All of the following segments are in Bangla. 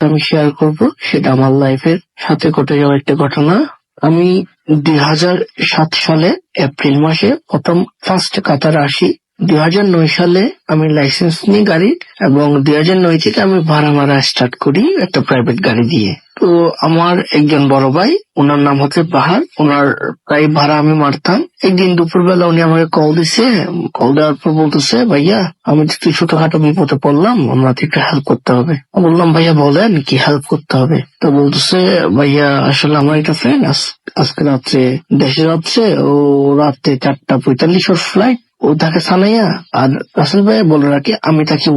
আমি শেয়ার করব, সেটা আমার লাইফের সাথে ঘটে যাওয়া একটা ঘটনা। আমি 2007 সালে এপ্রিল মাসে প্রথম ফার্স্ট কাতারে আসি। 2009 সালে আমি লাইসেন্স নিই গাড়ির, এবং 2009 থেকে আমি ভাড়া মারা স্টার্ট করি একটা প্রাইভেট গাড়ি দিয়ে। তো আমার একজন বড় ভাই, ওনার নাম হচ্ছে পাহাড়, ওনার প্রায় ভাড়া আমি মারতাম। একদিন দুপুরবেলা উনি আমাকে কল দিছে। কল দেওয়ার পর বলতেছে, ভাইয়া আমি একটু ছোটখাটো বিপদে পড়লাম, আমাকে একটু হেল্প করতে হবে। আমি বললাম, ভাইয়া বলেন কি হেল্প করতে হবে। তো বলতেছে, ভাইয়া আসলে আমার একটা ফ্রেন্ড আজকে রাত্রে দেশে যাচ্ছে, ও রাত্রে 4:45 ওর ফ্লাইট, ও থাকে সানাইয়া। আর রাসেল ভাই বলে রাখি, আমি থাকি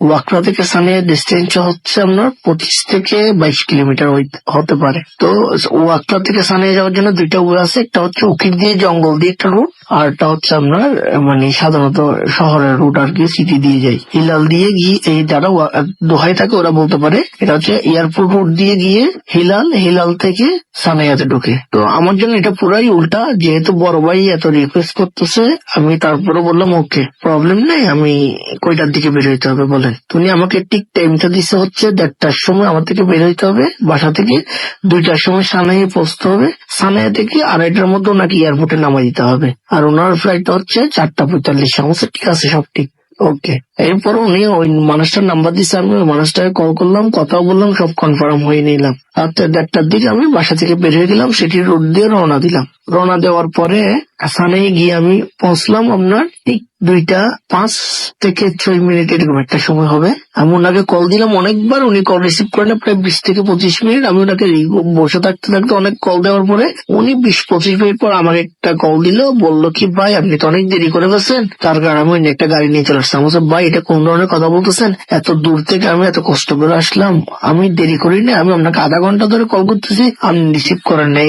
ওয়াকড়া থেকে সানাইয়া ডিস্টেন্স হচ্ছে আপনার 25 থেকে 22 কিলোমিটার হতে পারে। তো ওয়াকড়া থেকে সানাইয়া যাওয়ার জন্য দুইটা ওয়ে আছে, একটা হচ্ছে উকির দিয়ে জঙ্গল দিয়ে একটা রুট, আর একটা হচ্ছে আপনার মানে সাধারণত শহরের রুট আর কি, সিটি দিয়ে যায়। হিলাল দিয়ে গিয়ে এই যারা দোহাই থাকে ওরা বলতে পারে এটা হচ্ছে এয়ারপোর্ট রুট দিয়ে গিয়ে হিলাল থেকে সানাইয়াতে ঢুকে। তো আমার জন্য এটা পুরাই উল্টা। যেহেতু বড় ভাই এত রিকোয়েস্ট করতেছে, আমি তারপরে বললাম ওকে প্রবলেম নেই, আমি কয়টার দিকে বের হইতে হবে বলেন। তুমি আমাকে ঠিক টাইমটা দিচ্ছে হচ্ছে 1:30টার সময় আমার থেকে বের হইতে হবে বাসা থেকে, 2টার সময় সানাইয়ে পৌঁছতে হবে, সানাইয়া থেকে 2:30টার মধ্যে ওনাকে এয়ারপোর্টে নামাই দিতে হবে। আর ওনার ফ্লাইটটা হচ্ছে 4:45। সমস্যা ঠিক আছে, সব ঠিক ওকে। এরপর উনি ওই মানুষটার নাম্বার দিচ্ছে, আমি ওই মানুষটাকে কল করলাম, কথাও বললাম, সব কনফার্ম হয়ে নিলাম। রাত্রে 1:30টার দিকে আমি বাসা থেকে বের হয়ে গেলাম, সেটি রোড দিয়ে রওনা দিলাম। রওনা দেওয়ার পরে সানাইয়ে গিয়ে আমি পৌঁছলাম আপনার ঠিক 2:05 থেকে 6 মিনিট এরকম একটা সময় হবে। আমি ওনাকে কল দিলাম অনেকবার, উনি কল রিসিভ করেন না প্রায় 20 থেকে 25 মিনিট। আমি ওনাকে বসে থাকতে অনেক কল দেওয়ার পরে উনি 20-25 মিনিট পর আমাকে একটা কল দিল, বললো কি ভাই আপনি তো অনেক দেরি করে ফেলছেন, তার কারণে আমি অন্য একটা গাড়ি নিয়ে চলে আসলাম। আমি বলছি, ভাই এটা কোন ধরনের কথা বলতেছেন, এত দূর থেকে আমি এত কষ্ট করে আসলাম, আমি দেরি করি না, আমি আপনাকে আধা ঘন্টা ধরে কল করতেছি, আপনি রিসিভ করেন না।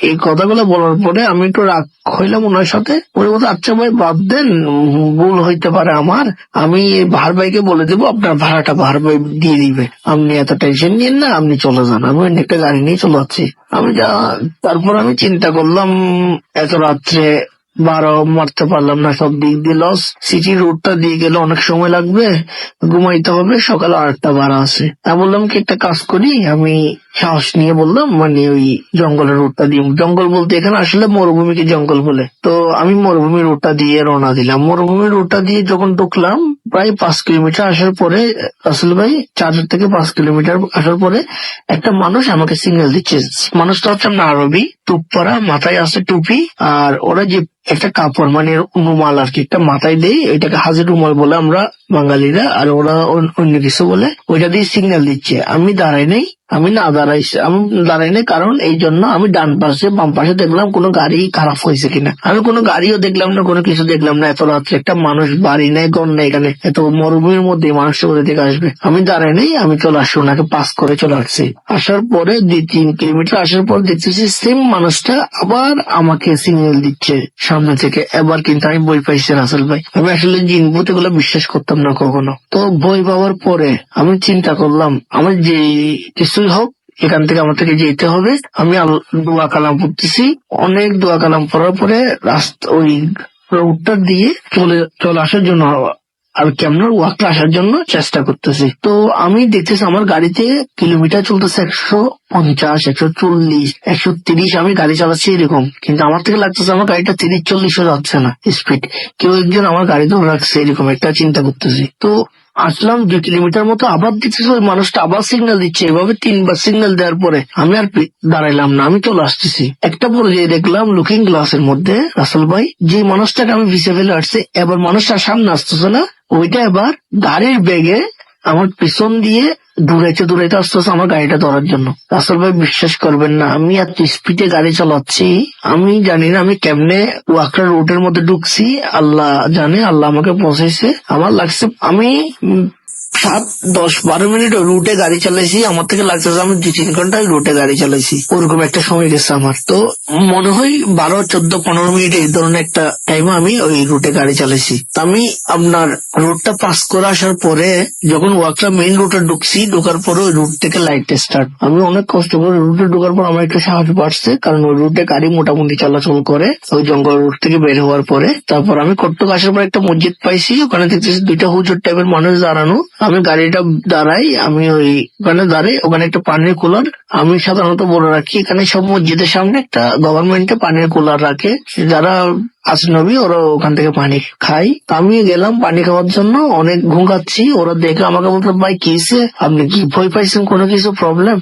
এই কথাগুলো বলার পরে আমি একটু রাগ হইলাম ওনার সাথে। উনি বলতে, আচ্ছা ভাই বাদ দেন, ভুল হইতে পারে আমার, আমি ভাড় ভাইকে বলে দেবো, আপনার ভাড়াটা ভাড় ভাই দিয়ে দিবে, আপনি এত টেনশন নিয়েন না, আপনি চলে যান। আমি একটা গাড়ি নিয়ে চলে যাচ্ছি। তারপর আমি চিন্তা করলাম, এত রাত্রে বারো মারতে পারলাম না, সব দিক দিয়ে লস। সিটি রোডটা দিয়ে গেলে অনেক সময় লাগবে, ঘুমাইতে হবে, সকালে 8টা বারা আছে। আমি বললাম কি একটা কাজ করি, আমি সাহস নিয়ে বললাম মানে ওই জঙ্গলের রোডটা দিয়ে, জঙ্গল বলতে এখানে আসলে মরুভূমিকে জঙ্গল বলে, তো আমি মরুভূমি রোডটা দিয়ে রওনা দিলাম। মরুভূমি রোডটা দিয়ে যখন ঢুকলাম প্রায় 5 কিলোমিটার আসার পরে আসলে ভাই 4 থেকে 5 কিলোমিটার আসার পরে একটা মানুষ আমাকে সিগন্যাল দিচ্ছে। মানুষটা হচ্ছে আপনার আরবি, টুপ পরা, মাথায় আছে টুপি, আর ওরা যে একটা কাপড় মানে রুমাল আর কি একটা মাথায় দেয়, এটাকে হাজির রুমাল বলে আমরা বাঙালিরা, আর ওরা অন্য কিছু বলে, ওইটা দিয়ে সিগন্যাল দিচ্ছে। আমি দাঁড়াই নেই, আমি দাঁড়াই নাই, কারণ এই জন্য আমি ডান পাশে বাম পাশে দেখলাম কোনো গাড়ি খারাপ হয়েছে কিনা। আমি কোনো গাড়িও দেখলাম না, কোনো কিছু দেখলাম না। এত রাত্রে একটা মানুষ, বাড়ি নেই ঘর নেই, এখানে এত মরুভূমির মধ্যে মানুষটা কোথা থেকে আসবে। আমি দাঁড়াই নেই, আমি চলে আসছি, ওনাকে পাস করে চলে আসছি। আসার পরে 2-3 কিলোমিটার আসার পর দেখতেছি সেম মানুষটা আবার আমাকে সিগন্যাল দিচ্ছে সামনে থেকে। এবার কিন্তু আমি বই পাইছি রাসেল ভাই, আমি আসলে জিন ভূত এগুলো বিশ্বাস করতাম না কখনো। তো বই পাওয়ার পরে আমি চিন্তা করলাম, আমার যে কিছুই হোক এখান থেকে আমার থেকে যেতে হবে। আমি দোয়া কালাম পড়তেছি, অনেক দোয়া কালাম পড়ার পরে রাস্তা ওই রোডটা দিয়ে চলে আসার জন্য আর কেমন ওয়াকটা আসার জন্য চেষ্টা করতেছি। তো আমি দেখতেছি আমার গাড়িতে কিলোমিটার চলতেছে 150, 140, 130, আমি গাড়ি চালাচ্ছি এরকম, কিন্তু আমার থেকে লাগতেছে আমার গাড়িটা 30-40 যাচ্ছে না স্পিড। কেউ একজন আমার গাড়ি ধরে রাখছে, এরকম একটা চিন্তা করতেছি। তো আসলাম 2 কিলোমিটার মতো, আবার দেখতেছি ওই মানুষটা আবার সিগন্যাল দিচ্ছে। এভাবে 3বার সিগন্যাল দেওয়ার পরে আমি আর দাঁড়াইলাম না, আমি চলে আসতেছি। একটা পর্যায়ে দেখলাম লুকিং গ্লাসের মধ্যে রাসেল ভাই যে মানুষটাকে আমি ভিসে ফেলে আসছে, এবার মানুষটা সামনে আসতেছে না, ওইটা এবার গাড়ির বেগে আমার পিছন দিয়ে দূরাইতে আসতেছে আমার গাড়িটা ধরার জন্য। রাসেল ভাই বিশ্বাস করবেন না, আমি এত স্পিডে গাড়ি চালাচ্ছি, আমি জানি না আমি কেমনে ওয়াকড়া রোডের মধ্যে ঢুকছি, আল্লাহ জানে, আল্লাহ আমাকে পৌঁছাইছে। আমার লাগছে আমি 7-10-12 মিনিট রুটে গাড়ি চালাইছি, আমার থেকে লাগছে আমি 2-3 ঘন্টায় রুটে গাড়ি চালাইছি, ওরকম একটা সময় গেছে আমার। তো মনে হয় 12-14-15 মিনিট এই ধরনের একটা টাইমে আমি ওই রুটে গাড়ি চালাইছি। আমি আপনার রুটটা পাস করে আসার পরে যখন ওয়াকড়া মেইন রুটে ঢুকছি, ঢোকার পরে ওই রুট থেকে লাইট স্টার্ট, আমি অনেক কষ্ট করে রুটে ঢোকার পর আমার একটু সাহস বাড়ছে, কারণ ওই রুটে গাড়ি মোটামুটি চলাচল করে ওই জঙ্গল রুট থেকে বের হওয়ার পরে। তারপর আমি কট্টক আসার পর একটা মসজিদ পাইছি, ওখানে দেখতেছি 2টা হুজুর টাইপের মানুষ দাঁড়ানো, আমি গাড়িটা দাঁড়াই, আমি ওখানে দাঁড়াই, ওখানে একটা পানির কুলার। আমি সাধারণত বলে রাখি, এখানে সব মসজিদের সামনে একটা গভর্নমেন্টে পানির কুলার রাখে, যারা আসনবী ওরা ওখান থেকে পানি খাই। আমি গেলাম পানি খাওয়ার জন্য, অনেক ঘুমাচ্ছি। ওরা দেখে আমাকে বলতো, ভাই কি হয়েছে, আপনি কি ভয় পাইছেন, কোনো কিছু প্রবলেম?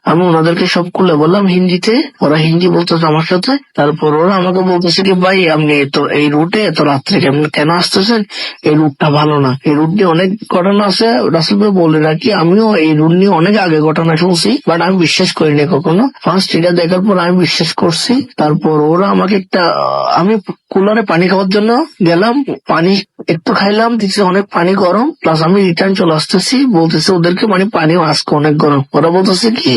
আমি ওনাদেরকে সব খুলে বললাম হিন্দিতে, ওরা হিন্দি বলতেছে আমার সাথে। তারপর ওরা আমাকে বলতেছে কি, ভাই আপনি তো এই রুটে এত রাত্রে কেন আসতেছেন, এই রুটটা ভালো না, এই রুট নিয়ে অনেক ঘটনা আছে। রাসেল ভাই বলে রাখি, আমিও এই রুট নিয়ে অনেক আগে ঘটনা শুনছি, বাট আমি বিশ্বাস করিনি কখনো। ফার্স্ট এটা দেখার পর আমি বিশ্বাস করছি। তারপর ওরা আমাকে আমি কুলারে পানি খাওয়ার জন্য গেলাম, পানি একটু খাইলাম, দিচ্ছে অনেক পানি গরম, প্লাস আমি রিটার্ন চলে আসতেছি, বলতেছে ওদেরকে পানি আজকে অনেক গরম। ওরা বলতেছে কি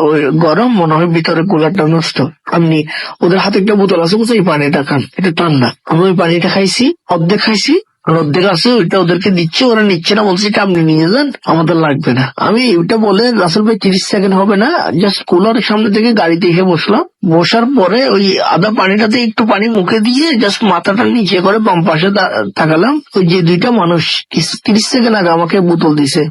ওই গরম, মনে হয় ভিতরে কুলারটা নষ্ট। আমি ওদের হাতে একটা বোতল আছে, বলছে এই পানিটা খান, এটা ঠান্ডা। আমি ওই পানিটা খাইছি, অর্ধেক খাইছি, আর অর্ধেক আছে ওইটা ওদেরকে দিচ্ছে, ওরা নিচ্ছে না, বলছে এটা আপনি নিয়ে যান, আমাদের লাগবে না। আমি ওইটা বলে রাসেল ভাই 30 সেকেন্ড হবে না, জাস্ট কুলারের সামনে থেকে গাড়িতে এসে বসলাম। বসার পরে ওই আদা পানিটাতে একটু পানি মুখে দিয়ে জাস্ট মাথাটা নিচে করে বাম পাশে তাকালাম। ওই যে দুইটা মানুষ 30 সেকেন্ড আগে আমাকে বোতল দিছে,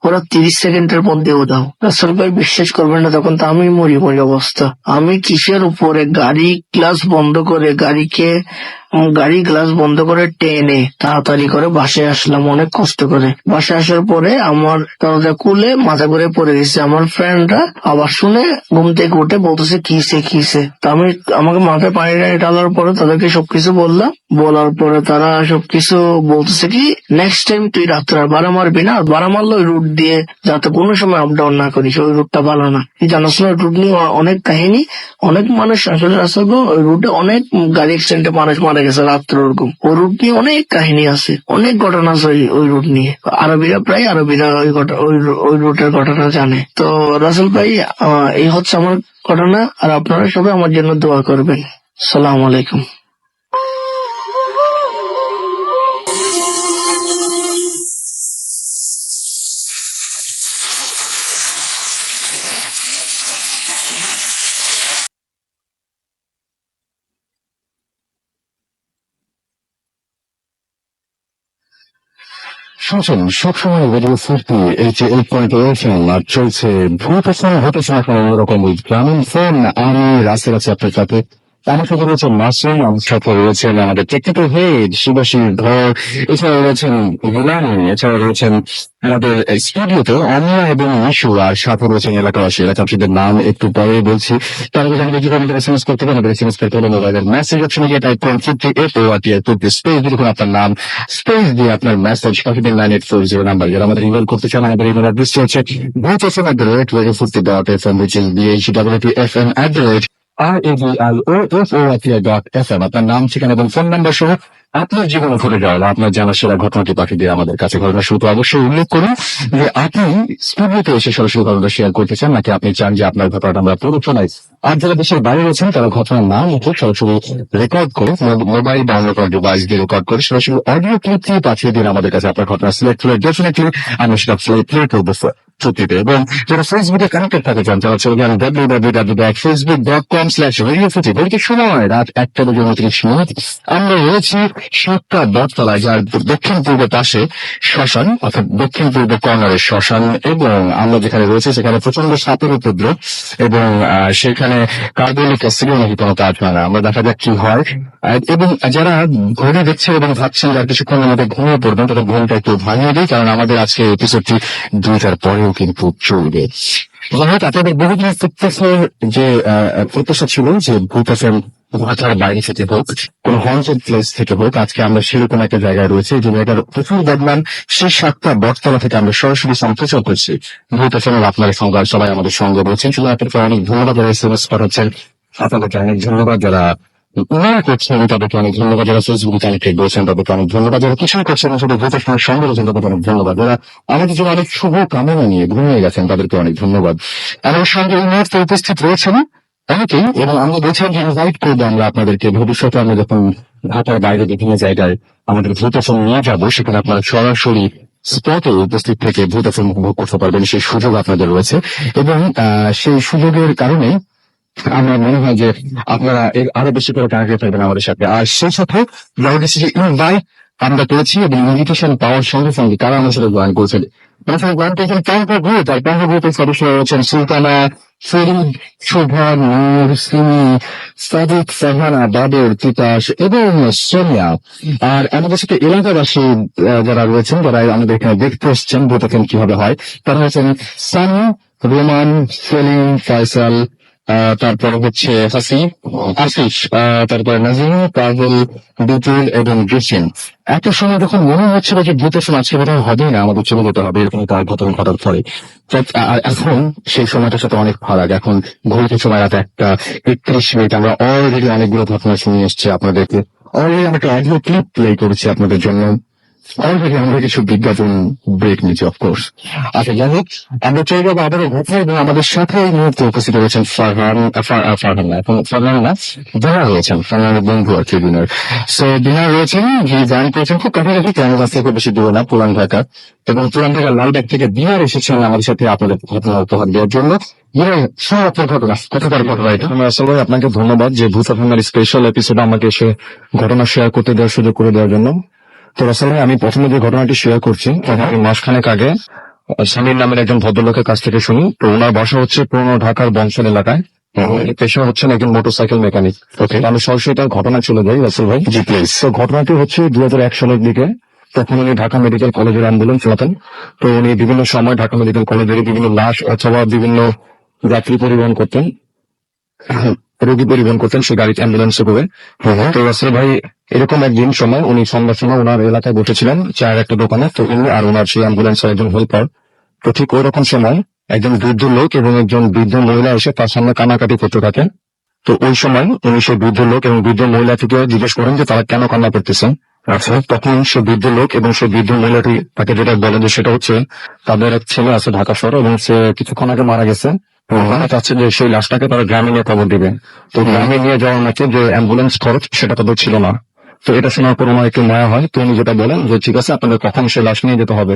ওরা 30 সেকেন্ডের মধ্যেও দাও। রাসেল ভাই বিশ্বাস করবেন না, তখন তো আমি মরি অবস্থা। আমি কিসের উপরে গাড়ি গ্লাস বন্ধ করে গাড়ি গ্লাস বন্ধ করে টেনে তাড়াতাড়ি করে বাসায় আসলাম, অনেক কষ্ট করে। বাসায় আসার পরে আমার দরজা খুলে মাথা করে পড়ে গেছে। আমার ফ্রেন্ডরা আবার শুনে ঘুম থেকে উঠে বলতেছে কিসে। তো আমাকে মাথায় পানি টানি ঢালার পরে তাদেরকে সবকিছু বললাম। বলার পরে তারা সবকিছু বলতেছে কি, নেক্সট টাইম তুই রাত্রে আর ভাড়া মারবি না, আর ভাড়া মারলে ওই রুট দিয়ে যাতে কোনো সময় আপ ডাউন না করিস, ওই রুটটা ভালো না। জানাস না, রুট নিয়ে অনেক কাহিনী, অনেক মানুষ আসলে ওই রুটে অনেক গাড়ি অ্যাক্সিডেন্টে মানুষ মারা গেছে রাত্রে, ওরকম ওই রুট নিয়ে অনেক কাহিনী আছে, অনেক ঘটনা আছে ওই রুট নিয়ে। আরবিরা ওই রুটের ঘটনা জানে। তো রাসেল ভাই, এই হচ্ছে আমার ঘটনা, আর আপনারা সবাই আমার জন্য দোয়া করবেন। সালাম আলাইকুম। শুনছেন সবসময় রেডিও 88.8 আর চলছে ভূত অন্যরকম গ্রামীণ ফোন। আমি রাস্তায় আছি আপনার সাথে। আমার সাথে রয়েছেন মাসুম, আমার সাথে রয়েছেন আমাদের টেকনিক্যাল হেড শিবাশীর ধর, এছাড়া রয়েছেন গুলানি, এছাড়া রয়েছেন আমাদের স্টুডিওতে অনিয়া এবং মিশু, আর সাথে রয়েছেন এলাকাবাসী। এলাকাবাসীদের নাম একটু পরে বলছি। তার আগে জানাবো কিভাবে আমাদের এসএমএস করতে হবে। আমাদের এসএমএস করতে হলে মোবাইলের মেসেজ অপশনে গিয়ে টাইপ করুন 58 স্পেস দিয়ে লিখুন আপনার নাম, স্পেস দিয়ে আপনার মেসেজ 9840 নাম্বার। যারা আমাদের ইমেল করতে চান, আমাদের ইমেল অ্যাড্রেসটি হচ্ছে voicefm@radio40.fm, which is BHWFM@RADIOFOFM। আপনার নাম, ঠিকানা এবং ফোন নাম্বার সহ আপনার জীবনে ঘটে যাওয়া আপনার জানা সেরা ঘটনাটি পাঠিয়ে দিয়ে আমাদের কাছে। ঘটনা শুরু অবশ্যই উল্লেখ করুন যে আপনি স্টুডিওতে এসে সরাসরি ঘটনা শেয়ার করতে চান, নাকি আপনি চান যে আপনার ঘটনাটা আমরা প্রদর্শনায়। আর যারা দেশের বাইরে রয়েছেন তারা ঘটনার নাম উঠে সরাসরি রেকর্ড করে মোবাইল বা অন্য কোনো ডিভাইস দিয়ে রেকর্ড করে সরাসরি অডিও ক্লিপ দিয়ে পাঠিয়ে দিন আমাদের কাছে। আপনার ঘটনা সিলেক্ট করে ডেফিনেটলি আমরা সেটা প্লে করবো সত্যিতে। এবং যারা ফেসবুকে কানেক্টেড থাকতে চান তারা চলে যান www.facebook.com/radio40। বলতে সময় রাত 1:29 আমরা রয়েছি 7টা বটতলায়, যার দক্ষিণ পূর্ব পাশে শ্মশান, অর্থাৎ দক্ষিণ পূর্ব কর্নারের শ্মশান। এবং আমরা যেখানে রয়েছে সেখানে প্রচন্ড সাপের উপদ্রব, এবং সেখানে কার্বনিক অ্যাসিডের নাকি কোনো কাজ হয় না। আমরা দেখা যাক কি হয়। এবং যারা ঘুরে দেখছেন এবং ভাবছেন যারা কিছুক্ষণের মধ্যে ঘুমিয়ে পড়বেন, তাদের ঘুমটা একটু ভাঙিয়ে দিই, কারণ আমাদের আজকে এপিসোডটি 2টার পরেও কিন্তু চলবে। আপনাদের বহুদিনের যে প্রত্যাশা ছিল যে ভূত এফএম ঢাকার বাইরে থেকে হোক, কোন হন্টেড প্লেস থেকে হোক, আজকে আমরা সেরকম একটা জায়গায় রয়েছে যে জায়গার প্রচুর বদনাম। সেই 7টা বটতলা থেকে আমরা সরাসরি সম্প্রচার করছি ভূত এফএম। আপনারা সবাই আমাদের সঙ্গে রয়েছেন। শুধু আপনাদেরকে অনেক ধন্যবাদ যারা এসএমএস পাঠাচ্ছেন, আপনাদেরকে অনেক ধন্যবাদ যারা ইমেল করছেন, তাদেরকে অনেক ধন্যবাদ যারা ফেসবুকে কানেক্টেড রয়েছেন, তাদেরকে অনেক ধন্যবাদ যারা কিছুই করছেন শুধু ভূত এফএমের সঙ্গে রয়েছেন, তাদেরকে অনেক ধন্যবাদ যারা আমাদের জন্য অনেক শুভ কামনা নিয়ে ঘুমিয়ে গেছেন, তাদেরকে অনেক ধন্যবাদ। আমার সঙ্গে এই মুহূর্তে উপস্থিত রয়েছেন অনেকেই, এবং আমরা বলছিলাম যে ইনভাইট করবো আমরা আপনাদেরকে ভবিষ্যতে। আমরা যখন ঢাকার বাইরে বিভিন্ন জায়গায় আমাদের ভূত এফএম নিয়ে যাবো, সেখানে আপনারা সরাসরি স্পটে উপস্থিত থেকে ভূত এফএম উপভোগ করতে পারবেন, সেই সুযোগ আপনাদের রয়েছে। এবং সেই সুযোগের কারণে আমার মনে হয় যে আপনারা এর আরো বেশি করে কানেক্টেড থাকবেন আমাদের সাথে। আর সেই সাথে ইনভাইট আমরা করেছি, এবং ইনভিটেশন পাওয়ার সঙ্গে সঙ্গে কারা আমার সাথে জয়েন করেছেন তার গ্রুপের সদস্য রয়েছেন সুলতানা, ফরিদ, শোভা, নূর, সিমি, সাদিক, সাহানা, বাদর, তিতাস এবং সোনিয়া। আর আমাদের সাথে এলাকাবাসী যারা রয়েছেন, যারা আমাদের এখানে দেখতে এসছেন ভূত এখন কিভাবে হয়, তারা হচ্ছেন সানি, রোমান, সেলিম, ফয়সাল, তারপরে হচ্ছে হাসি, আশিস, তারপরে নাজিম, পাভেল, বিপুল এবং জসিম। একটা সময় যখন মনে হচ্ছিল যে ভূতের সময় আজকে বোধহয় হবেই না, আমাদের চলে যেতে হবে, এরকম তার ঘটনা ঘটার পরে আর এখন সেই সময়টার সাথে অনেক ফারাক। এখন ঘড়িতে সময় রাত 1:31। আমরা অলরেডি অনেকগুলো ঘটনা শুনে এসছি আপনাদেরকে, অলরেডি আমরা একটা অডিও ক্লিপ প্লে করেছি আপনাদের জন্য, অলরেডি আমরা কিছু বিজ্ঞাপন ব্রেক নিচ্ছি অফকোর্স। আচ্ছা, যাই হোক, আমরা চলে যাবো আবারও ঘটনা এবং আমাদের সাথে এই মুহূর্তে উপস্থিত রয়েছেন ফারহান না, এখন ফারহান না, যারা রয়েছেন ফারহানের বন্ধু আর কি ডিনার। সো ডিনার রয়েছেন, যিনি জয়েন করেছেন খুব কাছাকাছি, আমাদের কাছ থেকে খুব বেশি দূরে না, পুরান ঢাকা। এবং পুরান ঢাকার লালবাগ থেকে ডিনার এসেছেন আমাদের সাথে আপনাদের ঘটনা উপহার দেওয়ার জন্য। আপনার ঘটনা কোথাকার ঘটনা এটা? আসলে আপনাকে ধন্যবাদ যে ভূত ভাঙার স্পেশাল এপিসোড আমাকে এসে ঘটনা শেয়ার করতে দেওয়ার সুযোগ করে দেওয়ার জন্য। তো আসলে আমি প্রথমে যে ঘটনাটি শেয়ার করছি, আমি মাসখানেক আগে সামির নামের একজন ভদ্রলোকের কাছ থেকে শুনি। তো ওনার বাসা হচ্ছে পুরনো ঢাকার বংশাল এলাকায়, পেশা হচ্ছেন একজন মোটরসাইকেল মেকানিক। ওকে, আমি সরাসরি তার ঘটনা চলে যাই রাসেল ভাই। জি প্লিজ। তো ঘটনাটি হচ্ছে 2001 সালের দিকে। তখন উনি ঢাকা মেডিকেল কলেজের অ্যাম্বুলেন্স চালাতেন। তো উনি বিভিন্ন সময় ঢাকা মেডিকেল কলেজের বিভিন্ন লাশ অথবা বিভিন্ন যাত্রী পরিবহন করতেন, রোগী পরিবহন করতেন সেই গাড়িতে, অ্যাম্বুলেন্সে করে। তো রাসেল ভাই, এরকম একদিন সময় উনি সন্ধ্যার সময় ওনার এলাকায় বসেছিলেন চায়ের একটা দোকানে। তো উনি আর ওনার সেই অ্যাম্বুলেন্সের একজন হেল্পার, তো ঠিক ওই রকম সময় একজন বৃদ্ধ লোক এবং একজন বৃদ্ধ মহিলা এসে তার সামনে কান্নাকাটি করতে থাকেন। তো ওই সময় উনি সেই বৃদ্ধ লোক এবং বৃদ্ধ মহিলা থেকে জিজ্ঞেস করেন যে তারা কেন কান্না করতেছেন। আচ্ছা, তখন সে বৃদ্ধ লোক এবং সে বৃদ্ধ মহিলাটি তাকে যেটা বলেন যে সেটা হচ্ছে তাদের এক ছেলে আছে ঢাকা শহরে এবং সে কিছুক্ষণ আগে মারা গেছে। ওনারা চাচ্ছে যে সেই লাশটাকে তারা গ্রামে নিয়ে খবর দিবে। তো গ্রামে নিয়ে যাওয়ার মতো যে অ্যাম্বুলেন্স খরচ সেটা তাদের ছিল না। তো এটা শোনার পর ওনার একটু মায়া হয়। তো উনি যেটা বলেন যে ঠিক আছে, আপনাদের কখন সেই লাশ নিয়ে যেতে হবে।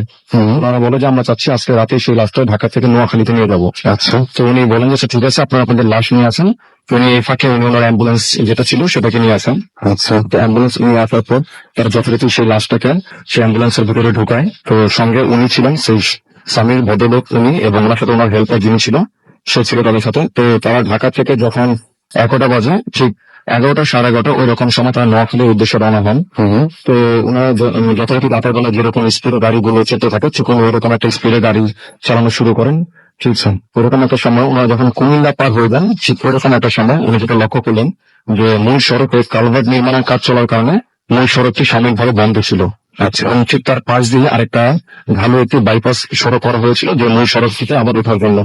ওনারা বলে যে আমরা চাচ্ছি আজকে রাতে সেই লাশটা ঢাকা থেকে নোয়াখালীতে নিয়ে যাবো। আচ্ছা, তো উনি বলেন যে ঠিক আছে, আপনারা আপনাদের লাশ নিয়ে আসেন। তো উনি এই ফাঁকে উনি ওনার অ্যাম্বুলেন্স যেটা ছিল সেটাকে নিয়ে আসেন। আচ্ছা, তো অ্যাম্বুলেন্স নিয়ে আসার পর তারা যথারীতি সেই লাশটাকে সেই অ্যাম্বুলেন্সের ভিতরে ঢুকায়। তো সঙ্গে উনি ছিলেন সেই স্বামীর ভদ্রলোক উনি, এবং ওনার সাথে ওনার হেল্পার যিনি ছিল সে ছিল তাদের সাথে। তো তারা ঢাকা থেকে যখন 11টা বাজে, ঠিক 11টা 11:30 ওই রকম সময় তারা নোয়াখালীর উদ্দেশ্যে রওনা হন। তো ওনারা যথারীতি রাতের বেলা যেরকম স্পিডে গাড়িগুলো যেতে থাকে, ঠিক ওরকম একটা স্পিডে গাড়ি চালানো শুরু করেন। ঠিক আছে, ওরকম একটা সময় ওনারা যখন কুমিল্লা পার হয়ে যান, ঠিক ওরকম একটা সময় উনি যেটা লক্ষ্য করলেন যে মূল সড়কে কালভার্ট নির্মাণের কাজ চলার কারণে মূল সড়কটি সাময়িকভাবে বন্ধ ছিল। আচ্ছা, এবং ঠিক তার পাশ দিয়ে আরেকটা ভালো একটি বাইপাস সড়ক করা হয়েছিল যে মূল সড়ক থেকে আবার ওঠার জন্য।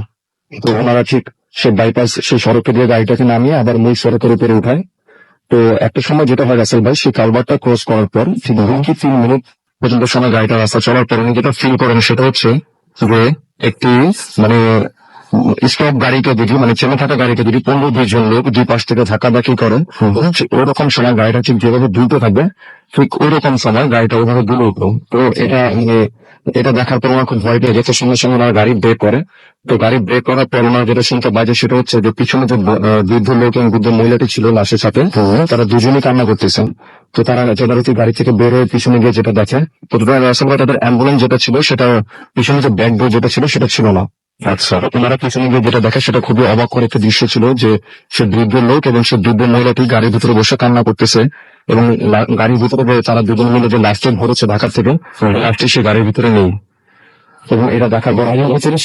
তো ওনারা ঠিক সে বাইপাস সেই সড়কে দিয়ে গাড়িটাকে নামিয়ে আবার মূল সড়কের উপরে উঠায়। তো একটা সময় যেটা হয় রাসেল ভাই, সেই কালভারটা ক্রস করার পর ঠিক 2 কি 3 মিনিট পর্যন্ত সময় গাড়িটা রাস্তা চলার পর উনি যেটা ফিল করেন সেটা হচ্ছে যে একটি মানে স্টপ গাড়িকে যদি মানে চেনে থাকা গাড়িকে যদি 15-20 জন লোক দুই পাশ থেকে ধাক্কাধাক্কি করেন, ওরকম সময় গাড়িটা ঠিক যেভাবে দুলতে থাকবে, ঠিক ওরকম সময় গাড়িটা ওইভাবে দুলে উঠলো। তো এটা দেখার পর ওনার খুব ভয় পেয়ে গেছে। সঙ্গে সঙ্গে ওনার গাড়ি ব্রেক করে। তো গাড়ি ব্রেক করার পর ওনার যেটা শুনতে বাজে সেটা হচ্ছে যে পিছনে যে বৃদ্ধ লোক এবং বৃদ্ধ মহিলাটি ছিল লাশের সাথে, তারা দুজনেই কান্না করতেছেন। তো তারা যথারীতি গাড়ি থেকে বের হয়ে পিছনে গিয়ে যেটা দেখে, তো আসলে তাদের অ্যাম্বুলেন্স যেটা ছিল সেটা পিছনে যে ব্যাক ডোর যেটা ছিল সেটা ছিল না। আচ্ছা, ওনারা পিছনে গিয়ে যেটা দেখে সেটা খুবই অবাক করে একটা দৃশ্য ছিল যে সে বৃদ্ধ লোক এবং সে বৃদ্ধ মহিলাটি গাড়ির ভিতরে বসে কান্না করতেছে এবং গাড়ির ভিতরে যে তারা দুজন মিলে যে লাশটা ভরেছে ঢাকা থেকে, লাশটি সে গাড়ির ভিতরে নেই। এবং এটা দেখার পর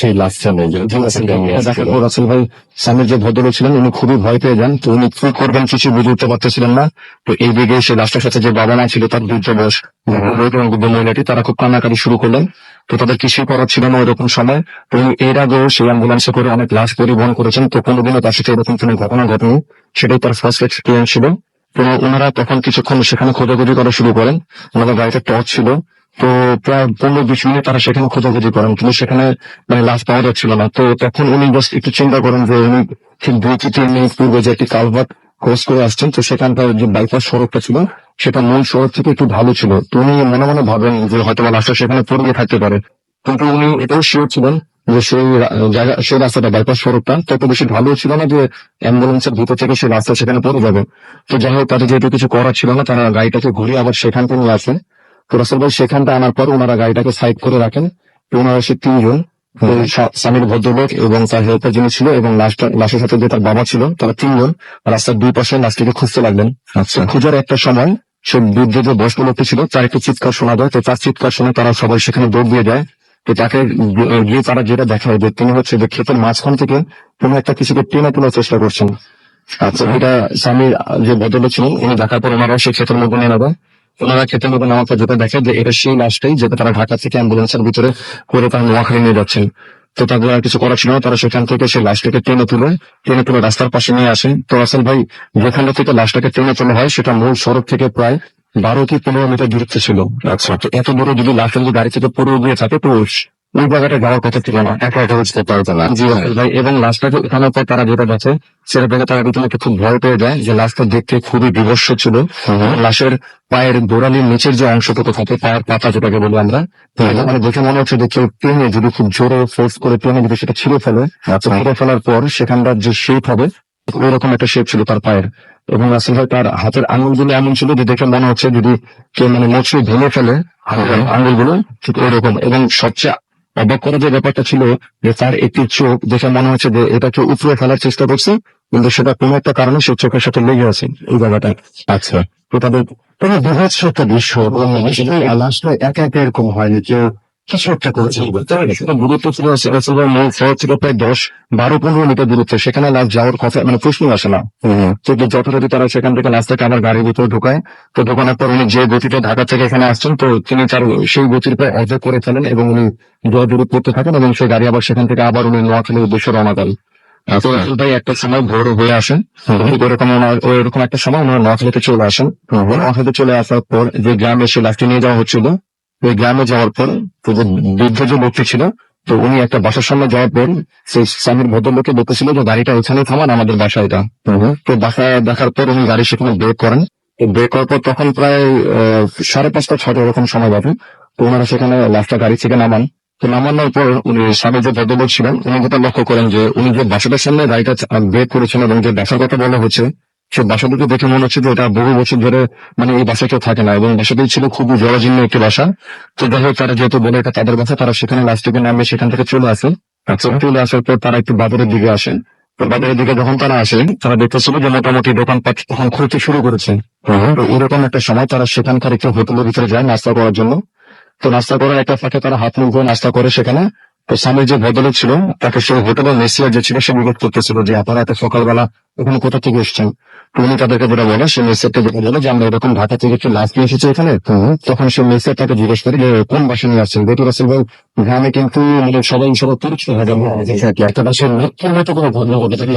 সেই লাশটা নেই। দেখার পর রাসেল ভাই, স্বামীর যে ভদ্রলোক ছিলেন উনি খুবই ভয় পেয়ে যান। তো উনি কি করবেন কিছু বুঝে উঠতে পারতেছিলেন না। তো এই দিকে সেই লাশটার সাথে যে বাবা মা ছিল তার বৃদ্ধ বয়স এবং বৃদ্ধ মহিলাটি, তারা খুব কান্নাকাটি শুরু করলেন। তো তাদের কিছুই করার ছিল না ওইরকম সময়। তো উনি এর আগেও সেই অ্যাম্বুলেন্সে করে অনেক লাশ পরিবহন করেছেন। তো কোনোদিনও তার সাথে এরকম কোনো ঘটনা ঘটেনি, সেটাই তার ফার্স্ট এক্সপিরিয়েন্স ছিল। তো ওনারা তখন কিছুক্ষণ সেখানে খোঁজাখুঁজি করা শুরু করেন। ওনাদের গাড়িতে টর্চ ছিল। তো প্রায় 15-20 মিনিট তারা সেখানে খোঁজাখুঁজি করেন, কিন্তু সেখানে মানে লাশ পাওয়া যাচ্ছিল না। তো তখন উনি জাস্ট একটু চিন্তা করেন যে উনি ঠিক 2 কি 3 মিনিট পূর্বে যে একটি কালভার্ট ক্রস করে আসছেন, তো সেখানকার যে বাইপাস সড়কটা ছিল সেটা মূল সড়ক থেকে একটু ঢালু ছিল। তো উনি মনে মনে ভাবেন যে হয়তো লাশটা সেখানে পড়ে থাকতে পারে। কিন্তু উনি এটাও শিওর ছিলেন যে সেই রাস্তাটা বাইপাস সড়কটা তত বেশি ঢালু ছিল না যে অ্যাম্বুলেন্সের ভিতর থেকে সেই রাস্তা সেখানে পড়ে যাবে। তো যাই হোক, তাদের যেহেতু কিছু করার ছিল না, তারা গাড়িটাকে ঘুরিয়ে আবার সেখান থেকে নিয়ে আসে। তো রাসেল ভাই, সেখানটা আনার পর ওনারা গাড়িটাকে সাইড করে রাখেন তো ওনারা সে 3 জন, তো স্বামীর ভদ্রলোক এবং তার হেল্পার যিনি ছিল এবং লাশের সাথে যে তার বাবা ছিল, তারা 3 জন রাস্তার 2 পাশে লাশটিকে খুঁজতে লাগলেন। আচ্ছা। খোঁজার একটা সময় সে বৃদ্ধ যে বয়স্ক লোকটি ছিল তার একটি চিৎকার শোনা যায়। তো তার চিৎকার শুনে তারা সবাই সেখানে দৌড় দিয়ে যায়। তো তাকে গিয়ে তারা যেটা দেখায় যে তিনি হচ্ছে যে ক্ষেতের মাঝখান থেকে কোনো একটা কিছুকে টেনে তোলার চেষ্টা করছেন। আচ্ছা, এটা স্বামীর যে ভদ্রলোক ছিলেন উনি দেখার পর ওনারা সেই ক্ষেতের মধ্যে নিয়ে নেবে। ওনারা ক্ষেতের মধ্যে নেওয়ার পর যেটা দেখে যে এটা সেই লাশটাই যেটা তারা ঢাকা থেকে অ্যাম্বুলেন্সের ভিতরে করে তারা নোয়াখালী নিয়ে যাচ্ছেন। তো তাদের আর কিছু করার ছিল না, তারা সেখান থেকে সেই লাশটাকে টেনে তুলে রাস্তার পাশে নিয়ে আসেন। তো রাসেল ভাই, যেখান থেকে লাশটাকে টেনে তোলা হয় সেটা মূল সড়ক থেকে প্রায় 12 কি 15 মিটার দূরত্বে ছিল। আচ্ছা, তো এত বড় যদি লাশটা যদি গাড়ি থেকে পড়ে গিয়ে থাকে তো ওই জায়গাটা যাওয়ার কথা ছিল না, একা বুঝতে পারতো না। জি ভাই, এবং লাশটাকে ওঠানোর পর তারা যেটা দেখে সেটা দেখে তারা রীতিমতো খুব ভয় পেয়ে যায় যে লাশটা দেখতে খুবই বিভৎস ছিল। লাশের পায়ের গোড়ালির নিচের যে অংশটুকু থাকে, পায়ের পাতা যেটাকে বলি আমরা, মানে দেখে মনে হচ্ছে যে কেউ টেনে যদি খুব জোরে ফোর্স করে টেনে যদি সেটা ছিঁড়ে ফেলে, ছিঁড়ে ফেলার পর সেখানকার যে শেপ হবে ওইরকম একটা শেপ ছিল তার পায়ের। এবং রাসেল ভাই, তার হাতের আঙুলগুলো এমন ছিল যে দেখে মনে হচ্ছে যদি কেউ মানে মচড়ে ভেঙে ফেলে হাতের আঙুলগুলো, ঠিক ওইরকম। এবং সবচেয়ে অবাক করা যে ব্যাপারটা ছিল যে তার একটি চোখ দেখে মনে হচ্ছে যে এটাকে উপরে ফেলার চেষ্টা করছে, কিন্তু সেটা কোনো একটা কারণে সে চোখের সাথে লেগে আছে এই জায়গাটা। আচ্ছা, তো তাদের কোনো বিভৎস একটা দৃশ্য, লাশটা একা একা এরকম হয়নি, কেউ কিছু একটা করেছে। সেটা দূরত্ব ছিল ছিল প্রায় 10-12-15 মিটার দূরত্ব, সেখানে লাশ যাওয়ার কথা মানে প্রশ্ন আসে না। তো যথারীতি তারা সেখান থেকে লাশটাকে আবার গাড়ির ভিতরে ঢোকায়। তো ঢোকানোর পর উনি যে গতিতে ঢাকা থেকে এখানে আসছেন, তো তিনি তার সেই গতির প্রায় অর্ধেক করে ফেলেন এবং উনি দৌড় করতে থাকেন এবং সেই গাড়ি আবার সেখান থেকে আবার উনি নোয়াখালীর উদ্দেশ্যে রওনা দেন। তো ভাই, একটা সময় ভোর হয়ে আসেন, ওইরকম একটা সময় ওনারা নোয়াখালীতে চলে আসেন। নোয়াখালীতে চলে আসার পর যে গ্রামে সে লাশটি নিয়ে যাওয়া হচ্ছিল, ওই গ্রামে যাওয়ার পর তো যে বৃদ্ধ যে লোকটি ছিল, তো উনি একটা বাসার সামনে যাওয়ার পর সেই স্বামীর ভদ্রলোককে বলতেছিল যে গাড়িটা ওখানে থামান, আমাদের বাসা এটা। তো বাসা দেখার পর উনি গাড়ি সেখানে ব্রেক করেন। তো ব্রেক করার পর তখন প্রায় 5:30-6টা এরকম সময় পাবে। তো ওনারা সেখানে লাশটা গাড়ি থেকে নামান। তো নামানোর পর উনি স্বামী যে ভদ্রলোক ছিলেন উনি যেটা লক্ষ্য করেন যে উনি যে বাসাটার সামনে গাড়িটা ব্রেক করেছেন এবং যে বাসার কথা বলা হচ্ছে সে বাসাটিকে দেখে মনে হচ্ছে যে এটা বহু বছর ধরে মানে এই বাসায় কেউ থাকে না, এবং বাসাটি ছিল খুবই জরাজীর্ণ একটি বাসা। তো যাই হোক, তারা যেহেতু বলে এটা তাদের বাসা, তারা সেখানে লাশটিকে নামে সেখান থেকে চলে আসে। চলে আসার পর তারা একটু বাজারের দিকে আসেন। তো বাজারের দিকে যখন তারা আসেন, তারা দেখতেছিল যে মোটামুটি দোকানপাট তখন খুলতে শুরু করেছে। তো এরকম একটা সময় তারা সেখানকার একটু হোটেলের ভিতরে যায় নাস্তা করার জন্য। তো নাস্তা করার একটা ফাঁকে তারা হাত মুখ ধুয়ে নাস্তা করে সেখানে। তো স্বামীর যে ভদ্রলোক ছিল তাকে সেই হোটেলের মেসিয়ার যে ছিল সে বিরোধ করতেছিল যে আপনারা এত সকালবেলা এখানে কোথা থেকে এসছেন। তো উনি তাদেরকে যেটা বলে, সে মেসিয়ারটা যেটা বলে যে আমরা এরকম ঢাকা থেকে একটু লাশ নিয়ে এসেছি এখানে। তখন সে মেসিয়ার তাকে জিজ্ঞেস করে যে কোন বাসা নিয়ে আসছেন। যেহেতু রাসেল ভাই গ্রামে কিন্তু মানে সবাই পরিচিত হয় একটা বাসার মৃত্যুর মতো কোনো ঘটনা ঘটে থাকে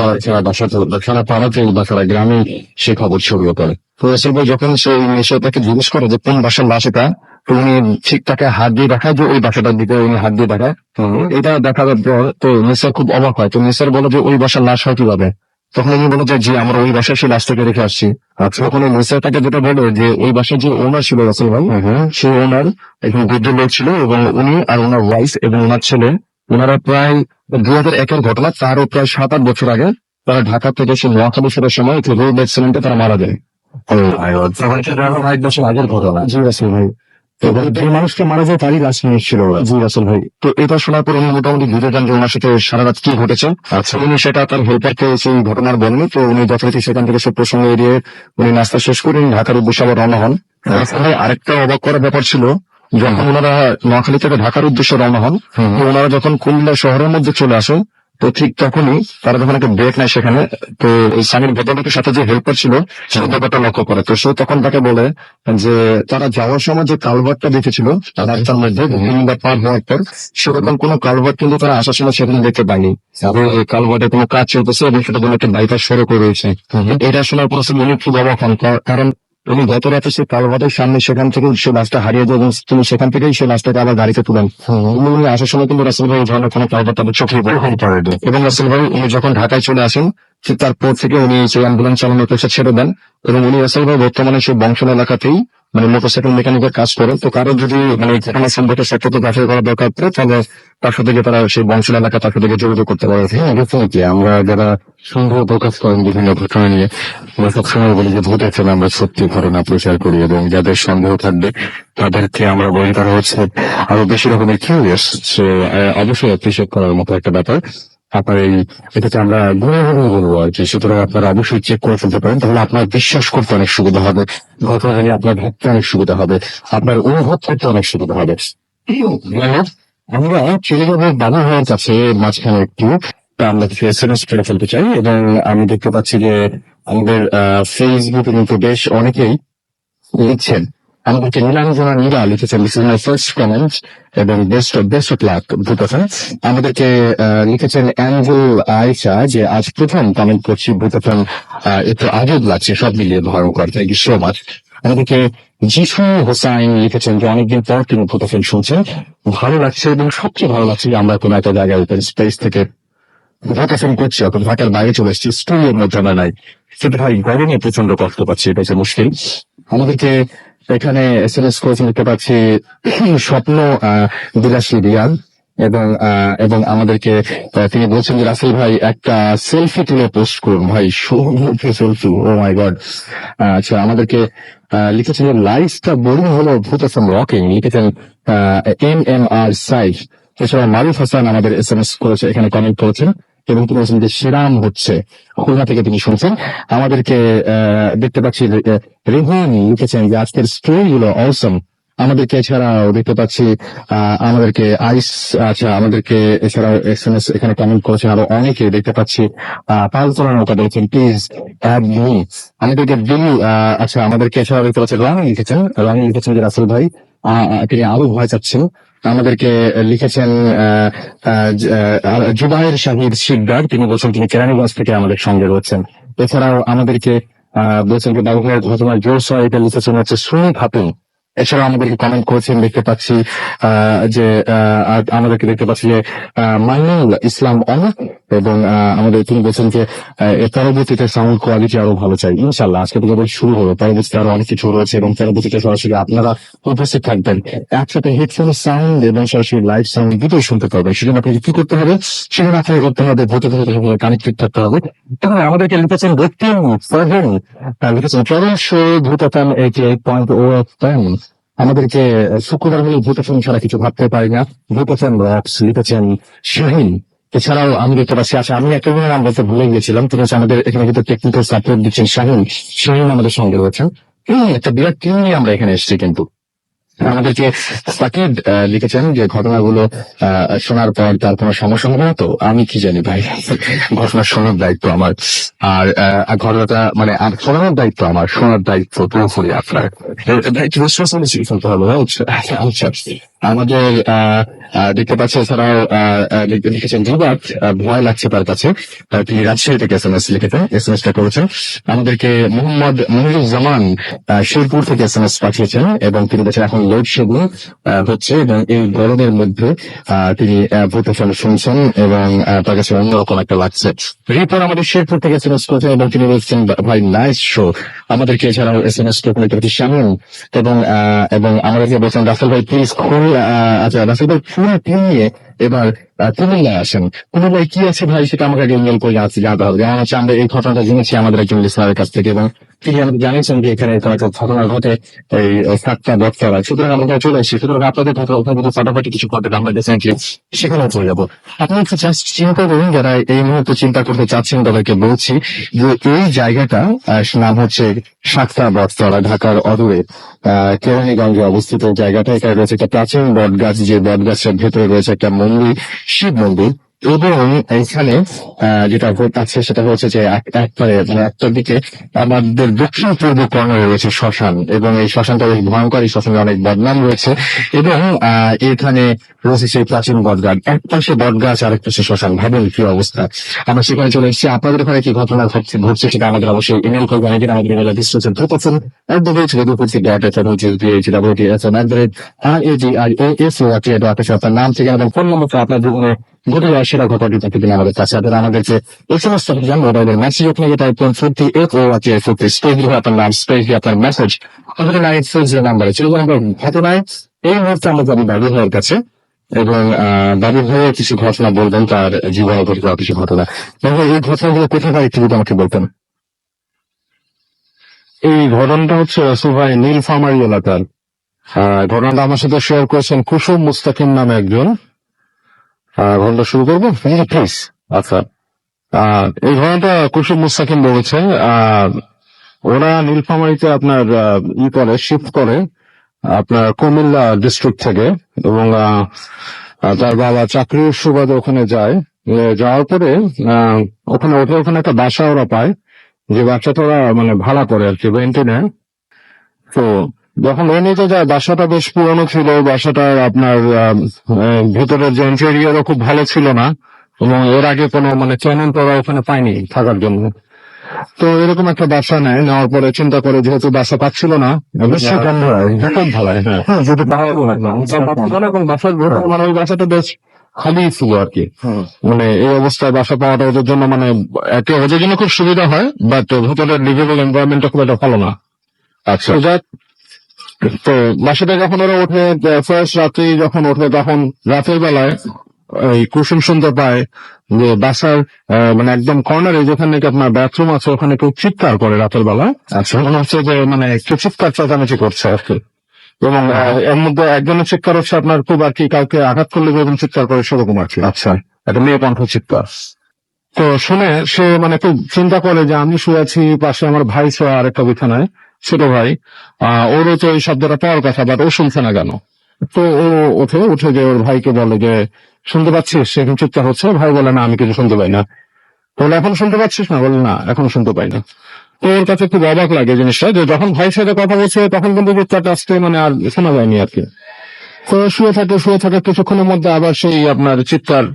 বাসা সারা পাড়াতে বাসারা গ্রামে সে খবর ছড়িয়ে পড়ে। তো রাসেল ভাই যখন সেই মেসিয়ার তাকে জিজ্ঞেস করে যে কোন বাসার লাশ এটা, তো উনি ঠিক তাকে হাত দিয়ে দেখায় যে ওই বাসাটার দিকে উনি হাত দিয়ে দেখায়। এটা দেখার পর তো মিস্টার খুব অবাক হয়। তো মিস্টার বলে যে ওই বাসার লাশ হয় কিভাবে? তখন উনি বলে যে জি, আমরা ওই বাসায় সেই লাশটাকে রেখে আসছি। তখন ওই মিস্টার তাকে যেটা বলে যে ওই বাসার যে ওনার ছিল রাসেল ভাই, সেই ওনার একজন বৃদ্ধ লোক ছিল এবং উনি আর ওনার ওয়াইফ এবং ওনার ছেলে, ওনারা প্রায় 2001-এর ঘটনা, তারও প্রায় 7-8 বছর আগে তারা ঢাকা থেকে সে নোয়াখালী ফেরার সময় রোড অ্যাক্সিডেন্টে তারা মারা যায়। 1 বছর আগের ঘটনা। জি রাসেল ভাই, যে মানুষটা মারা যায় তারই লাশ নিয়ে এসেছিল। জি রাসেল ভাই, তো এটা শোনার পর উনি মোটামুটি বুঝে যান যে ওনার সাথে সারা রাত কি ঘটেছে। উনি সেটা তার হেল্পারকে সেই ঘটনার বলেন। তো উনি যথারীতি সেখান থেকে সব প্রসঙ্গ এড়িয়ে উনি নাস্তা শেষ করে ঢাকার উদ্দেশ্যে আবার রওনা হন। আরেকটা অবাক করার ব্যাপার ছিল, যখন ওনারা নোয়াখালী থেকে ঢাকার উদ্দেশ্যে রওনা হন, ওনারা যখন কুমিল্লা শহরের মধ্যে চলে আসে, তো ঠিক তখনই তারা যখন একটা ব্রেক নেয় সেখানে, তো ওই স্বামীর ভদ্রলোকের সাথে যে হেল্পার ছিল সে ব্যাপারটা লক্ষ্য করে। তো সে তখন তাকে বলে যে তারা যাওয়ার সময় যে কালভার্টটা দেখেছিল রাস্তার মধ্যে পার হওয়ার পর, সেরকম কোনো কালভার্ট কিন্তু তারা আসার সময় সেখানে দেখতে পায়নি। ওই কালভার্টের কোনো কাজ চলতেছে এবং সেটা কোনো একটা বাইপাস সড়ক রয়েছে। এটা শোনার পর উনি খুব অবাক হন, কারণ উনি গত রাতে সে কালভার্টের সামনে সেখান থেকে সে লাশটা হারিয়ে যায় এবং তিনি সেখান থেকেই সে লাশটাকে আবার গাড়িতে তুলেন। উনি আসার সময় কিন্তু রাসেল ভাই এই ধরনের কোনো কালভার্ট তাদের চোখে পড়ে। এবং রাসেল ভাই উনি যখন ঢাকায় চলে আসেন, ঠিক তারপর থেকে উনি সেই অ্যাম্বুলেন্স চালানোর পেশা ছেড়ে দেন এবং উনি রাসেল ভাই বর্তমানে সেই বংশন এলাকাতেই মানে মোটরসাইকেল মেকানিকের কাজ করেন, তো কারো যদি মানে ঘটনা সম্পর্কে সত্যতা যাচাই করা দরকার পড়ে তাহলে তার সাথে গিয়ে তারা সেই বংশের এলাকা তার সাথে গিয়ে যোগাযোগ করতে পারে। হ্যাঁ, definitely আমরা যারা সন্দেহ প্রকাশ করেন বিভিন্ন ঘটনা নিয়ে, আমরা সবসময় বলি যে ভূত আছে না, আমরা সত্যি ঘটনা প্রচার করি, এবং যাদের সন্দেহ থাকবে তাদেরকে আমরা বলি তারা হচ্ছে আরো বেশি রকমের কিউরিয়াস, সো অবশ্যই অ্যাপ্রিসিয়েট করার মতো একটা ব্যাপার। আপনার এই এটাকে আমরা গুণে বলবো আর কি, সুতরাং আপনারা অবশ্যই চেক করে ফেলতে পারেন, তাহলে আপনার বিশ্বাস করতে অনেক সুবিধা হবে, ঘটনা নিয়ে আপনার ভাবতে অনেক সুবিধা হবে, আপনার অনুভব করতে অনেক সুবিধা হবে। আমরা চলে যাবো বাবা ভাইয়ের কাছে মাঝখানে একটু, তা আমরা কিছু এসএমএস করে ফেলতে চাই, এবং আমি দেখতে পাচ্ছি যে আমাদের ফেসবুকে কিন্তু বেশ অনেকেই লিখছেন। আমাদেরকে নীলাঞ্জনা নীলা লিখেছেন, this is my first comment, এবং বেস্ট অফ লাক ভূতাফান। আমাদেরকে লিখেছেন অ্যাঞ্জেল আয়েশা যে আজ প্রথম কমেন্ট করছি ভূতাফান, একটু আজব লাগছে সব মিলিয়ে ভয়ঙ্কর, থ্যাংক ইউ সো মাচ। আমাদেরকে জিসু হোসাইন লিখেছেন যে অনেকদিন পর তিনি ভূতাফান শুনছেন, ভালো লাগছে, এবং সবচেয়ে ভালো লাগছে যে আমরা কোনো একটা জায়গায় ওপেন স্পেস থেকে ভোকেশন করছি, অথবা ঢাকার বাইরে চলে এসেছি, স্টুডিওর মধ্যে আমরা নাই, সেটা ভাই বাইরে নিয়ে প্রচন্ড কষ্ট পাচ্ছি, এটা হচ্ছে মুশকিল। আমাদেরকে এখানে এসএমএস করেছেন দেখতে পাচ্ছি স্বপ্ন বিলাসী রিয়ান, এবং আমাদেরকে তিনি বলছেন যে রাসেল ভাই একটা সেলফি তুলে পোস্ট করুন ভাই, সেলফি, ও মাই গড। আচ্ছা, আমাদেরকে লিখেছেন যে লাইফটা বোরিং হলো ভূতাফান রকিং, লিখেছেন MMR সাইফ। এছাড়া মারুফ হাসান আমাদের এসএমএস করেছে, এখানে কমেন্ট করেছেন, এবং তিনি বলছেন যে শিরাম হচ্ছে, খুলনা থেকে তিনি শুনছেন। আমাদেরকে দেখতে পাচ্ছি রেহান লিখেছেন যে আজকের স্টোরি গুলো অসম। আমাদেরকে এছাড়াও দেখতে পাচ্ছি আমাদেরকে আইস, আচ্ছা আমাদেরকে এছাড়াও এসএমএস এখানে কমেন্ট করেছেন আরো অনেকে, দেখতে পাচ্ছি পালতলা নৌকা বলেছেন প্লিজ অ্যাড মি। আমাদেরকে বিল, আচ্ছা আমাদেরকে এছাড়াও দেখতে পাচ্ছি রানি লিখেছেন যে রাসেল ভাই তিনি আরো ভয় চাচ্ছেন। আমাদেরকে লিখেছেন জুবাইর শাহিদ শিকদার, তিনি বলছেন তিনি কেরানীগঞ্জ থেকে আমাদের সঙ্গে রয়েছেন। এছাড়াও আমাদেরকে বলছেন যে বাবু ভাইয়ের ঘটনার জোর সহ এটা লিখেছেন হচ্ছে সুনীল খাতুন। এছাড়াও আমাদেরকে কমেন্ট করেছেন, দেখতে পাচ্ছি যে আমাদেরকে দেখতে পাচ্ছি যে মাইনুল ইসলাম অনেক, এবং আমাদের তিনি বলছেন যে এর পরবর্তীতে সাউন্ড কোয়ালিটি আরো ভালো চাই। ইনশাল্লাহ আজকে থেকে শুরু হলো, পরবর্তীতে আরো অনেক কিছু রয়েছে, এবং পরবর্তীতে সরাসরি আপনারা উপস্থিত থাকবেন, একসাথে হেডফোন সাউন্ড এবং সরাসরি লাইভ সাউন্ড দুটোই শুনতে পারবেন। সেজন্য আপনাকে কি করতে হবে, সেজন্য আপনাকে করতে হবে ভোটে কানেক্টেড থাকতে হবে। তাহলে আমাদেরকে লিখেছেন লিখেছেন চরণ ভূতাফান 88.0 আমাদেরকে শুক্রবার হলে ভূতাফান ছাড়া কিছু ভাবতে পারি না, ভূতাফান রক্স লিখেছেন শাহিন। এছাড়াও আমি দেখতে পাচ্ছি, আচ্ছা আমি একটা নাম বলতে ভুলে গিয়েছিলাম, ঠিক আছে, আমাদের এখানে কিন্তু টেকনিক্যাল সাপোর্ট দিচ্ছেন শাহিন আমাদের সঙ্গে রয়েছেন। একটা বিরাট টিম নিয়ে আমরা এখানে এসেছি। কিন্তু আমাদেরকে সাকিব লিখেছেন যে ঘটনাগুলো শোনার পর তার কোনো সমস্যা হবে না তো, আমি কি জানি ভাই, ঘটনা শোনার দায়িত্ব আমার, আর ঘটনাটা মানে শোনানোর দায়িত্ব আমার, শোনার দায়িত্ব পুরোপুরি আপনার, দায়িত্ব রেসপন্সিবিলিটি ফেলতে হবে। আচ্ছা, আমাদের দেখতে পাচ্ছি এছাড়াও লিখেছেন জিবাত, ভয় লাগছে তার কাছে, তিনি রাজশাহী থেকে এসএমএসটা করেছেন। আমাদেরকে মোহাম্মদ মনিরুজ্জামান শেরপুর থেকে এসএমএস পাঠিয়েছেন, এবং তিনি বলছেন এখন লোডশেডিং হচ্ছে, এবং এই গরমের মধ্যে তিনি ভূতাফান শুনছেন, এবং তার কাছে অন্যরকম একটা লাগছে। রিপোর আমাদের শেরপুর থেকে এসএমএস করেছেন, এবং তিনি বলছেন ভাই নাইস শো। আমাদেরকে এছাড়াও এসএমএস করেছেন শামিম, এবং আমাদেরকে বলছেন রাসেল ভাই প্লিজ আচ্ছা রাসেল ভাই পুরো টিম নিয়ে এবার কুমিল্লায় আসেন। কুমিল্লায় কি আছে ভাই সেটা আমাকে আগে ইমেল করে জানতে হবে। যেমন হচ্ছে আমরা এই ঘটনাটা জেনেছি আমাদের একজন লিসনারের কাছ থেকে, এবং তিনি আমাদের জানিয়েছেন যে এখানে একটা ঘটনা ঘটে এই 7টা বছর, সুতরাং আমরা চলে এসেছি। সুতরাং আপনাদের ফাটাফাটি কিছু ঘটে আমরা ডেফিনেটলি সেখানে চলে যাবো। আপনি একটু জাস্ট চিন্তা করুন, যারা এই মুহূর্তে চিন্তা করতে চাচ্ছেন তাদেরকে বলছি যে এই জায়গাটা নাম হচ্ছে 7টা বটতলা, ঢাকার অদূরে কেরানীগঞ্জে অবস্থিত জায়গাটা। এখানে রয়েছে একটা প্রাচীন বটগাছ, যে বটগাছের ভেতরে রয়েছে একটা মন্দির, শিব মন্দির, এবং এখানে যেটা আছে সেটা হচ্ছে যে একবারে মানে একটার দিকে আমাদের দক্ষিণ পূর্ব কর্নারে রয়েছে শ্মশান, এবং এই শ্মশানটা বেশ ভয়ঙ্কর, এই শ্মশানে অনেক বদনাম রয়েছে, এবং এখানে রয়েছে সেই প্রাচীন বটগাছ, এক পাশে বটগাছ আর এক পাশে শ্মশান, ভাবেন কি অবস্থা। আমরা সেখানে চলে এসেছি। আপনাদের ওখানে কি ঘটনা ঘটছে সেটা আমাদের অবশ্যই ইমেল করবেন। আমাদের ইমেল অ্যাড্রেস হচ্ছে আপনার নাম ঠিকানা এবং ফোন নম্বর আপনার জীবনে ঘটে যাওয়া সেরা ঘটনাটি তাকে দিন আমাদের কাছে। আপনারা আমাদেরকে এই সমস্ত মোবাইলের মেসেজ ওখানে টাইপ করুন 48 স্পেস দিয়ে আপনার নাম, স্পেস দিয়ে আপনার মেসেজ, আমাদের 940 নাম্বারে চলে যান। ঘটনায় এই মুহূর্তে আমরা যাবো বাবু ভাইয়ের কাছে এবং বাবু ভাইয়ের কিছু ঘটনা বলবেন, তার জীবনে ঘটে যাওয়া কিছু ঘটনা। এই ঘটনাগুলো কোথায় একটু যদি আমাকে বলতেন। এই ঘটনাটা হচ্ছে রাসূল ভাই নীলফামারী এলাকার। ঘটনাটা আমার সাথে শেয়ার করেছেন কুসুম মুস্তাকিম নামে একজন। ঘটনা শুরু করবো প্লিজ? আচ্ছা, এই ঘটনাটা কুসুম মুস্তাকিম বলেছে। ওরা নীলফামারীতে আপনার শিফট করে আপনার কুমিল্লা ডিস্ট্রিক্ট থেকে, এবং তার বাবা চাকরির সুবাদে ওখানে যায়। যাওয়ার পরে ওখানে ওঠে, ওখানে একটা বাসা ওরা পায়, যে বাচ্চাটা ওরা মানে ভাড়া করে আর কি, রেন্টে নেয়। তো যখন ও নিতে যায়, বাসাটা বেশ পুরনো ছিল, বাসাটার আপনার ভেতরের যে ইন্টেরিয়রও খুব ভালো ছিল না, এবং এর আগে কোনো মানে চ্যানেল ওরা ওখানে পায়নি থাকার জন্য। তো এরকম একটা বাসা নেয়, নেওয়ার পরে চিন্তা করে যেহেতু বাসা পাচ্ছিল না, বেতন ভাড়ায়, হ্যাঁ যদি এবং বাসার ভেতর মানে ওই বাসাটা বেশ খালি ছিল আর কি। মানে এই অবস্থায় বাসা পাওয়াটা ওদের জন্য মানে একে ওদের জন্য খুব সুবিধা হয়, বাট ভেতরের লিভেবল এনভায়রনমেন্টটা খুব একটা ভালো না। আচ্ছা, তো বাসাটা যখন ওরা ওঠে, ফার্স্ট রাত্রি যখন ওঠে, তখন রাতের বেলায় এই কুসুম শুনতে পায় যে বাসার মানে একদম কর্নারে যেখানে নাকি আপনার বাথরুম আছে, ওখানে কেউ চিৎকার করে রাতের বেলা। আচ্ছা, মনে হচ্ছে যে মানে কেউ চিৎকার চেঁচামেচি করছে আর কি। এবং এর মধ্যে একজনের চিৎকার হচ্ছে আপনার খুব আর কি, কাউকে আঘাত করলে যেরকম চিৎকার করে সেরকম আর কি। আচ্ছা, একটা মেয়ে কণ্ঠ চিৎকার। তো শুনে সে মানে খুব চিন্তা করে যে আমি শুয়ে আছি, পাশে আমার ভাই শোয়া আরেকটা বিছানায়, ছোট ভাই। ওরও তো এই শব্দটা পাওয়ার কথা, বাট ও শুনছে না কেন। তো ও উঠে যে ওর ভাইকে বলে যে শুনতে পাচ্ছিস সেরকম চিৎকার হচ্ছে? ভাই বলে না, আমি কিছু শুনতে পাই না। বলে এখন শুনতে পাচ্ছিস না? বলে না, এখন শুনতে পাই না। তো ওর কাছে খুব অবাক লাগে জিনিসটা, যে যখন ভাইয়ের সাথে কথা বলছে তখন কিন্তু চিৎকারটা আসতে মানে আর শোনা যায়নি আর কি। তো শুয়ে থাকে কিছুক্ষণের মধ্যে আবার সেই আপনার চিৎকার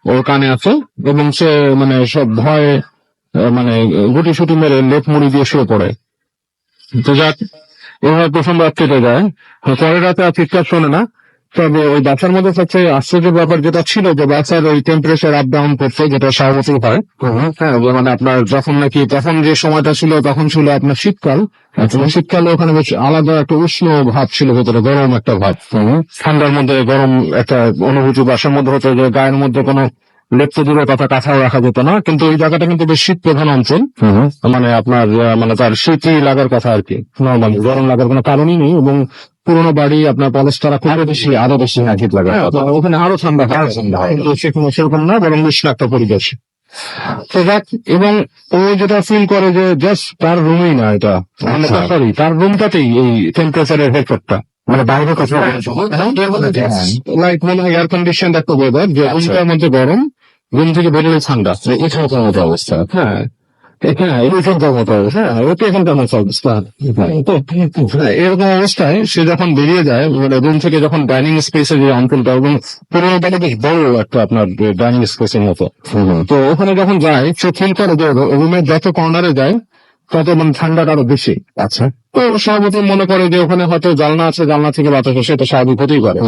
ওর কানে আছে, এবং সে মানে সব ভয়ে মানে গুটি সুটি মেরে লেপ মুড়ি দিয়ে শুয়ে পড়ে। তো যাক, এভাবে প্রথম রাত কেটে যায়। পরের রাতে আর চিৎকার শোনে না। তবে ওই বাচ্চার মধ্যে সবচেয়ে আশ্চর্য ব্যাপার যেটা ছিল, যে বাচ্চার ওই টেম্পারেচার আপ ডাউন করছে, যেটা স্বাভাবিক হয়। হ্যাঁ, মানে আপনার যখন নাকি তখন যে সময়টা ছিল তখন ছিল আপনার শীতকাল। শীতকালে ওখানে বেশ আলাদা একটা উষ্ণ ভাব ছিল, ভেতরে গরম একটা ভাব, ঠান্ডার মধ্যে গরম একটা অনুভূতি বাসার মধ্যে হতো, যে গায়ের মধ্যে কোনো লেপ্ত দূরের কথা কাঁথাও রাখা যেত না। কিন্তু ওই জায়গাটা কিন্তু বেশ শীত প্রধান অঞ্চল, মানে আপনার মানে তার শীতই লাগার কথা আর কি, নর্মালি গরম লাগার কোনো কারণই নেই। এবং পুরোনো বাড়ি আপনার পলেস্টারা আরো বেশি শীত লাগে, ওখানে আরো ঠান্ডা সেরকম না, বরং উষ্ণ একটা পরিবেশ। তো যাক, এবং ও যেটা ফিল করে যে জাস্ট তার রুমই না এটা, সরি তার রুমটাতেই এই টেম্পারেচারের হেডফেক্টটা, মানে বাইরে কথা লাইক মনে হয় এয়ার কন্ডিশন একটা ওয়েদার, যে রুমটার মধ্যে গরম, রুম থেকে বেরোলে ঠান্ডা, এখানকার মতো অবস্থা। হ্যাঁ এখানকার মতো অবস্থা, ওকে এখানকার মতো অবস্থা। তো এরকম অবস্থায় সে যখন বেরিয়ে যায়, মানে রুম থেকে যখন ডাইনিং স্পেসে যে অঞ্চলটা, এবং পুরোনো বাড়ি বেশ বড় একটা আপনার ডাইনিং স্পেসের মতো, তো ওখানে যখন যায় সে ফিল করে যে রুমের যত কর্নারে যায় তত মানে ঠান্ডাটা আরো বেশি। আচ্ছা, তো স্বাভাবিক মনে করে যে ওখানে হয়তো জানলা আছে, জানলা থেকে বাতাস আসে, এটা স্বাভাবিক হতেই পারে।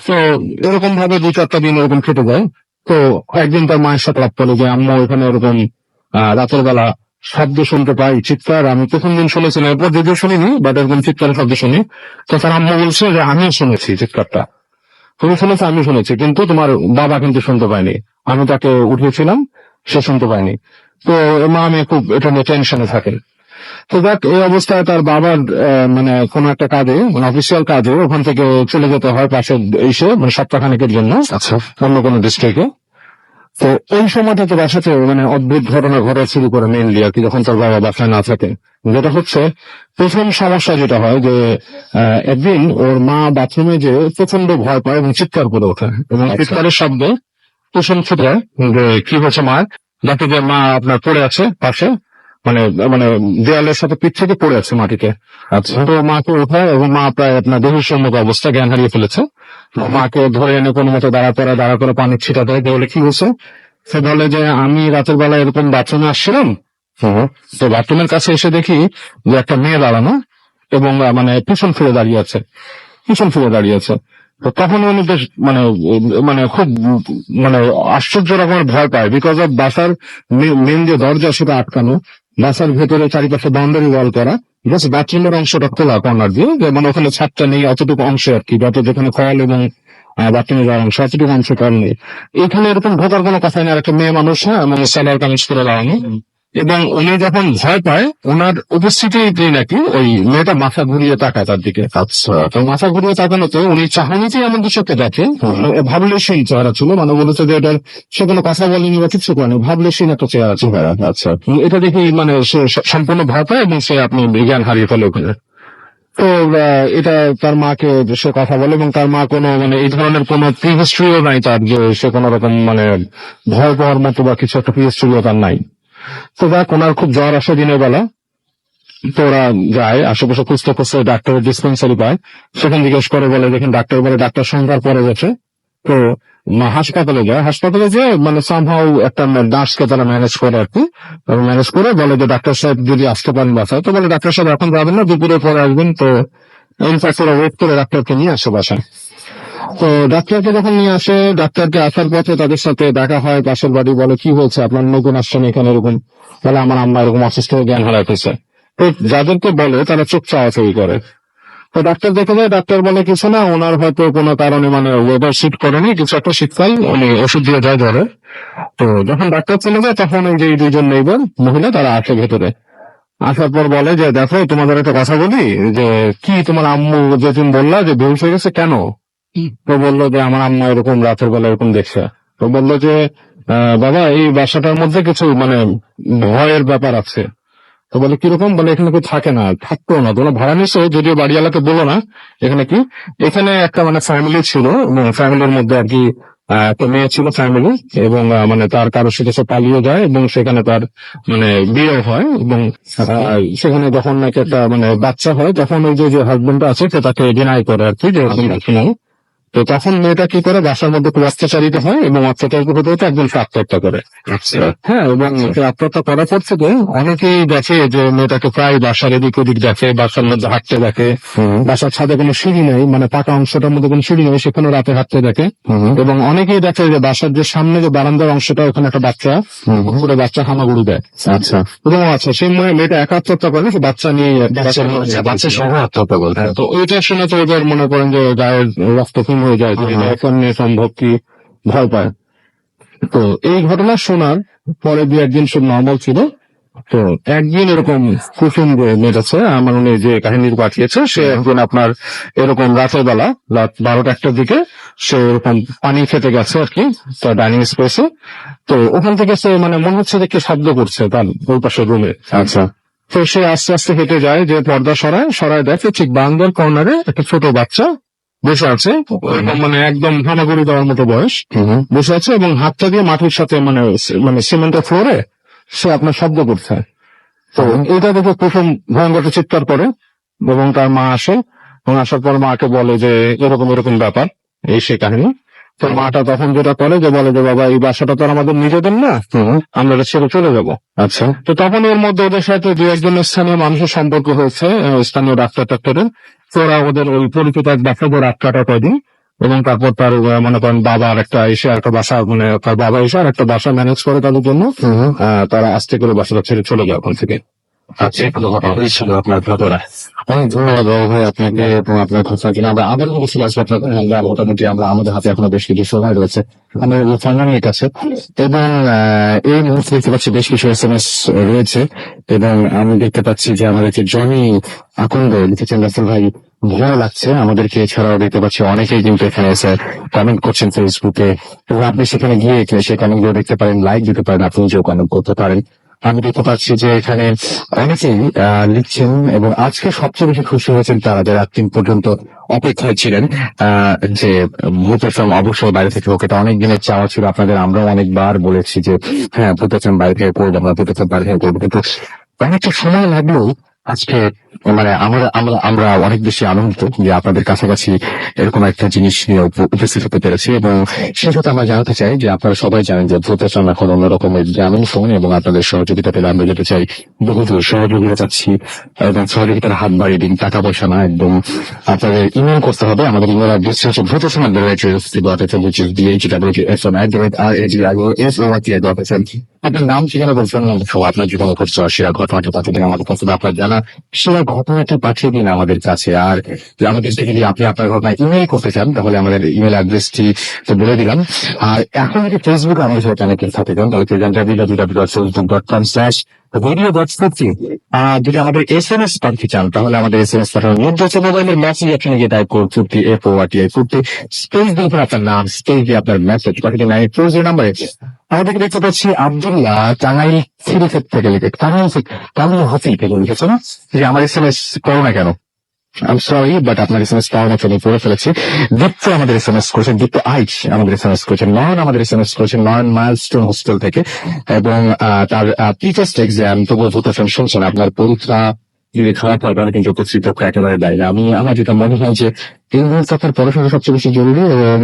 তো এরকম ভাবে 2-4টা দিন এরকম কেটে যায়। তো একদিন তার মায়ের সাথে লাভ করে যে আম্মা ওখানে এরকম রাতের বেলা শব্দ শুনতে পাই, চিৎকার। আমি প্রথম দিন শুনেছিলাম, এরপর যদিও শুনিনি, বাট এরকম চিৎকারের শব্দ শুনি। তো তার আম্মা বলছে যে আমিও শুনেছি চিৎকারটা, তুমি শুনেছো, আমি শুনেছি, কিন্তু তোমার বাবা কিন্তু শুনতে পায়নি। আমি তাকে উঠিয়েছিলাম, সে শুনতে পায়নি। তো মা আমি খুব এটা নিয়ে টেনশনে থাকে। তো দেখ, এই অবস্থায় তার বাবার মানে কোনো একটা কাজে, মানে অফিসিয়াল কাজে ওখান থেকে চলে যেতে হয় পাশে এসে, মানে সপ্তাহখানেকের জন্য। আচ্ছা, অন্য কোনো ডিস্ট্রিক্টে। তো এই সময়টাতে বাসাতে মানে অদ্ভুত ঘটনা ঘটা শুরু করে মেইনলি আর কি, যখন তার বাবা বাসায় না থাকে। যেটা হচ্ছে, প্রথম সমস্যা যেটা হয় যে একদিন ওর মা বাথরুমে যে প্রচন্ড ভয় পায় এবং চিৎকার করে ওঠে, এবং চিৎকারের শব্দে কুসুম ছুটে যে কি হচ্ছে মায়ের, দেখে যে মা আপনার পড়ে আছে পাশে, মানে মানে দেয়ালের সাথে পিঠ থেকে পড়ে আছে মাটিতে। আচ্ছা, তো মাকে ওঠায়, এবং মা প্রায় আপনার দেহসম্মত অবস্থা, জ্ঞান হারিয়ে ফেলেছে। মাকে ধরে এনে কোনো মতো দাঁড়া করে পানির ছিটা দেয়। বলে কি হয়েছে? সে বলে যে আমি রাতের বেলা এরকম বাথরুমে আসছিলাম, তো বাথরুমের কাছে এসে দেখি যে একটা মেয়ে দাঁড়ানো, এবং মানে পিছন ফিরে দাঁড়িয়ে আছে। তো তখন উনি বেশ মানে মানে খুব মানে আশ্চর্য রকমের ভয় পায়, বিকজ অফ বাসার মেন যে দরজা সেটা আটকানো, বাসার ভেতরে চারিপাশে বাউন্ডারি ওয়াল করা, জাস্ট বাথরুমের অংশটা খোলা কর্নার দিয়ে, যে মানে ওখানে ছাদটা নেই অতটুকু অংশে আর কি, যত যেখানে কল এবং বাথরুমে যাওয়ার অংশ অতটুকু অংশ কল নেই। এখানে এরকম ঢোকার কোনো কথা নেই, আর একটা মেয়ে মানুষ, হ্যাঁ, মানে স্যালার কামিজ করে লাগানো। এবং উনি যখন ভয় পায়, ওনার উপস্থিতিতেই নাকি ওই মেয়েটা মাথা ঘুরিয়ে তাকায় তার দিকে। আচ্ছা। তো মাথা ঘুরিয়ে তাকানোতে উনি চাহনিতে এমন কিছু একটা দেখে, ভাবলেশীন চেহারা ছিল, মানে বলেছে যে এটার সে কোনো কথা বলেনি বা কিছু করেনি, ভাবলেশীন একটা চেহারা ছিল। আচ্ছা। এটা দেখে মানে সে সম্পূর্ণ ভয় পায় এবং সে আপনি জ্ঞান হারিয়ে ফেলে ওখানে। তো এটা তার মাকে সে কথা বলে, এবং তার মা কোনো মানে এই ধরনের কোনো প্রিহিস্ট্রিও নাই তার, যে সে কোনো রকম মানে ভয় পাওয়ার মতো বা কিছু একটা প্রিহিস্ট্রিও তার নাই। তো দেখ, ওনার খুব জ্বর আসে দিনের বেলা। তো ওরা যায় আশেপাশে খুঁজতে খুঁজতে ডাক্তারের ডিসপেন্সারি পায়, সেখানে জিজ্ঞেস করে, বলে দেখেন ডাক্তার বলে ডাক্তার সন্ধ্যার পরে গেছে। তো হাসপাতালে যায়, হাসপাতালে যে মানে সামহাউ একটা নার্সকে তারা ম্যানেজ করে আর কি, ম্যানেজ করে বলে যে ডাক্তার সাহেব যদি আসতে পারেন বাসায়, তো বলে ডাক্তার সাহেব এখন যাবেন না, দুপুরের পরে আসবেন। তো ইনফ্যাক্ট ওরা ওয়েট করে ডাক্তারকে নিয়ে আসে বাসায়। তো ডাক্তারকে যখন নিয়ে আসে, ডাক্তারকে আসার পথে তাদের সাথে দেখা হয়, পাশের বাড়ি বলে কি হয়েছে আপনার, নতুন আসছেন এখানে এরকম, বলে আমার আম্মা এরকম অসুস্থ হয়ে জ্ঞান হারাইতেছে। তো যাদেরকে বলে তারা চোখ চাওয়াচাওয়ি করে। তো ডাক্তার দেখে যায়, ডাক্তার বলে কিছু না, ওনার হয়তো কোনো কারণে মানে ওয়েদার শিট করেনি, কিছু একটা শীতকাল, উনি ওষুধ দিয়ে যায় জ্বরে। তো যখন ডাক্তার চলে যায়, তখন ওই যে দুইজন নেইবার মহিলা তারা আসে ভেতরে। আসার পর বলে যে দেখো তোমাদের একটা কথা বলি, যে কি তোমার আম্মু যে তুমি বললা যে বেহুশ হয়ে গেছে কেন? তো বললো যে আমার আম্মা এরকম রাতের বেলা এরকম দেখছে। তো বললো যে বাবা এই বাসাটার মধ্যে কিছু মানে ভয়ের ব্যাপার আছে। তো বলে কিরকম? বলে এখানে কেউ থাকে না, থাকতো না, তোমরা ভাড়া নিছো, যদিও বাড়িওয়ালাকে বলো না। এখানে কি, এখানে একটা মানে ফ্যামিলি ছিল, এবং ফ্যামিলির মধ্যে আর কি একটা মেয়ে ছিল ফ্যামিলি, এবং মানে তার কারোর সাথে সে পালিয়ে যায়, এবং সেখানে তার মানে বিয়ে হয়, এবং সেখানে যখন নাকি একটা মানে বাচ্চা হয়, তখন ওই যে হাজবেন্ডটা আছে সে তাকে ডিনাই করে আর কি, যে এরকম কিছু নাই। তো তখন মেয়েটা কি করে, বাসার মধ্যে খুব অত্যাচারিত হয়, এবং অত্যাচারিত হতে হতে একজন সে আত্মহত্যা করে। হ্যাঁ, এবং সে আত্মহত্যা করার পর থেকে অনেকেই দেখে যে মেয়েটাকে প্রায় বাসার এদিক ওদিক দেখে, বাসার মধ্যে হাঁটতে দেখে, বাসার ছাদে কোনো সিঁড়ি নেই, মানে পাকা অংশটার মধ্যে কোনো সিঁড়ি নেই, সেখানে রাতে হাঁটতে দেখে। এবং অনেকেই দেখে যে বাসার যে সামনে যে বারান্দার অংশটা, ওখানে একটা বাচ্চা পুরো বাচ্চা হামাগুড়ি দেয়। আচ্ছা। এবং আচ্ছা, সেই মেয়েটা একা আত্মহত্যা করে, সে বাচ্চা নিয়ে বাচ্চা সহ আত্মহত্যা বলতে। তো ওইটা শুনে তো ওদের মনে করেন যে গায়ের রক্ত হয়ে যায়, যে এটা এখন নিয়ে সম্ভব, কি ভয় পায়। তো এই ঘটনা শোনার পরে দু একদিন সব নর্মাল ছিল। তো একদিন এরকম কুসুম যে মেটাচ্ছে আমার উনি যে কাহিনী পাঠিয়েছে, সে একদিন আপনার এরকম রাতের বেলা রাত 12টা-1টার দিকে সে এরকম পানি খেতে গেছে আর কি, তার ডাইনিং স্পেসে। তো ওখান থেকে সে মানে মনে হচ্ছে যে কি শব্দ করছে তার ওই পাশের রুমে। আচ্ছা। তো সে আস্তে আস্তে হেঁটে যায়, যে পর্দা সরায় দেখে ঠিক বারান্দার কর্নারে একটা ছোট বাচ্চা বসে আছে, মানে একদম হামাগুড়ি দেওয়ার মতো বয়স, বসে আছে, এবং হাতটা দিয়ে মাটির সাথে মানে মানে সিমেন্টের ফ্লোরে সে আপনার শব্দ করছে। তো এটা দেখে প্রথম ভয়ঙ্কর চিৎকার করে, এবং তার মা আসে, এবং আসার পর মাকে বলে যে এরকম এরকম ব্যাপার, এই সে কাহিনী। তো মাটা তখন যেটা করে, যে বলে যে বাবা এই বাসাটা তো আর আমাদের নিজেদের না, আমরা এটা ছেড়ে চলে যাবো। আচ্ছা। তো তখন এর মধ্যে ওদের সাথে দু একজন স্থানীয় মানুষের সম্পর্ক হয়েছে, স্থানীয় ডাক্তারের। তো ওরা ওদের ওই পরিচিত এক ডাক্তার রাত কাটা কয়দিন, এবং তারপর তার মনে করেন বাবার একটা এসে একটা বাসা, মানে তার বাবা এসে আর একটা বাসা ম্যানেজ করে তাদের জন্য। তারা আস্তে করে বাসাটা ছেড়ে চলে যায় ওখান থেকে। আচ্ছা, ছিল আপনার ঘটনা। অনেক ধন্যবাদ বাবু ভাই আপনাকে এবং আপনার কথা কিনা আমরা আবার অবশ্যই আসবো আপনার। আমরা মোটামুটি আমরা আমাদের হাতে এখনো বেশ কিছু সময় রয়েছে আমাদের ফার্নামের কাছে, এবং এই মুহূর্তে দেখতে পাচ্ছি বেশ কিছু SMS রয়েছে, এবং আমি দেখতে পাচ্ছি যে আমাদের যে জনি আকন্দ লিখেছেন, রাসেল ভাই ভয় লাগছে আমাদেরকে, এছাড়াও দেখতে পাচ্ছি অনেকেই কিন্তু এখানে এসে কমেন্ট করছেন ফেসবুকে, এবং আপনি সেখানে গিয়ে সেই কমেন্ট গুলো দেখতে পারেন, লাইক দিতে পারেন, আপনি নিজেও কমেন্ট করতে পারেন। আমি দেখতে পাচ্ছি যে এখানে অনেকেই লিখছেন, এবং আজকে সবচেয়ে বেশি খুশি হয়েছেন তারা যারা 3 পর্যন্ত অপেক্ষায় ছিলেন যে ভূতের ফিল্ম অবশ্যই বাইরে থেকে হোক। এটা অনেক দিনের চাওয়া ছিল আপনাদের, আমরাও অনেকবার বলেছি যে হ্যাঁ ভূতের ফিল্ম বাইরে থেকে করবো, আমরা ভূতের ফিল্ম বাইরে থেকে করবো, কিন্তু অনেকটা সময় লাগলেও আজকে মানে আমরা আমরা আমরা অনেক বেশি আনন্দিত যে আপনাদের কাছাকাছি এরকম একটা জিনিস নিয়ে উপস্থিত হতে পেরেছি, এবং সেই সাথে আমরা জানাতে চাই যে আপনারা সবাই জানেন যে ভূতেশন এখন অন্যরকমের গ্রামীণ ফোন, এবং আপনাদের সহযোগিতা পেলে আমরা যেতে চাই বহুদূর সহযোগিতা চাচ্ছি, এবং সহযোগিতার হাত বাড়িয়ে দিন, টাকা পয়সা না, একদম আপনাদের ইমেল করতে হবে। আমাদের ইমেল অ্যাড্রেস হচ্ছে ভূতেশন@bhw.fm@bhw.fm। আপনার নাম, ঠিকানা বলছেন, আপনার জীবনে ঘটছে সেরা ঘটনাটা পাঠিয়ে দিন আমাদের কাছে, আপনার জানা সেরা ঘটনাটা পাঠিয়ে দিন আমাদের কাছে। আর আমাদের থেকে যদি আপনি আপনার ঘটনা ইমেল করতে চান তাহলে আমাদের ইমেল অ্যাড্রেসটি তো বলে দিলাম। আর এখন যদি ফেসবুকে আমাদের সাথে কানেক্টেড থাকতে চান তাহলে www.facebook.com/radio.50। আর যদি আমাদের SMS পাঠাতে চান তাহলে আমাদের SMS পাঠানোর নির্দেশ মোবাইলের মেসেজ অপশনে গিয়ে টাইপ করুন 50FORTI 50, স্পেস দিয়ে আপনার নাম, স্পেস দিয়ে আপনার মেসেজ পাঠিয়ে দিন 940 নাম্বারে। আমাদেরকে দেখতে পাচ্ছি আব্দুল্লাহ টাঙ্গাইল সিরিফেট থেকে লিখে, টাঙ্গাইল হাসিল থেকে লিখেছে না যে আমার SMS করো না কেন। I'm sorry, বাট আপনার SMS পাওয়া না চলে পড়ে ফেলেছি। দীপ্ত আমাদের SMS করেছেন, দীপ্ত আইচ আমাদের SMS করেছেন, নয়ন আমাদের SMS করেছেন, নয়ন মাইলস্টোন হোস্টেল থেকে, এবং তার প্রিটেস্ট এক্সাম তবুও ভূতেশন শুনছেন। আপনার পরীক্ষা যদি খারাপ হয় তাহলে কিন্তু কর্তৃপক্ষ একেবারে দেয় না। আমার যেটা মনে হয় যে এই মুহূর্তে আপনার পড়াশোনা সবচেয়ে বেশি জরুরি, এবং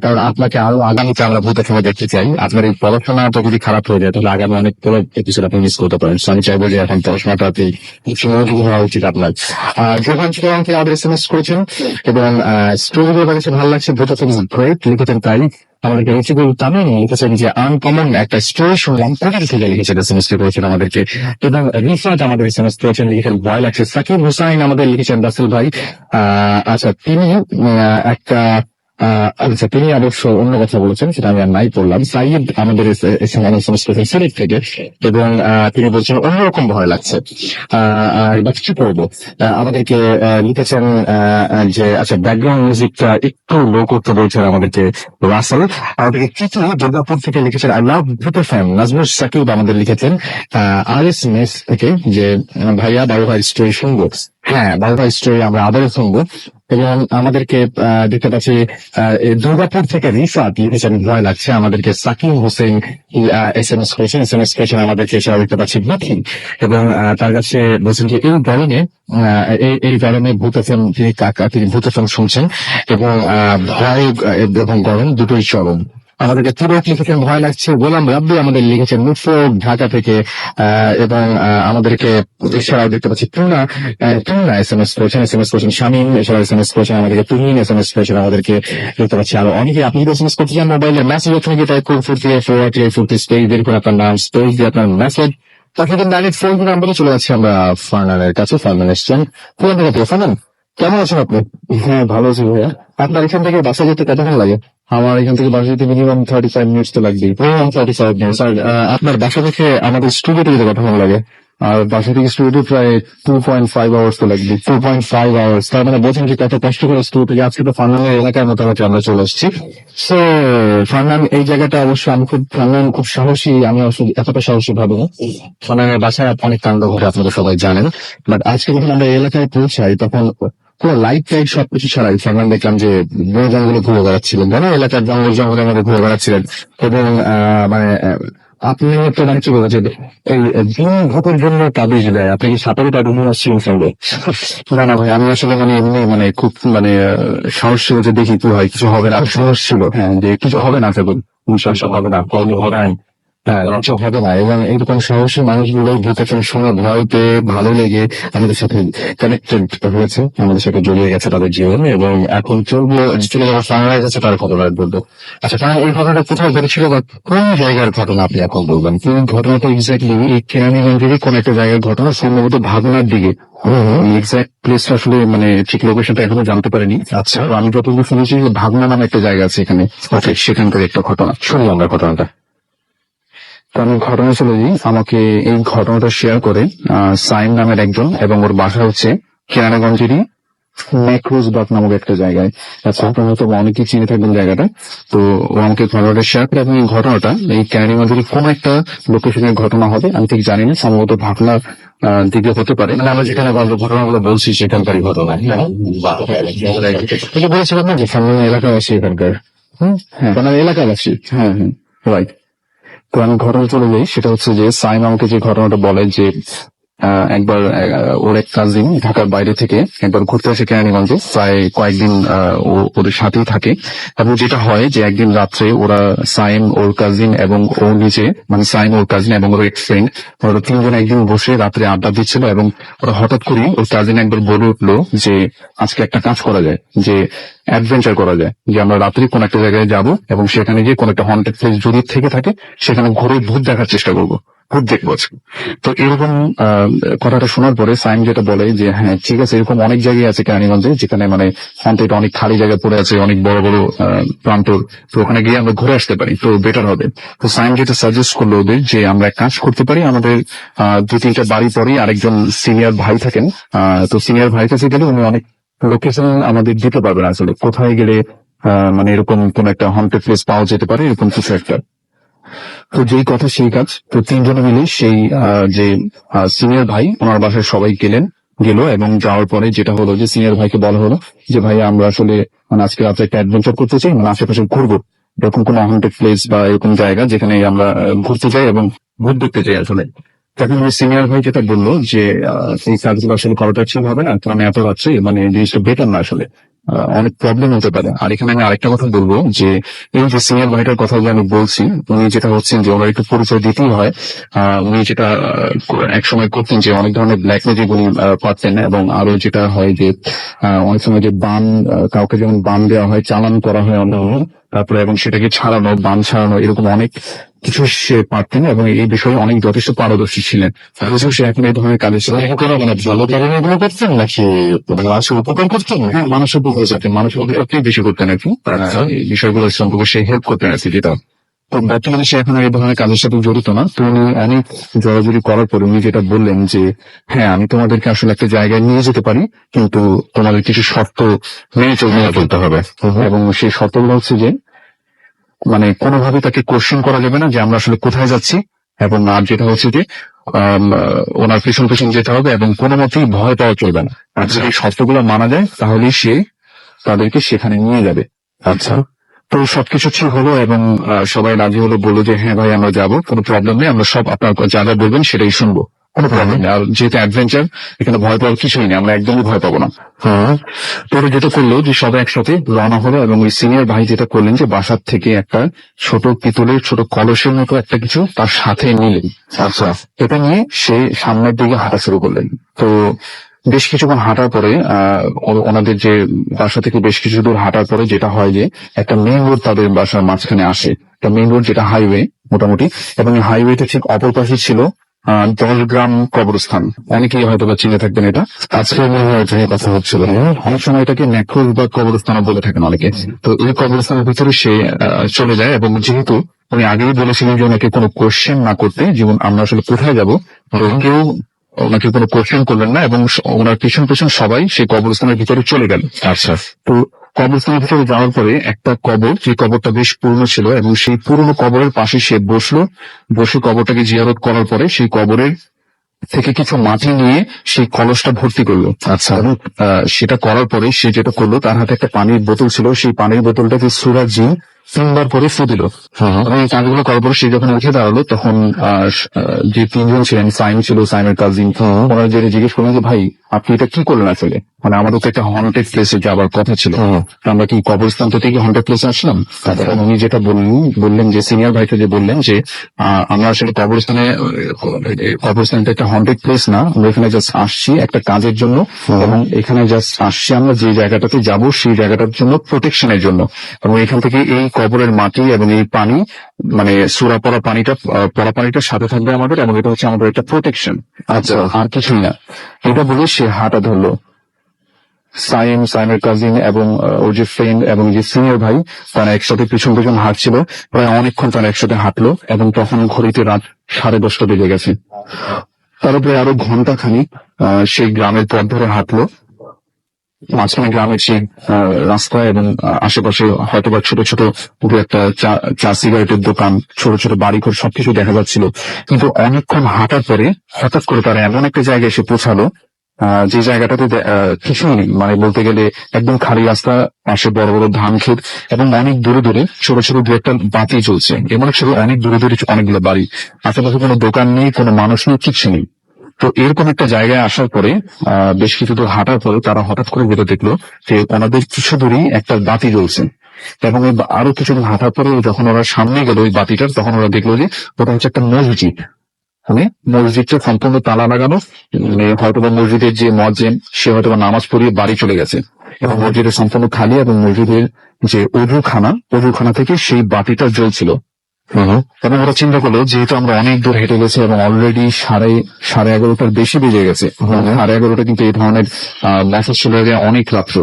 কারণ আপনাকে আরো আগামীতে আমরা ভূতেশনে দেখতে চাই। আপনার এই পড়াশোনাটা যদি খারাপ হয়ে যায় তাহলে আগামী অনেক বড় এপিসোড আপনি মিস করতে পারেন। আমি চাইবো যে এখন পড়াশোনাটাতে মনোযোগী হওয়া উচিত আপনার। যখন আমাকে আবার SMS করেছেন, এবং স্টোরিগুলো কাছে ভালো লাগছে, ভূতেশন ইজ গ্রেট লিখেছেন। তাই আমাদেরকে রচিকুল তামিম লিখেছেন যে আনকমন একটা স্টোরি শুনলাম, কোথায় থেকে লিখেছেন SMS করেছেন আমাদেরকে, এবং রিফাত আমাদের SMS করেছেন, লিখেছেন ভয় লাগছে। সাকিব হুসাইন আমাদের লিখেছেন রাসেল ভাই। আচ্ছা, তিনি তিনি অবশ্য অন্য কথা বলেছেন, সেটা আমি আর নাই পড়লাম। সাইদ আমাদের SMS করেছেন সিলেট থেকে, এবং তিনি বলছেন অন্যরকম ভয় লাগছে। আর বাকি কি করবো, আমাদেরকে লিখেছেন যে আচ্ছা ব্যাকগ্রাউন্ড মিউজিকটা একটু লো করতে বলছেন আমাদেরকে রাসেল। আমাদেরকে কিছু দুর্গাপুর থেকে লিখেছেন আই লাভ ভূতেশন। নাজমুল সাকিব আমাদের লিখেছেন RS মেস থেকে যে ভাইয়া বারো ভাই স্টোরি শুনবো। হ্যাঁ, বারো ভাই স্টোরি আমরা আবারও শুনবো। এবং আমাদেরকে দেখতে পাচ্ছি দুর্গাপুর থেকে রিফাত লিখেছেন ভয় লাগছে। আমাদেরকে সাকিব হোসেন SMS করেছেন আমাদেরকে, সেটা দেখতে পাচ্ছি বাকি, এবং তার কাছে বলছেন যে এই গরমে ভূতেশন তিনি ভূতেশন শুনছেন, এবং ভয় এবং গরম দুটোই চরম। আমাদেরকে তুরক লিখেছেন ভয় লাগছে। গোলাম রাব্বি আমাদের লিখেছেন মুফরক ঢাকা থেকে, এবং আমাদেরকে এছাড়াও দেখতে পাচ্ছি টুনা SMS করেছেন শামীম, এছাড়াও SMS করেছেন আমাদেরকে তুহিন, SMS করেছেন আমাদেরকে দেখতে পাচ্ছি আরো অনেকে। আপনি যদি SMS করতে চান মোবাইলের মেসেজ ওখানে গিয়ে টাইপ করুন 50FORTI স্পেস দিয়ে আপনার নাম, স্পেস দিয়ে আপনার মেসেজ, তাকে কিন্তু ডাইরেক্ট ফোন নাম্বারে চলে যাচ্ছে আমরা ফারনানের কাছে। ফারনান এসছেন পুরান থেকে। ফারনান, কেমন আছেন আপনি? হ্যাঁ, ভালো আছি ভাইয়া। আপনার এখান থেকে বাসা যেতে কতক্ষণ লাগে? আমার এখান থেকে বাসা যেতে মিনিমাম 35 মিনিটস তো লাগবে। 35 মিনিটস। আর আপনার বাসা থেকে আমাদের স্টুডিওতে যেতে কতক্ষণ লাগে? আর বাসা থেকে স্টুডিও প্রায় 2.5 আওয়ার্স তো লাগবে। 2.5 আওয়ার্স। তার মানে বোঝেন যে কত কষ্ট করে স্টুডিও থেকে আজকে তো ফারনানের এলাকার মোটামুটি আমরা চলে আসছি। সো ফারনান এই জায়গাটা অবশ্য ফারনান খুব সাহসী, আমি অবশ্য এতটা সাহসী ভাবো না। ফারনানের বাসায় অনেক কাণ্ড ঘটে, আপনারা সবাই জানেন। বাট আজকে যখন আমরা এই এলাকায় পৌঁছাই তখন পুরো লাইট টাইট সবকিছু ছাড়াই ফারনান দেখলাম যে বন জঙ্গলে ঘুরে বেড়াচ্ছিলেন, জানো, এলাকার জঙ্গলের মধ্যে ঘুরে বেড়াচ্ছিলেন। এবং মানে আপনি তো মানে কি বলছেন এই দিন ঘটের জন্য তাবিজ দেয়, আপনি কি সাঁতারে ডুবে আসছিলেন সঙ্গে? না না ভাই, আমি আসলে মানে এমনি মানে খুব মানে সাহস ছিল যে দেখি কি হয়, কিছু হবে না, সাহস ছিল। হ্যাঁ, যে কিছু হবে না, তখন সমস্যা হবে না, কর্ম হবে না, কিছু হবে না। এবং এইরকম সাহসী মানুষগুলো ভূতেশন শুনে ভয় পেয়ে ভালো লেগে আমাদের সাথে কানেক্টেড হয়েছে, আমাদের সাথে জড়িয়ে গেছে তাদের জীবনে, এবং এখন চলে যাওয়ার সানরাইজ আছে তার ঘটনা বলবো। আচ্ছা, তারা এই ঘটনাটা কোথাও ঘটেছিল বা কোন জায়গার ঘটনা আপনি এখন বলবেন? কোন ঘটনাটা এক্স্যাক্টলি এই কেরানীগঞ্জেরই কোন একটা জায়গার ঘটনা, সম্ভবত ভাবনার দিকে। এক্সাক্ট প্লেসটা আসলে মানে ঠিক লোকেশনটা এখনো জানতে পারিনি। আচ্ছা, আমি যতদূর শুনেছি ভাবনা নামে একটা জায়গা আছে এখানে, সেখানকার একটা ঘটনা শুনি আমরা ঘটনাটা। আমি ঘটনা চলে যাই। আমাকে এই ঘটনাটা শেয়ার করে সাইম নামের একজন, এবং ওর বাসা হচ্ছে কেরানীগঞ্জেরই ম্যাক্রোজবাগ নামক একটা জায়গায়। আচ্ছা, আপনারা হয়তো অনেকেই চিনে থাকবেন জায়গাটা। তো ও আমাকে ঘটনাটা শেয়ার করে, এবং এই ঘটনাটা এই কেরানীগঞ্জেরই কোন একটা লোকেশনের ঘটনা হবে, আমি ঠিক জানি না, সম্ভবত ভাবনার দিকে হতে পারে। মানে আমরা যেখানে ঘটনাগুলো বলছি সেখানকারই ঘটনা। বলেছিলাম না যে সামনে এলাকাবাসী এখানকার। হ্যাঁ, এলাকাবাসী। হ্যাঁ হ্যাঁ, রাইট। তো আমি ঘটনা চলে যাই। সেটা হচ্ছে যে সাইম আমাকে যে ঘটনাটা বলে যে একবার ওর এক কাজিন ঢাকার বাইরে থেকে একবার ঘুরতে আসে কেরানীগঞ্জে, প্রায় কয়েকদিন ওদের সাথেই থাকে। এবং যেটা হয় যে একদিন রাত্রে ওরা সাইম, ওর কাজিন এবং ও নিজে, মানে সাইম, ওর কাজিন এবং ওর এক ফ্রেন্ড, ওরা তিনজন একদিন বসে রাত্রে আড্ডা দিচ্ছিল এবং ওরা হঠাৎ করে ওর কাজিন একবার বলে উঠলো যে আজকে একটা কাজ করা যায়, যে অ্যাডভেঞ্চার করা যায়, যে আমরা রাত্রে কোন একটা জায়গায় যাব এবং সেখানে গিয়ে কোন একটা হন্টেড প্লেস যদি থেকে থাকে সেখানে ঘুরে ভূত দেখার চেষ্টা করবো, ভূত দেখবো আজকে। তো এরকম কথাটা শোনার পরে সাইম যেটা বলে যে হ্যাঁ ঠিক আছে, এরকম অনেক জায়গায় আছে কেরানীগঞ্জে যেখানে মানে হন্টেড অনেক খালি জায়গা পড়ে আছে, অনেক বড় বড় প্রান্তর, তো ওখানে গিয়ে আমরা ঘুরে আসতে পারি, তো বেটার হবে। তো সাইম যেটা সাজেস্ট করলো ওদের যে আমরা এক কাজ করতে পারি, আমাদের 2-3টা বাড়ি পরেই আরেকজন সিনিয়র ভাই থাকেন, তো সিনিয়র ভাই কাছে গেলে উনি অনেক লোকেশন আমাদের দিতে পারবেন আসলে কোথায় গেলে মানে এরকম কোন একটা হন্টেড প্লেস পাওয়া যেতে পারে, এরকম কিছু একটা। তো যেই কথা সেই কাজ, তো তিনজনে মিলে সেই যে সিনিয়র ভাই ওনার বাসায় সবাই গেল এবং যাওয়ার পরে যেটা হলো যে সিনিয়র ভাইকে বলা হলো যে ভাই আমরা আসলে মানে আজকে রাত্রে একটা অ্যাডভেঞ্চার করতে চাই, মানে আশেপাশে ঘুরবো, এরকম কোন হন্টেড প্লেস বা এরকম জায়গা যেখানে আমরা ঘুরতে যাই এবং ভূত দেখতে চাই আসলে। তখন ওই সিনিয়র ভাই যেটা বললো যে এই কাজগুলো আসলে করাটা ঠিক হবে না, কারণ এত রাত্রে মানে জিনিসটা বেটার না আসলে, অনেক প্রবলেম হতে পারে। আর এখানে আমি আরেকটা কথা বলবো যে এই যে সিনিয়র ভাইটার কথা যে আমি বলছি, উনি যেটা হচ্ছেন যে ওনার একটু পরিচয় দিতেই হয়। উনি যেটা এক সময় করতেন যে অনেক ধরনের ব্ল্যাক ম্যাজিক উনি পারতেন, এবং আরো যেটা হয় যে অনেক সময় যে বান, কাউকে যেমন বান দেওয়া হয়, চালান করা হয় অন্য, তারপরে এবং সেটাকে ছাড়ানো, বান ছাড়ানো, এরকম অনেক কিছু সে পারতেন এবং এই বিষয়ে অনেক যথেষ্ট পারদর্শী ছিলেন। অথচ সে এখন এই ধরনের কাজের সাথে মানে ভালো কারণে এগুলো করতেন নাকি মানুষের উপকার করতেন? হ্যাঁ, মানুষের উপকার করতেন, মানুষের উপকারটাই বেশি করতেন আর কি। এই বিষয়গুলো সম্পর্কে সে হেল্প করতেন আর কি, যেটা তো বর্তমানে সে এখন এই ধরনের কাজের সাথে জড়িত না। তো উনি অনেক জড়াজড়ি করার পরে উনি যেটা বললেন যে হ্যাঁ আমি তোমাদেরকে আসলে একটা জায়গায় নিয়ে যেতে পারি, কিন্তু তোমাদের কিছু শর্ত মেনে চলতে হবে। এবং সেই শর্তগুলো হচ্ছে যে মানে কোনোভাবে তাকে কোশ্চেন করা যাবে না যে আমরা আসলে কোথায় যাচ্ছি, এবং আর যেটা হচ্ছে যে ওনার পেছন পেছন যেতে হবে এবং কোনো মতেই ভয় পাওয়া চলবে না। আর যদি এই শর্তগুলো মানা যায় তাহলেই সে তাদেরকে সেখানে নিয়ে যাবে। আচ্ছা, তো সবকিছু ঠিক হলো এবং সবাই রাজি হলো, বললো যে হ্যাঁ ভাই আমরা যাবো, কোনো প্রবলেম নেই, আমরা সব আপনার যা যা বলবেন সেটাই শুনবো, কোনো প্রবলেম নেই। আর যেহেতু অ্যাডভেঞ্চার, এখানে ভয় পাওয়ার কিছুই নেই, আমরা একদমই ভয় পাবো না। পরে যেটা করলো যে সবাই একসাথে রওনা হলো এবং ওই সিনিয়র ভাই যেটা করলেন যে বাসার থেকে একটা ছোট পিতলের ছোট কলসের মতো একটা কিছু তার সাথে নিলেন। আচ্ছা, এটা নিয়ে সে সামনের দিকে হাঁটা শুরু করলেন। তো বেশ কিছুক্ষণ হাঁটার পরে ওনাদের যে বাসা থেকে বেশ কিছু দূর হাঁটার পরে যেটা হয় যে একটা মেইন রোড তাদের বাসার মাঝখানে আসে, একটা মেইন রোড যেটা হাইওয়ে মোটামুটি, এবং হাইওয়েতে ঠিক অপর পাশে ছিল 10 গ্রাম কবরস্থান। অনেকেই হয়তো বা চিনে থাকবেন এটা, আজকে মনে হয় এটা নিয়ে কথা হচ্ছিল। অনেক সময় এটাকে নেক্রোজ বা কবরস্থান বলে থাকেন অনেকে। তো এই কবরস্থানের ভিতরে সে চলে যায় এবং যেহেতু উনি আগেই বলেছিলেন যে ওনাকে কোনো কোশ্চেন না করতে, যেমন আমরা আসলে কোথায় যাবো, কেউ ওনাকে কোনো কোশ্চেন করলেন না এবং ওনার পেছন পেছন সবাই সেই কবরস্থানের ভিতরে চলে গেল। আচ্ছা, তো কবরস্থানের ভিতরে যাওয়ার পরে একটা কবর, যে কবরটা বেশ পুরনো ছিল, এবং সেই পুরনো কবরের পাশে সে বসলো, বসে কবরটাকে জিয়ারত করার পরে সেই কবরের থেকে কিছু মাটি নিয়ে সেই কলসটা ভর্তি করলো। আচ্ছা, এবং সেটা করার পরে সে যেটা করলো, তার হাতে একটা পানির বোতল ছিল, সেই পানির বোতলটাকে সূরা জিন 3 বার করে ফু দিল। এবং এই কাজগুলো করার পরে সে যখন উঠে দাঁড়ালো, তখন যে তিনজন ছিলেন, সাইম ছিল, সাইমের কাজিন, ওনারা যেটা জিজ্ঞেস করলেন যে ভাই আপনি এটা কি করলেন আসলে, মানে আমাদের তো একটা হন্টেড প্লেসে যাবার কথা ছিল, আমরা কি কবরস্থান থেকে হন্টেড প্লেসে আসলাম? তখন উনি যেটা বললেন যে সিনিয়র ভাইটা যে বললেন যে আমরা আসলে কবরস্থানটা একটা হন্টেড প্লেস না, আমরা এখানে জাস্ট আসছি একটা কাজের জন্য, এবং এখানে জাস্ট আসছি আমরা যে জায়গাটাতে যাব সেই জায়গাটার জন্য প্রোটেকশনের জন্য, এবং এখান থেকে এই কবরের মাটি এবং এই পানি মানে সূরা পড়া পানিটা সাথে থাকবে আমাদের, এবং এটা হচ্ছে আমাদের একটা প্রোটেকশন। আচ্ছা, আর কিছুই না। এটা বলে সে হাঁটা ধরলো। সাইমের কাজিন এবং ওর যে ফ্রেন্ড এবং যে সিনিয়র ভাই, তারা একসাথে পিছন পিছন হাঁটছিল, প্রায় অনেকক্ষণ তারা একসাথে হাঁটলো, এবং তখন ঘড়িতে রাত 10:30 বেজে গেছে। তারপরে আরো ঘন্টা খানিক সেই গ্রামের পথ ধরে হাঁটলো, মাঝখানে গ্রামের সেই রাস্তা এবং আশেপাশে হয়তোবা ছোট ছোট পুরো একটা চা সিগারেটের দোকান, ছোট ছোট বাড়িঘর সবকিছু দেখা যাচ্ছিল। কিন্তু অনেকক্ষণ হাঁটার পরে হঠাৎ করে তারা এমন একটা জায়গায় এসে পৌঁছালো যে জায়গাটাতে কিছুই নেই, মানে বলতে গেলে একদম খালি রাস্তা, পাশে বড় বড় ধান ক্ষেত, এবং অনেক দূরে দূরে ছোট ছোট দু একটা বাতি চলছে, এমন ছিল অনেক দূরে দূরে অনেকগুলো বাড়ি, আশেপাশে কোনো দোকান নেই, কোনো মানুষ নেই, কিচ্ছু নেই। তো এরকম একটা জায়গায় আসার পরে বেশ কিছু দূর হাঁটার পরে তারা হঠাৎ করে যেটা দেখলো যে ওনাদের কিছু দূরেই একটা বাতি জ্বলছে, এবং আরো কিছুদিন হাঁটার পরে যখন ওরা সামনে গেল ওই বাতিটার, তখন ওরা দেখলো যে ওটা হচ্ছে একটা মসজিদ। মানে মসজিদটা সম্পূর্ণ তালা লাগানো, মানে হয়তো বা মসজিদের যে মুয়াজ্জিন সে হয়তো বা নামাজ পড়িয়ে বাড়ি চলে গেছে, এবং মসজিদের সম্পূর্ণ খালি, এবং মসজিদের যে অজুখানা থেকে সেই বাতিটা জ্বলছিল। এবং ওরা চিন্তা করলো যেহেতু আমরা অনেক দূর হেঁটে গেছি এবং অলরেডি সাড়ে 11টার বেশি বেজে গেছে, 11:30 কিন্তু এই ধরনের মেসেজ চলে যায় অনেক রাত্র।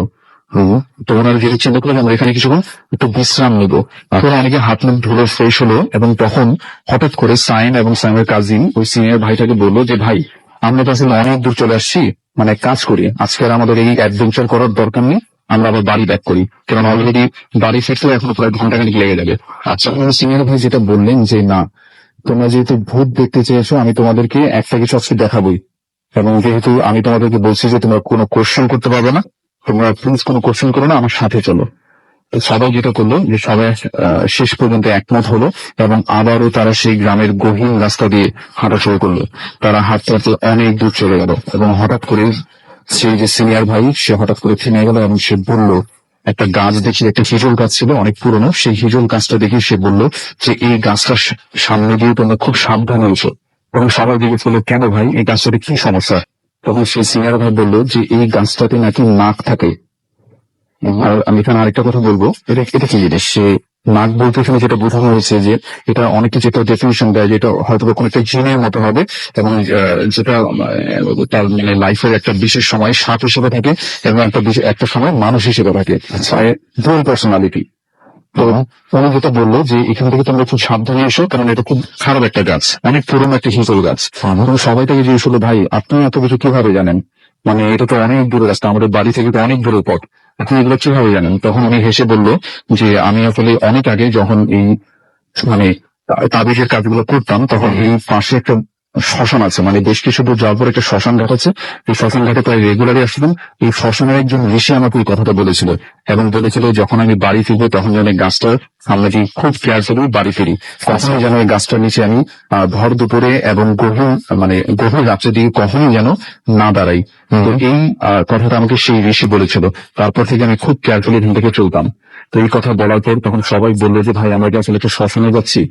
তো ওনারা যেটা চিন্তা করলেন আমরা এখানে কিছুক্ষণ একটু বিশ্রাম নেবো। তারপরে অনেকে হাত মুখ ধুলো, ফ্রেশ হলো, এবং তখন হঠাৎ করে সাইন এবং সাইনের কাজিন ওই সিনিয়র ভাইটাকে বললো যে ভাই আমরা তো আসলে অনেক দূর চলে আসছি, মানে এক কাজ করি আজকে আর আমাদের এই অ্যাডভেঞ্চার করার দরকার নেই, আমরা আবার বাড়ি ব্যাক করি, কারণ অলরেডি বাড়ি ফিরতে এখনো প্রায় ঘন্টাখানিক লেগে যাবে। আচ্ছা, সিনিয়র ভাই যেটা বললেন যে না, তোমরা যেহেতু ভূত দেখতে চেয়েছো আমি তোমাদেরকে একটা কিছু আজকে দেখাবোই, এবং যেহেতু আমি তোমাদেরকে বলছি যে তোমরা কোনো কোশ্চেন করতে পারবে না, তোমরা প্লিজ কোনো কোশ্চেন করো না, আমার সাথে চলো। তো সবাই যেটা করলো যে সবাই শেষ পর্যন্ত একমত হলো, এবং আবারও তারা সেই গ্রামের গহীন রাস্তা দিয়ে হাঁটা শুরু করলো। তারা হাঁটতে হাঁটতে অনেক দূর চলে গেল, এবং হঠাৎ করে সেই যে সিনিয়র ভাই সে হঠাৎ করে থেমে গেল, এবং সে বলল, একটা গাছ দেখি, একটা হিজল গাছ ছিল অনেক পুরনো, সেই হিজল গাছটা দেখে সে বলল যে এই গাছটার সামনে দিয়ে তোমরা খুব সাবধানে এসো। এবং সবাই জিজ্ঞেস করলো কেন ভাই, এই গাছটাতে কি সমস্যা? তখন সেই সিনিয়র ভাই বললো যে এই গাছটাতে নাকি নাক থাকে। আর আমি এখানে আরেকটা কথা বলবো, এটা কি জিনিস, সে নাক বলতে এখানে যেটা বোঝানো হয়েছে যে এটা অনেক কিছু একটা ডেফিনেশন দেয়, যেটা হয়তো কোনো একটা জিনের মতো হবে, এবং যেটা তার মানে লাইফের একটা বিশেষ সময় সাপ হিসেবে থাকে, এবং একটা সময় মানুষ হিসেবে থাকে, ডুয়াল পার্সোনালিটি। তো উনি যেটা বললো যে এখান থেকে তোমরা খুব সাবধানে এসো, কারণ এটা খুব খারাপ একটা গাছ, অনেক পুরনো একটা হিজল গাছ। এবং সবাই থেকে জিজ্ঞেস করলো ভাই আপনি এত কিছু কিভাবে জানেন, মানে এটা তো অনেক দূরের রাস্তা, আমাদের বাড়ি থেকে তো অনেক দূরের পথ, আপনি এগুলো কিভাবে জানেন? তখন উনি হেসে বললো যে আমি আসলে অনেক আগে যখন এই মানে তাবিজের কাজগুলো করতাম, তখন এই পাশে একটা শ্মশান আছে, মানে বেশ কিছু দূর যাওয়ার পর একটা শ্মশান ঘাট আছে, এই শ্মশান ঘাটে প্রায় রেগুলারই আসতাম। এই শ্মশানের একজন ঋষি আমাকে এই কথাটা বলেছিল, এবং বলেছিল যখন আমি বাড়ি ফিরবো তখন যেন এই গাছটার সামনে দিয়ে খুব কেয়ারফুলি বাড়ি ফিরি, কখনোই যেন এই গাছটার নিচে আমি ভর দুপুরে এবং গভীর রাত্রে দিয়ে কখনোই যেন না দাঁড়াই। তো এই কথাটা আমাকে সেই ঋষি বলেছিল, তারপর থেকে আমি খুব কেয়ারফুলি এখান থেকে চলতাম। তো এই কথা বলার পর তখন সবাই বললো যে ভাই আমরা কি আসলে একটা শ্মশানে যাচ্ছি?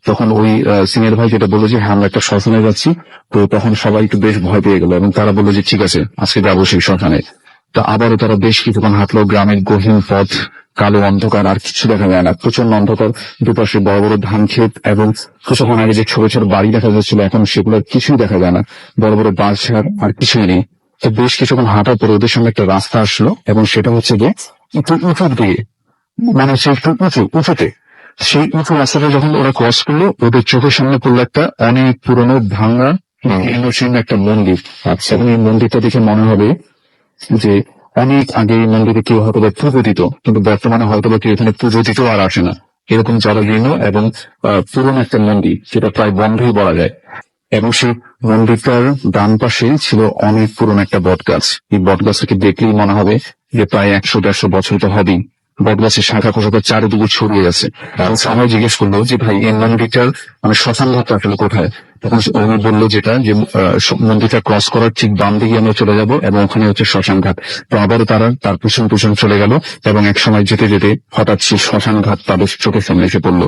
তখন ওই সিনিয়র ভাই যেটা বললো যে হ্যাঁ আমরা একটা শ্মশানে যাচ্ছি। তো তখন সবাই একটু বেশ ভয় পেয়ে গেল, এবং তারা বললো যে ঠিক আছে আজকে যাবো সেই শ্মশানে। তো আবারও তারা বেশ কিছুক্ষণ হাঁটলো, গ্রামের গহীন পথ, কালো অন্ধকার, আর কিছু দেখা যায় না, প্রচন্ড অন্ধকার, দুপাশে বড় বড় ধান ক্ষেত, এবং কিছুক্ষণ আগে যে ছোট ছোট বাড়ি দেখা যাচ্ছিল এখন সেগুলো কিছুই দেখা যায় না, বড় বড় বাঁশঝাড় আর কিছুই নেই। তো বেশ কিছুক্ষণ হাঁটার পরে ওদের সামনে একটা রাস্তা আসলো, এবং সেটা হচ্ছে গিয়ে একটু উঁচুর দিকে, মানে সে একটু উঁচুতে। সেই উঁচু রাস্তাটা যখন ওরা ক্রস করলো, ওদের চোখের সামনে পড়লো একটা অনেক পুরনো ভাঙা জীর্ণশীর্ণ একটা মন্দির। আচ্ছা, এবং এই মন্দিরটা দেখে মনে হবে যে অনেক আগে এই মন্দিরে কেউ হয়তো বা পুজো দিত, কিন্তু বর্তমানে হয়তো বা কেউ এখানে পুজো দিতেও আর আসে না, এরকম জরাজীর্ণ এবং পুরনো একটা মন্দির, যেটা প্রায় বন্ধই বলা যায়। এবং সেই মন্দিরটার ডান পাশে ছিল অনেক পুরনো একটা বট গাছ। এই বট গাছটাকে দেখলেই মনে হবে যে প্রায় 100-150 বছর তো হবেই। বট গাছের শাখা প্রশাখা চারিদিকে ছড়িয়ে আছে। এবং সবাই জিজ্ঞেস করলো যে ভাই এই মন্দিরটার মানে শ্মশান ঘাটটা আসলে কোথায়? তখন উনি বললো যেটা যে মন্দিরটা ক্রস করার ঠিক বাম দিকে আমরা চলে যাব, এবং ওখানে হচ্ছে শ্মশান ঘাট। তো আবারও তারা তার পিছন চলে গেল, এবং এক সময় যেতে যেতে হঠাৎ সেই শ্মশান ঘাট তাদের চোখের সামনে এসে পড়লো।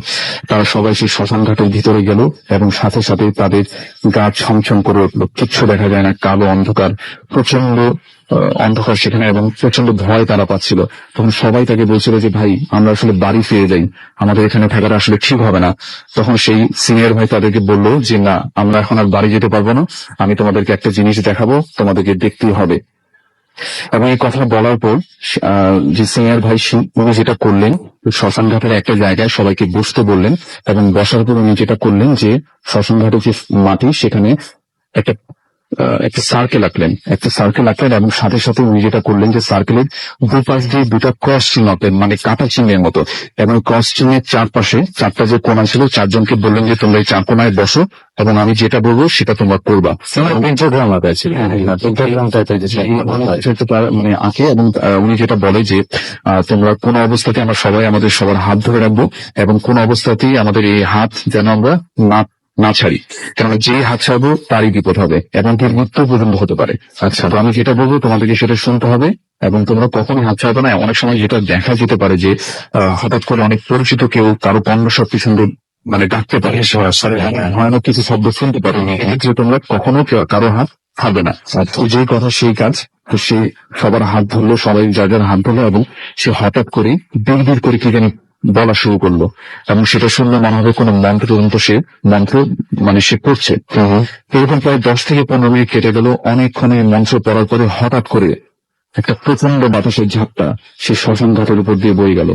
তারা সবাই সেই শ্মশান ঘাটের ভিতরে গেল, এবং সাথে সাথে তাদের গা ছমছম করে উঠলো, কিচ্ছু দেখা যায় না, কালো অন্ধকার, প্রচন্ড অন্ধকার সেখানে, এবং প্রচন্ড ভয় তারা পাচ্ছিল। তখন সবাই তাকে বলছিল যে ভাই আমরা আসলে বাড়ি ফিরে যাই, আমাদের এখানে থাকাটা আসলে ঠিক হবে না। তখন সেই সিনিয়র ভাই তাদেরকে বললো যে না, আমরা এখন আর বাড়ি যেতে পারবো না, আমি তোমাদেরকে একটা জিনিস দেখাবো, তোমাদেরকে দেখতেই হবে। এবং এই কথা বলার পর যে সিনিয়র ভাই উনি যেটা করলেন, শ্মশান ঘাটের একটা জায়গায় সবাইকে বসতে বললেন, এবং বসার পর উনি যেটা করলেন যে শ্মশান ঘাটের যে মাটি সেখানে একটা সার্কেল আঁকলেন, এবং সাথে সাথে উনি যেটা করলেন যে সার্কেলের দুপাশ দিয়ে দুটা ক্রস চিহ্ন আঁকলেন, মানে কাঁটা চিহ্নের মতো, এবং ক্রস চিহ্নের চারপাশে চারটা যে কোণা ছিল, চারজনকে বললেন যে তোমরা এই চার কোণায় বসো, এবং আমি যেটা বলবো সেটা তোমরা করবা। মানে আঁকে, এবং উনি যেটা বলে যে তোমরা কোন অবস্থাতে আমরা সবাই আমাদের সবার হাত ধরে রাখবো, এবং কোন অবস্থাতেই আমাদের এই হাত যেন আমরা না ছাড়ি, কেননা যেই হাত ছাড়বো তারই বিপদ হবে এবং তার মৃত্যু পর্যন্ত হতে পারে। আচ্ছা, তো আমি যেটা বলবো তোমাদেরকে সেটা শুনতে হবে এবং তোমরা কখনোই হাত ছাড়বে না। অনেক সময় যেটা দেখা যেতে পারে যে হঠাৎ করে অনেক পরিচিত কেউ কারো পণ্য সব পিছন দিয়ে মানে ডাকতে পারে, ভয়ানক কিছু শব্দ শুনতে পারে, এক্ষেত্রে তোমরা কখনো কারো হাত ছাড়বে না। তো যেই কথা সেই কাজ। তো সে সবার হাত ধরলো, সবাই যার যার হাত ধরলো এবং সে হঠাৎ করে বিড় করে কি জানি বলা শুরু করলো এবং সেটা শুনলে মনে হবে কোনো মন্ত্র সে মন্ত্র মানে সে করছে। এরকম প্রায় 10 থেকে 15 মিনিট কেটে গেল। অনেকক্ষণে মন্ত্র পড়ার পরে হঠাৎ করে একটা প্রচন্ড বাতাসের ঝাপটা সে শ্মশান ঘাটের উপর দিয়ে বয়ে গেল।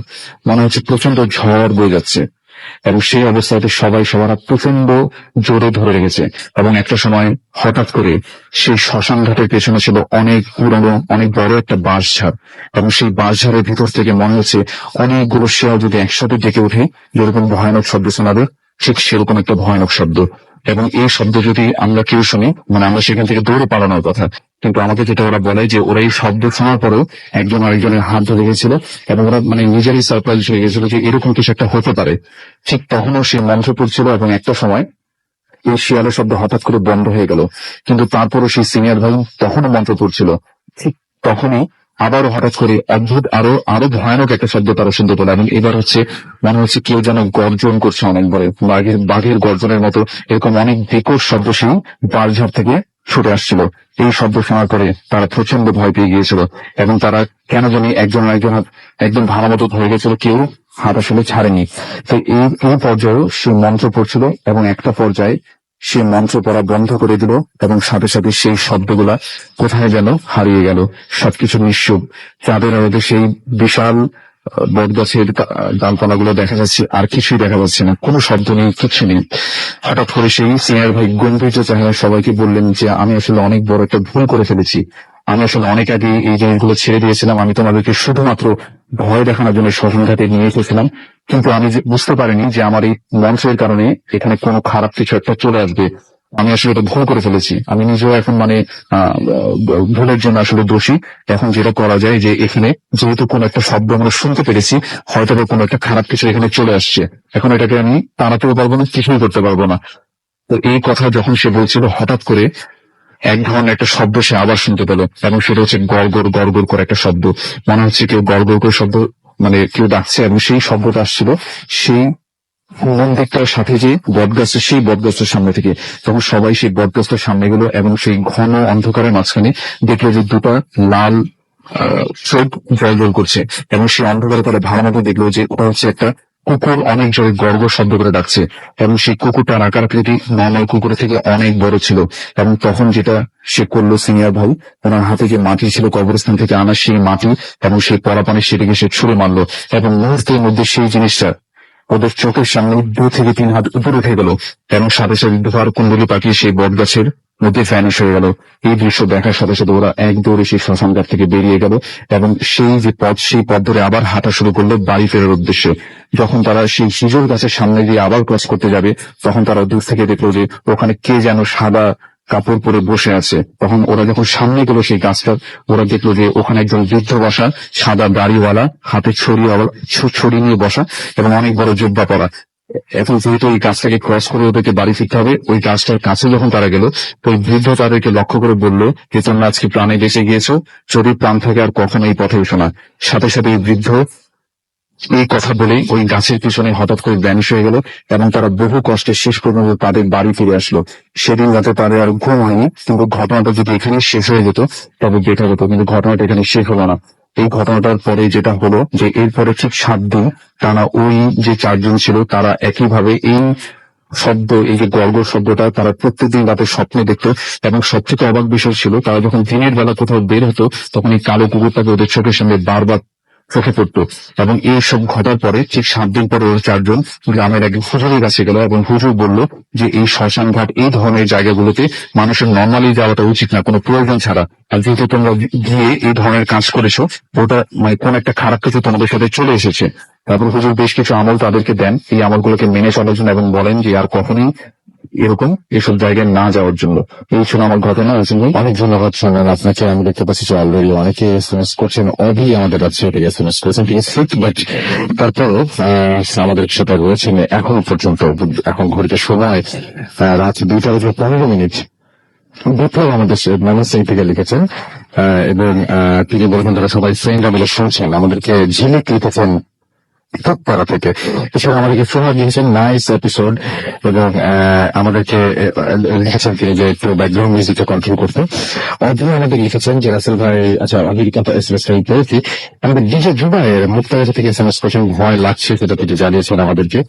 মনে হচ্ছে প্রচন্ড ঝড় বয়ে যাচ্ছে এবং সেই অবস্থাতে সবাই সবার হাত প্রচন্ড জোরে ধরে রেখেছে এবং একটা সময় হঠাৎ করে সেই শ্মশান ঘাটের পেছনে ছিল অনেক পুরনো অনেক বড় একটা বাঁশঝাড় এবং সেই বাঁশঝাড়ের ভিতর থেকে মনে হচ্ছে অনেকগুলো শেয়াল যদি একসাথে ডেকে ওঠে যেরকম ভয়ানক শব্দ শোনাবে, ঠিক সেরকম একটা ভয়ানক শব্দ। এবং এই শব্দ যদি আমরা কেউ শুনি মানে আমরা সেখান থেকে দৌড়ে পালানোর কথা, কিন্তু আমাকে যেটা ওরা বলে যে ওরা এই শব্দ শোনার পরেও একজন আরেকজনের হাত ধরে গেছিল এবং ওরা মানে নিজেরই সারপ্রাইজ হয়ে গেছিল যে এরকম কিছু একটা হতে পারে। ঠিক তখনও সে মন্ত্র পড়ছিল এবং একটা সময় এই শিয়ালের শব্দ হঠাৎ করে বন্ধ হয়ে গেল, কিন্তু তারপরও সেই সিনিয়র ভাই তখনও মন্ত্র পড়ছিল। ঠিক তখনই আবারও হঠাৎ করে অদ্ভুত আরো ভয়ানক একটা শব্দ তারা শুনতে পেল এবং এবার হচ্ছে মনে হচ্ছে কেউ যেন গর্জন করছে অনেক বড় বাঘের গর্জনের মতো এরকম অনেক বিকট শব্দ সেই বাঁশঝাড় থেকে ছুটে আসছিল। এই শব্দ শোনার পরে তারা প্রচন্ড ভয় পেয়ে গিয়েছিল এবং তারা কেন জানি একজন একদম ভালো মতো ধরে গেছিল, কেউ হাত আসলে ছাড়েনি। তো এই পর্যায়েও সে মন্ত্র পড়ছিল এবং একটা পর্যায়ে সে মন্ত্র পড়া বন্ধ করে দিল এবং সাথে সাথে সেই শব্দগুলা কোথায় যেন হারিয়ে গেল। সবকিছু নিঃশব্দ, চাঁদের আলোতে সেই বিশাল বটগাছের ডালপালাগুলো দেখা যাচ্ছে, আর কিছুই দেখা যাচ্ছে না, কোনো শব্দ নেই, কিছু নেই। হঠাৎ করে সেই সিনিয়র ভাই গম্ভীর চেহারা সবাইকে বললেন যে আমি আসলে অনেক বড় একটা ভুল করে ফেলেছি, আমি আসলে অনেক আগে এই জিনিসগুলো ছেড়ে দিয়েছিলাম, আমি তোমাদেরকে শুধুমাত্র ভয় দেখানোর জন্য শ্মশান ঘাটে নিয়ে এসেছিলাম, কিন্তু আমি বুঝতে পারিনি যে আমার এই মন্ত্রের কারণে এখানে কোনো খারাপ কিছু একটা চলে আসবে। আমি আসলে এটা ভুল করে ফেলেছি, আমি নিজেও এখন মানে ভুলের জন্য আসলে দোষী। এখন যেটা করা যায় যে এখানে যেহেতু কোনো একটা শব্দ আমরা শুনতে পেরেছি, হয়তো কোনো একটা খারাপ কিছু এখানে চলে আসছে, এখন এটাকে আমি তাড়াতেও পারবো না, কিছুই করতে পারবো না। তো এই কথা যখন সে বলছিল হঠাৎ করে এক ধরনের একটা শব্দ সে আবার শুনতে পেল এবং সেটা হচ্ছে গড়গড় করে একটা শব্দ। মনে হচ্ছে কেউ গড়গড় করে শব্দ মানে কেউ ডাকছে এবং সেই শব্দটা আসছিল সেই মন্দিরটার সাথে যে বটগাছটা, সেই বটগাছটার সামনে থেকে। তখন সবাই সেই বটগাছটার সামনে গেল এবং সেই ঘন অন্ধকারের মাঝখানে দেখলো যে দুটো লাল চোখ জল করছে এবং সেই অন্ধকারে তারা ভালো মতো দেখলো যে ওটা হচ্ছে একটা কুকুর অনেক জোরে গর্ব শব্দ করে ডাকছে এবং সেই কুকুরটার আকার আকৃতি নর্মাল কুকুরের থেকে অনেক বড় ছিল। এবং তখন যেটা সে করলো সিনিয়র ভাই, ওনার হাতে যে মাটি ছিল কবরস্থান থেকে আনা সেই মাটি এবং সেই পরাপানি সেটাকে সে ছুঁড়ে মারলো এবং মুহূর্তের মধ্যে সেই জিনিসটা ওদের চোখের সামনে 2 থেকে 3 হাত উপরে উঠে গেল এবং সাথে সাথে ধোয়ার কুণ্ডলি পাকিয়ে সেই বট গাছের মধ্যে ভ্যানিশ হয়ে গেল। এই দৃশ্য দেখার সাথে সাথে ওরা এক দৌড়ে সেই শ্মশান ঘাট থেকে বেরিয়ে গেল এবং সেই যে পথ, সেই পথ ধরে আবার হাঁটা শুরু করলো বাড়ি ফেরার উদ্দেশ্যে। যখন তারা সেই সিজুর গাছের সামনে দিয়ে আবার ক্রস করতে যাবে, তখন তারা দূর থেকে দেখলো যে ওখানে কে যেন সাদা কাপড় পরে বসে আছে। তখন ওরা যখন সামনে গেল সেই গাছটা, ওরা দেখলো যে ওখানে একজন বৃদ্ধ বসা, সাদা দাড়িওয়ালা, হাতে ছড়ি নিয়ে বসা এবং অনেক বড় জুব্বা পরা। এখন যেহেতু ওই গাছটাকে ক্রস করে ওদেরকে বাড়ি ফিরতে হবে, ওই গাছটার কাছে যখন তারা গেল, ওই বৃদ্ধ তাদেরকে লক্ষ্য করে বলল যে তোমরা আজকে প্রাণে বেঁচে গিয়েছো, যদি প্রাণ থাকে আর কখনো এই পথে এসো না। সাথে সাথে এই বৃদ্ধ এই কথা বলেই ওই গাছের পিছনে হঠাৎ করে ভ্যানিশ হয়ে গেল এবং তারা বহু কষ্টে শেষ পর্যন্ত তাদের বাড়ি ফিরে আসলো। সেদিন রাতে তাদের আর ঘুম হয়নি, কিন্তু ঘটনাটা যদি এখানে শেষ হয়ে যেত তবে বেটার হতো, কিন্তু ঘটনাটা এখানে শেষ হলো না। এই ঘটনাটার পরে যেটা হলো যে এরপরে ঠিক 7 দিন টানা ওই যে 4 জন ছিল তারা একইভাবে এই শব্দ, এই যে গর্গর শব্দটা তারা প্রত্যেকদিন রাতে স্বপ্নে দেখতো এবং সবথেকে অবাক বিষয় ছিল তারা যখন দিনের বেলা কোথাও বের হতো তখন এই কালো কুকুরটাকে ওদের চোখের সামনে বারবার চোখে পড়তো। এবং এই সব ঘটার পরে ঠিক 7 দিন পরে ওরা 4 জন গ্রামের এক হুজুরের কাছে গেল এবং হুজুর বলল যে এই শ্মশান ঘাট এই ধরনের জায়গাগুলোতে মানুষের নর্মালি যাওয়াটা উচিত না কোনো প্রয়োজন ছাড়া, আর যেহেতু তোমরা গিয়ে এই ধরনের কাজ করেছো ওটা মানে কোন একটা খারাপ কিছু তোমাদের সাথে চলে এসেছে। তারপর হুজুর বেশ কিছু আমল তাদেরকে দেন, এই আমলগুলোকে মেনে চলার জন্য এবং বলেন যে আর কখনোই এরকম এসব জায়গায় না যাওয়ার জন্য। এই ছিল আমার ঘটনা। অনেক ধন্যবাদ সোনাল আপনাকে। আমি দেখতে পাচ্ছি যে অলরেডি অনেকে এসএমএস করছেন, অভি আমাদের কাছে এসএমএস করেছেন, ঠিক আছে, বাট তারপরও আমাদের সাথে রয়েছেন এখন পর্যন্ত। এখন ঘড়িতে সময় রাত 2:15। বিপ্লব আমাদের ময়মনসিং থেকে লিখেছেন এবং তিনি বলছেন তারা সবাই ফ্রেন্ড আমাদের শুনছেন। আমাদেরকে ঝিলিক লিখেছেন পাড়া থেকে। এছাড়া আমাদেরকে ফোন দিয়েছেন নাইস এপিসোড এবং আমাদেরকে লিখেছেন তিনি যে একটু ব্যাকগ্রাউন্ড মিউজিকটা কন্ট্রোল করতে। অর্জুন আমাদের লিখেছেন যে রাসেল ভাই, আচ্ছা আমেরিকা এসএমএস পেয়েছি। আমাদের ডিজে জুবাইয়ের মুক্তাগাছা থেকে এসএমএস করেছেন, ভয় লাগছে সেটা তিনি জানিয়েছেন আমাদেরকে।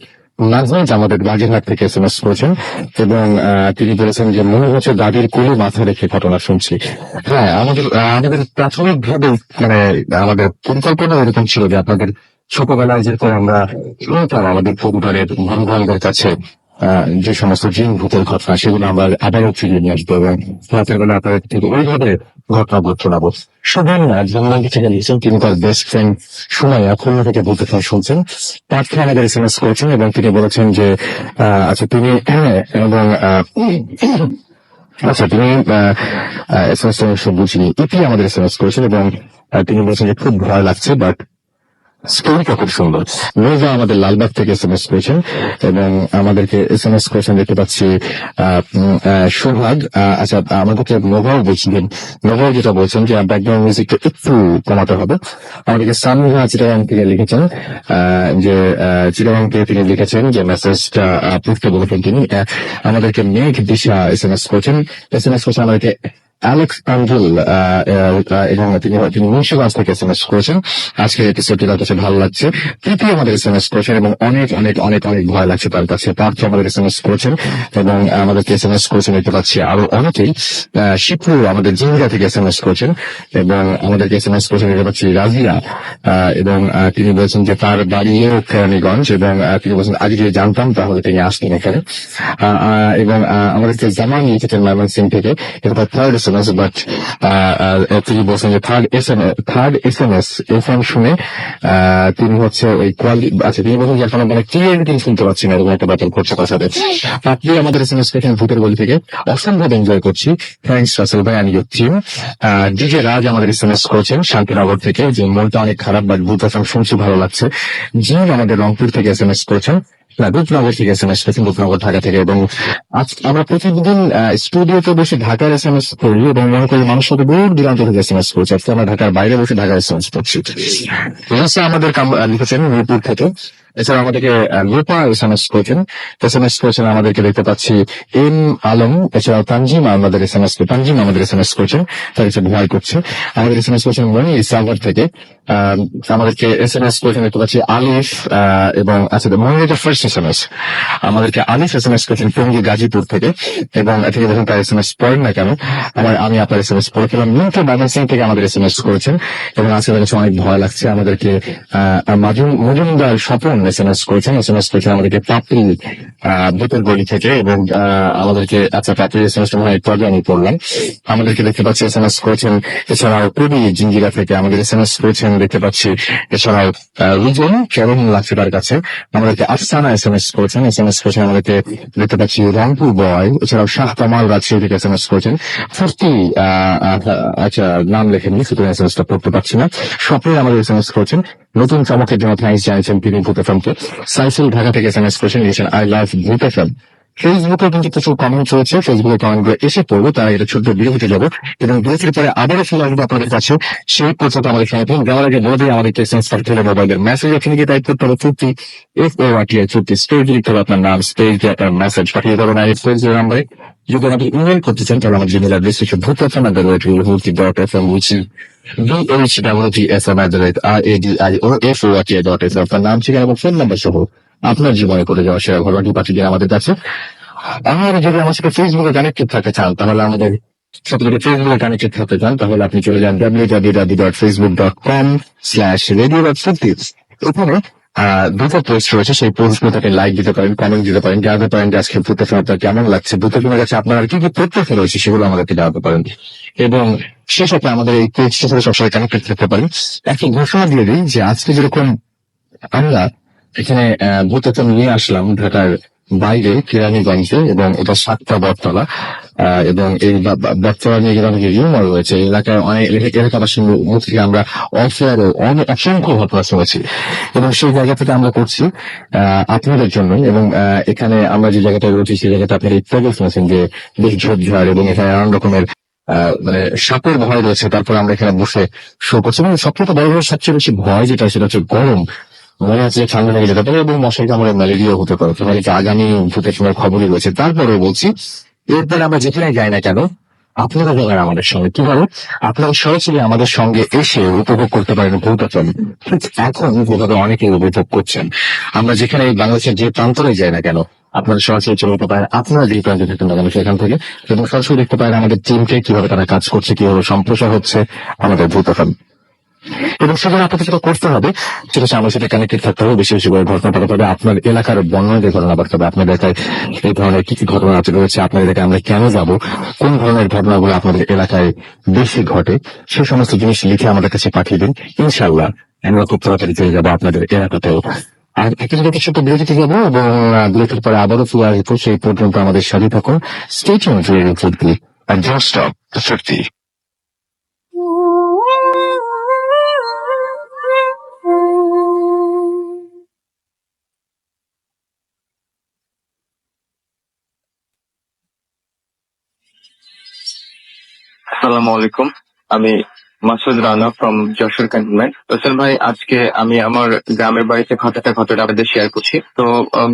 নাজরাত আমাদের বাগেরহাট থেকে এসএমএস করেছেন এবং তিনি বলেছেন যে মনে হচ্ছে দাদির কোলে মাথা রেখে ঘটনা শুনছি। হ্যাঁ, আমাদের প্রাথমিক ভাবে মানে আমাদের পরিকল্পনা এরকম ছিল যে আপনাদের ছোটবেলায় যেরকম আমরা শুনতাম আমাদের পরিবারের বড় কাছে যে সমস্ত জিন ভূতের ঘটনা, সেগুলো আমরা আবারও ফিরিয়ে নিয়ে আসবো এবং রাতের বেলা আপনাদের থেকে ওইভাবে ঘটনাগুলো শোনাবো। সুগান জন্মাঙ্গি থেকে লিখছেন, তিনি তার বেস্ট ফ্রেন্ড সুমাইয়া খুলনা থেকে ভূতের ঘটনা শুনছেন। পার্থ আমাদের এসএমএস করেছেন এবং তিনি বলেছেন যে আচ্ছা তিনি এবং আচ্ছা তিনি এসএমএস বুঝিনি। ইপি আমাদের এসএমএস করেছেন এবং তিনি বলেছেন যে খুব ভয় লাগছে, বাট স্টোরিটা খুব সুন্দর। রোজা আমাদের লালবাগ থেকে এসএমএস করেছেন এবং আমাদেরকে এসএমএস করেছেন দেখতে পাচ্ছি সোহাগ। আচ্ছা আমাদেরকে নোভাও বলছিলেন, নোভাও যেটা বলছেন যে ব্যাকগ্রাউন্ড মিউজিকটা একটু কমাতে হবে। আমাদেরকে সানভা চিটাগাং থেকে লিখেছেন যে চিটাগাং থেকে তিনি লিখেছেন যে মেসেজটা পড়তে বলেছেন তিনি। আমাদেরকে মেঘ দিশা এসএমএস করেছেন আমাদেরকে অ্যালেক্স আঞ্জুল এবং তিনি মুন্সিগঞ্জ থেকে এসএমএস করেছেন। আজকের এপিসোডটি তার কাছে ভালো লাগছে। প্রীতি আমাদের এসএমএস করেছেন এবং অনেক অনেক অনেক অনেক ভয় লাগছে তার কাছে। পার্থ আমাদের এসএমএস করেছেন এবং আমাদেরকে এসএমএস করেছেন দেখতে পাচ্ছি আরো অনেকেই। শিপু আমাদের জিঞ্জিরা থেকে এসএমএস করেছেন এবং আমাদেরকে এসএমএস করেছেন দেখতে পাচ্ছি রাজিয়া এবং তিনি বলেছেন যে তার বাড়িও কেরানীগঞ্জ এবং তিনি বলছেন আগে যদি জানতাম তাহলে তিনি আসতেন এখানে। এবং আমাদেরকে জামান লিখেছেন ময়মনসিং থেকে, এটা তার থার্ড এসএমএস, বাট তিনি বলছেন যে থার্ড এসএমএস এফএম শুনে তিনি হচ্ছে ওই কোয়ালিটি, আচ্ছা তিনি বলছেন যে এখন মানে ক্লিয়ারলি তিনি শুনতে পাচ্ছেন এরকম একটা ব্যাপার ঘটছে তার সাথে। আপনি আমাদের এসএমএস করেছেন ভূতের গলি থেকে, অসম্ভব এনজয় করছি, থ্যাংকস রাসেল ভাই অ্যান্ড ইউর টিম। ডিজে রাজ আমাদের এসএমএস করেছেন শান্তিনগর থেকে যে মনটা অনেক খারাপ, বাট ভূত এখন শুনছি ভালো লাগছে। জিম আমাদের রংপুর থেকে এসএমএস করেছেন, রূপনগর থেকে এসএমএস করেছেন, রূপনগর ঢাকা থেকে। এবং আজ আমরা প্রতিদিন স্টুডিওতে বসে ঢাকার এসএমএস করি এবং মনে করি মানুষ সাথে দূর দূরান্ত থেকে এসএমএস করছে, আজকে আমরা ঢাকার বাইরে বসে ঢাকার এসএমএস করছি। আমাদের লিখেছেন মিরপুর থেকে। এছাড়া আমাদেরকে রূপা এসএমএস করেছেন আমাদেরকে দেখতে পাচ্ছি এম আলম। এছাড়াও তানজিম আমাদের এসএমএস করেছেন, তার কাছে ভয় করছে। আমাদের এসএমএস করেছেন মনি সাভার থেকে। আমাদেরকে এসএমএস করেছেন দেখতে পাচ্ছি আলিফ এবং আচ্ছা মনি এটা ফার্স্ট এসএমএস। আমাদেরকে আলিফ এসএমএস করেছেন টঙ্গী গাজীপুর থেকে এবং তিনি দেখুন তার এসএমএস পড়েন না কেন, আমি আপনার এসএমএস পড়ে ফেলাম। মিন্টু ময়মনসিং থেকে আমাদের এসএমএস করেছেন এবং আজকে তার কাছে অনেক ভয় লাগছে। আমাদেরকে মজুমদার স্বপন এসএমএস করেছেন আমাদেরকে পাপড়ি ভূতের গলি থেকে এবং আমাদেরকে আচ্ছা পাপড়ির এসএমএস টা একটু আগে আমি পড়লাম। আমাদেরকে দেখতে পাচ্ছি এসএমএস করেছেন এছাড়াও কবি জিঞ্জিরা থেকে আমাদের এসএমএস করেছেন দেখতে পাচ্ছি। এছাড়াও রুজন কেমন লাগছে তার কাছে। আমাদেরকে আফসানা এসএমএস করেছেন আমাদেরকে দেখতে পাচ্ছি রংপুর বয়। এছাড়াও শাহ কামাল রাজশাহী থেকে এসএমএস করেছেন। ফুর্তি আচ্ছা নাম লেখেননি সুতরাং এসএমএস টা পড়তে পারছি না। স্বপ্নে আমাদের এসএমএস করেছেন, নতুন চমকের জন্য থ্যাংকস জানিয়েছেন তিনি ভূত এফএমকে। সাইফুল ঢাকা থেকে এসএমএস করেছেন, লিখেছেন আই লাভ ভূত এফএম। ফেসবুকে কিন্তু কিছু কমেন্ট রয়েছে, ফেসবুকে কমেন্ট গুলো এসে পড়বো, তারা এটা ছোট্ট বিরতিতে যাবো এবং বিরতির পরে আবারও ফিরে আসবো আপনাদের কাছে। সেই পর্যন্ত আমাদের সঙ্গে যাওয়ার আগে বলে দিই আমাদের এসএমএস পাঠালে মোবাইলের মেসেজ এখানে গিয়ে টাইপ করতে হবে ফুর্তি FORTI স্পেস লিখতে হবে আপনার নাম, স্পেস দিয়ে আপনার মেসেজ পাঠিয়ে দেবেন আর স্পেস নাম্বারে। যদি আমাকে ইমেল করতে চান তাহলে আমার জিমেল অ্যাড্রেস হচ্ছে ভূতফম@FORTI.FM আপনার নাম, ঠিকানা এবং ফোন নাম্বার সহ আপনার জীবনে করে যাওয়া সেরা ঘটনাটি পাঠিয়ে দিন আমাদের কাছে। আর যদি আমার সাথে ফেসবুকে কানেক্টেড থাকতে চান তাহলে আমাদের সাথে যদি ফেসবুকে কানেক্টেড থাকতে চান তাহলে আপনি চলে যান www.facebook.com/radio.40। ওখানে দুটো পোস্ট রয়েছে, সেই পোস্ট গুলোকে লাইক দিতে পারেন, কমেন্ট দিতে পারেন, জানাতে পারেন যে আজকে ভূতের ফিল্ম আপনার কেমন লাগছে, ভূতের ফিল্মের কাছে আপনার কি কি প্রত্যাশা রয়েছে সেগুলো আমাদেরকে জানাতে পারেন এবং সেই সাথে আমাদের এই পেজটার সাথে সবসময় কানেক্টেড থাকতে পারেন। একটি ঘোষণা দিয়ে দিই যে আজকে যেরকম আমরা এখানে ভূতের ফিল্ম নিয়ে আসলাম ঢাকার বাইরে কেরানীগঞ্জে, এবং এটা 7টা বটতলা। এবং এই বটতলা নিয়ে কিন্তু অনেক রিউমার রয়েছে এই এলাকায়, অনেক এলাকাবাসীর মুখ থেকে আমরা অফেয়ারে অনেক অসংখ্য ঘটনা শুনেছি, এবং সেই জায়গা থেকে আমরা করছি আপনাদের জন্য। এবং এখানে আমরা যে জায়গাটা রয়েছি সেই জায়গাটা আপনারা একটু আগে শুনেছেন যে বেশ ঝোপঝাড়, এবং এখানে নানান রকমের মানে সাপের ভয় রয়েছে। তারপরে আমরা এখানে বসে শো করছি, এবং সবচেয়ে বড় বড় সবচেয়ে বেশি ভয় যেটা, সেটা হচ্ছে গরম। মনে হচ্ছে যে ঠান্ডা লেগে যেতে পারে, এবং মশারি কামড়ে ম্যালেরিয়া হতে পারে। তোমার এটা আগামী ভূতের সময় খবরই রয়েছে। তারপরেও বলছি, এরপরে আমরা যেখানে যাই না কেন, আপনারা যাবেন আমাদের সঙ্গে। কিভাবে? আপনারা সরাসরি আমাদের সঙ্গে এসে উপভোগ করতে পারেন ভূতাচল। এখন যেভাবে অনেকে উপভোগ করছেন, আমরা যেখানে বাংলাদেশের যে প্রান্তরে যাই না কেন, আপনারা সরাসরি চলে যেতে পারেন আপনারা যে প্রান্তে থাকেন না কেন সেখান থেকে, এবং সরাসরি দেখতে পারেন আমাদের টিমকে কিভাবে তারা কাজ করছে, কিভাবে সম্প্রসার হচ্ছে আমাদের ভূতাচল। এবং সেখানে আপনাকে যেটা করতে হবে সেটা হচ্ছে আমার সাথে কানেক্টেড থাকতে হবে, বেশি বেশি করে ঘটনা পাঠাতে হবে, আপনার এলাকার বর্ণনা দিয়ে ঘটনা পাঠাতে হবে। আপনার এলাকায় এই ধরনের কি কি ঘটনা রয়েছে, আপনার এলাকায় আমরা কেন যাব, কোন ধরনের ঘটনাগুলো আপনাদের এলাকায় বেশি ঘটে, সে সমস্ত জিনিস লিখে আমাদের কাছে পাঠিয়ে দিন। ইনশাআল্লাহ আমরা খুব তাড়াতাড়ি চলে যাবো আপনাদের এলাকাতেও। আর একটা যেটা ছোট্ট বিরতিতে যাবো, এবং বিরতির পরে আবারও ফিরে আসবো। সেই পর্যন্ত আমাদের সাথে থাকুন। স্টে টিউনড টু রেডিও ফুর্তি, and don't stop the ফুর্তি। আসসালামু আলাইকুম, আমি মাসুদ রানা ফ্রম যশোর ক্যান্টনমেন্ট। হোসেন ভাই, আজকে আমি আমার গ্রামের বাড়িতে ঘটা ঘটনা আপনাদের শেয়ার করছি। তো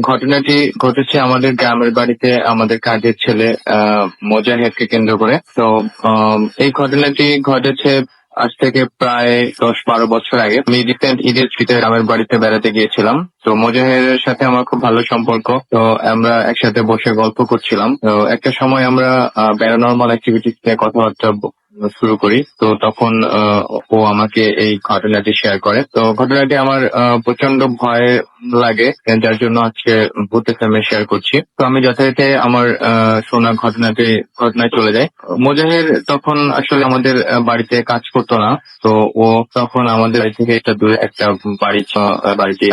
ঘটনাটি ঘটেছে আমাদের গ্রামের বাড়িতে আমাদের কাজের ছেলে মোজাহেদকে কেন্দ্র করে। তো এই ঘটনাটি ঘটেছে আজ থেকে প্রায় 10-12 বছর আগে। আমি রিসেন্ট ঈদের ছুটিতে গ্রামের বাড়িতে বেড়াতে গিয়েছিলাম। তো মোজাহেদের সাথে আমার খুব ভালো সম্পর্ক। তো আমরা একসাথে বসে গল্প করছিলাম। তো একটা সময় আমরা প্যারানরমাল অ্যাক্টিভিটিস নিয়ে কথাবার্তা শুরু করি। তো তখন ও আমাকে এই ঘটনাটি শেয়ার করে। তো ঘটনাটি আমার প্রচন্ড ভয় লাগে, যার জন্য আজকে ভূতের সামনে শেয়ার করছি। তো আমি যথারীতি আমার শোনা ঘটনায় চলে যাই। মোজাহের তখন আসলে আমাদের বাড়িতে কাজ করতো না। তো ও তখন আমাদের বাড়ি থেকে একটা দূরে একটা বাড়িতে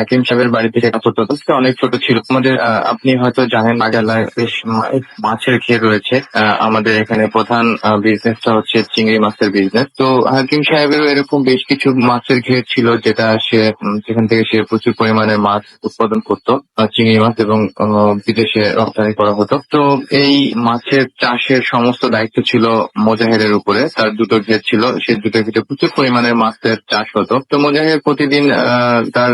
হাকিম সাহেবের বাড়ি থেকে কাজ করতো। তো অনেক ছোট ছিল। আমাদের আপনি হয়তো জানেন বাজালায় বেশ মাছের ক্ষেত রয়েছে। আমাদের এখানে প্রধান বিজনেসটা হচ্ছে চিংড়ি মাছের বিজনেস। তো হাকিম সাহেবেরও এরকম বেশ কিছু মাছের ক্ষেত ছিল, যেখান থেকে সে প্রচুর পরিমাণে মাছ উৎপাদন করতো, চিংড়ি মাছ, এবং বিদেশে রপ্তানি করা হতো। তো এই মাছের চাষের সমস্ত দায়িত্ব ছিল মোজাহেরের উপরে। তার দুটো ক্ষেত ছিল, সে দুটো ক্ষেতে প্রচুর পরিমাণে মাছের চাষ হতো। তো মোজাহের প্রতিদিন তার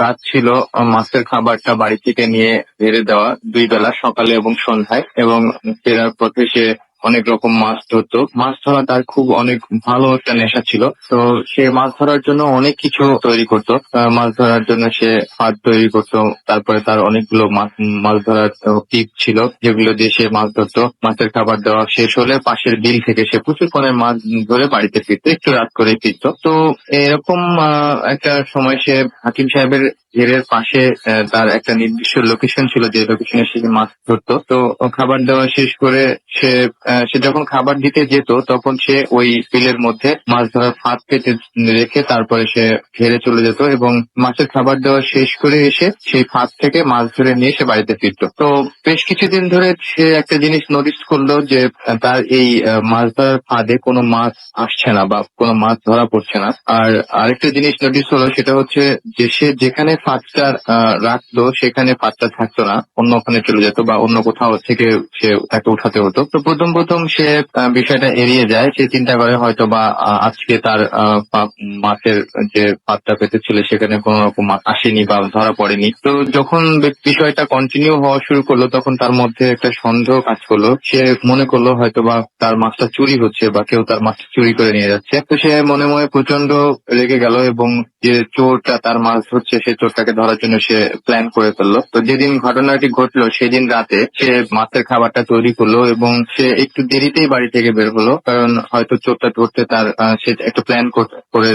গাছ ছিল মাছের খাবারটা বাড়ি থেকে নিয়ে ভেড়ে দেওয়া 2 বেলা, সকালে এবং সন্ধ্যায়, এবং ফেরার পথে সে অনেক রকম মাছ ধরতো। মাছ ধরা তার খুব অনেক ভালো একটা নেশা ছিল। তো সে মাছ ধরার জন্য অনেক কিছু তৈরি করতো। মাছ ধরার জন্য সে ফাঁদ তৈরি করতো। তারপরে তার অনেকগুলো মাছ ধরার টিপ ছিল, যেগুলো দিয়ে সে মাছ ধরতো। মাছের খাবার দেওয়া শেষ হলে পাশের বিল থেকে সে প্রচুর পরিমাণে মাছ ধরে বাড়িতে ফিরতো, একটু রাত করে ফিরতো। তো এরকম একটা সময় সে হাকিম সাহেবের ঘেরের পাশে তার একটা নির্দিষ্ট লোকেশন ছিল, যে লোকেশনে সে মাছ ধরতো। তো খাবার দেওয়া শেষ করে সে যখন খাবার দিতে যেত, তখন সে ওই বিলের মধ্যে মাছ ধরার ফাঁদ পেতে রেখে তারপরে সে ঘেরে চলে যেত, এবং মাছের খাবার দেওয়া শেষ করে এসে সেই ফাঁদ থেকে মাছ ধরে নিয়ে সে বাড়িতে ফিরতো। তো বেশ কিছুদিন ধরে সে একটা জিনিস নোটিস করলো, যে তার এই মাছ ধরার ফাঁদে কোনো মাছ আসছে না, বা কোনো মাছ ধরা পড়ছে না। আর আরেকটা জিনিস নোটিস হলো, সেটা হচ্ছে যে সে যেখানে ফাঁদটা রাখতো সেখানে ফাঁদটা থাকতো না, অন্য ওখানে চলে যেত, বা অন্য কোথাও থেকে সে তাকে উঠাতে হতো। তো প্রথম সে বিষয়টা এড়িয়ে যায়। সে চিন্তা করে হয়তো বা আজকে তার মাছের যে ফাঁদটা পেতেছিল সেখানে কোনো রকম মাছ আসেনি বা ধরা পড়েনি। তো যখন বিষয়টা কন্টিনিউ হওয়া শুরু করলো, তখন তার মধ্যে একটা সন্দেহ কাজ করলো। সে মনে করলো হয়তো বা তার মাছটা চুরি হচ্ছে, বা কেউ তার মাছটা চুরি করে নিয়ে যাচ্ছে। তো সে মনে মনে প্রচন্ড রেগে গেল, এবং যে চোরটা তার মাছ ধরছে সেই চোরটাকে ধরার জন্য সে প্ল্যান করে ফেললো। তো যেদিন ঘটনাটি ঘটলো সেদিন রাতে সে মাছের খাবারটা তৈরি করলো, এবং সে একটু দেরিতেই বাড়ি থেকে বের হলো, কারণ হয়তো চোরটা ধরতে তার সে একটা প্ল্যান করে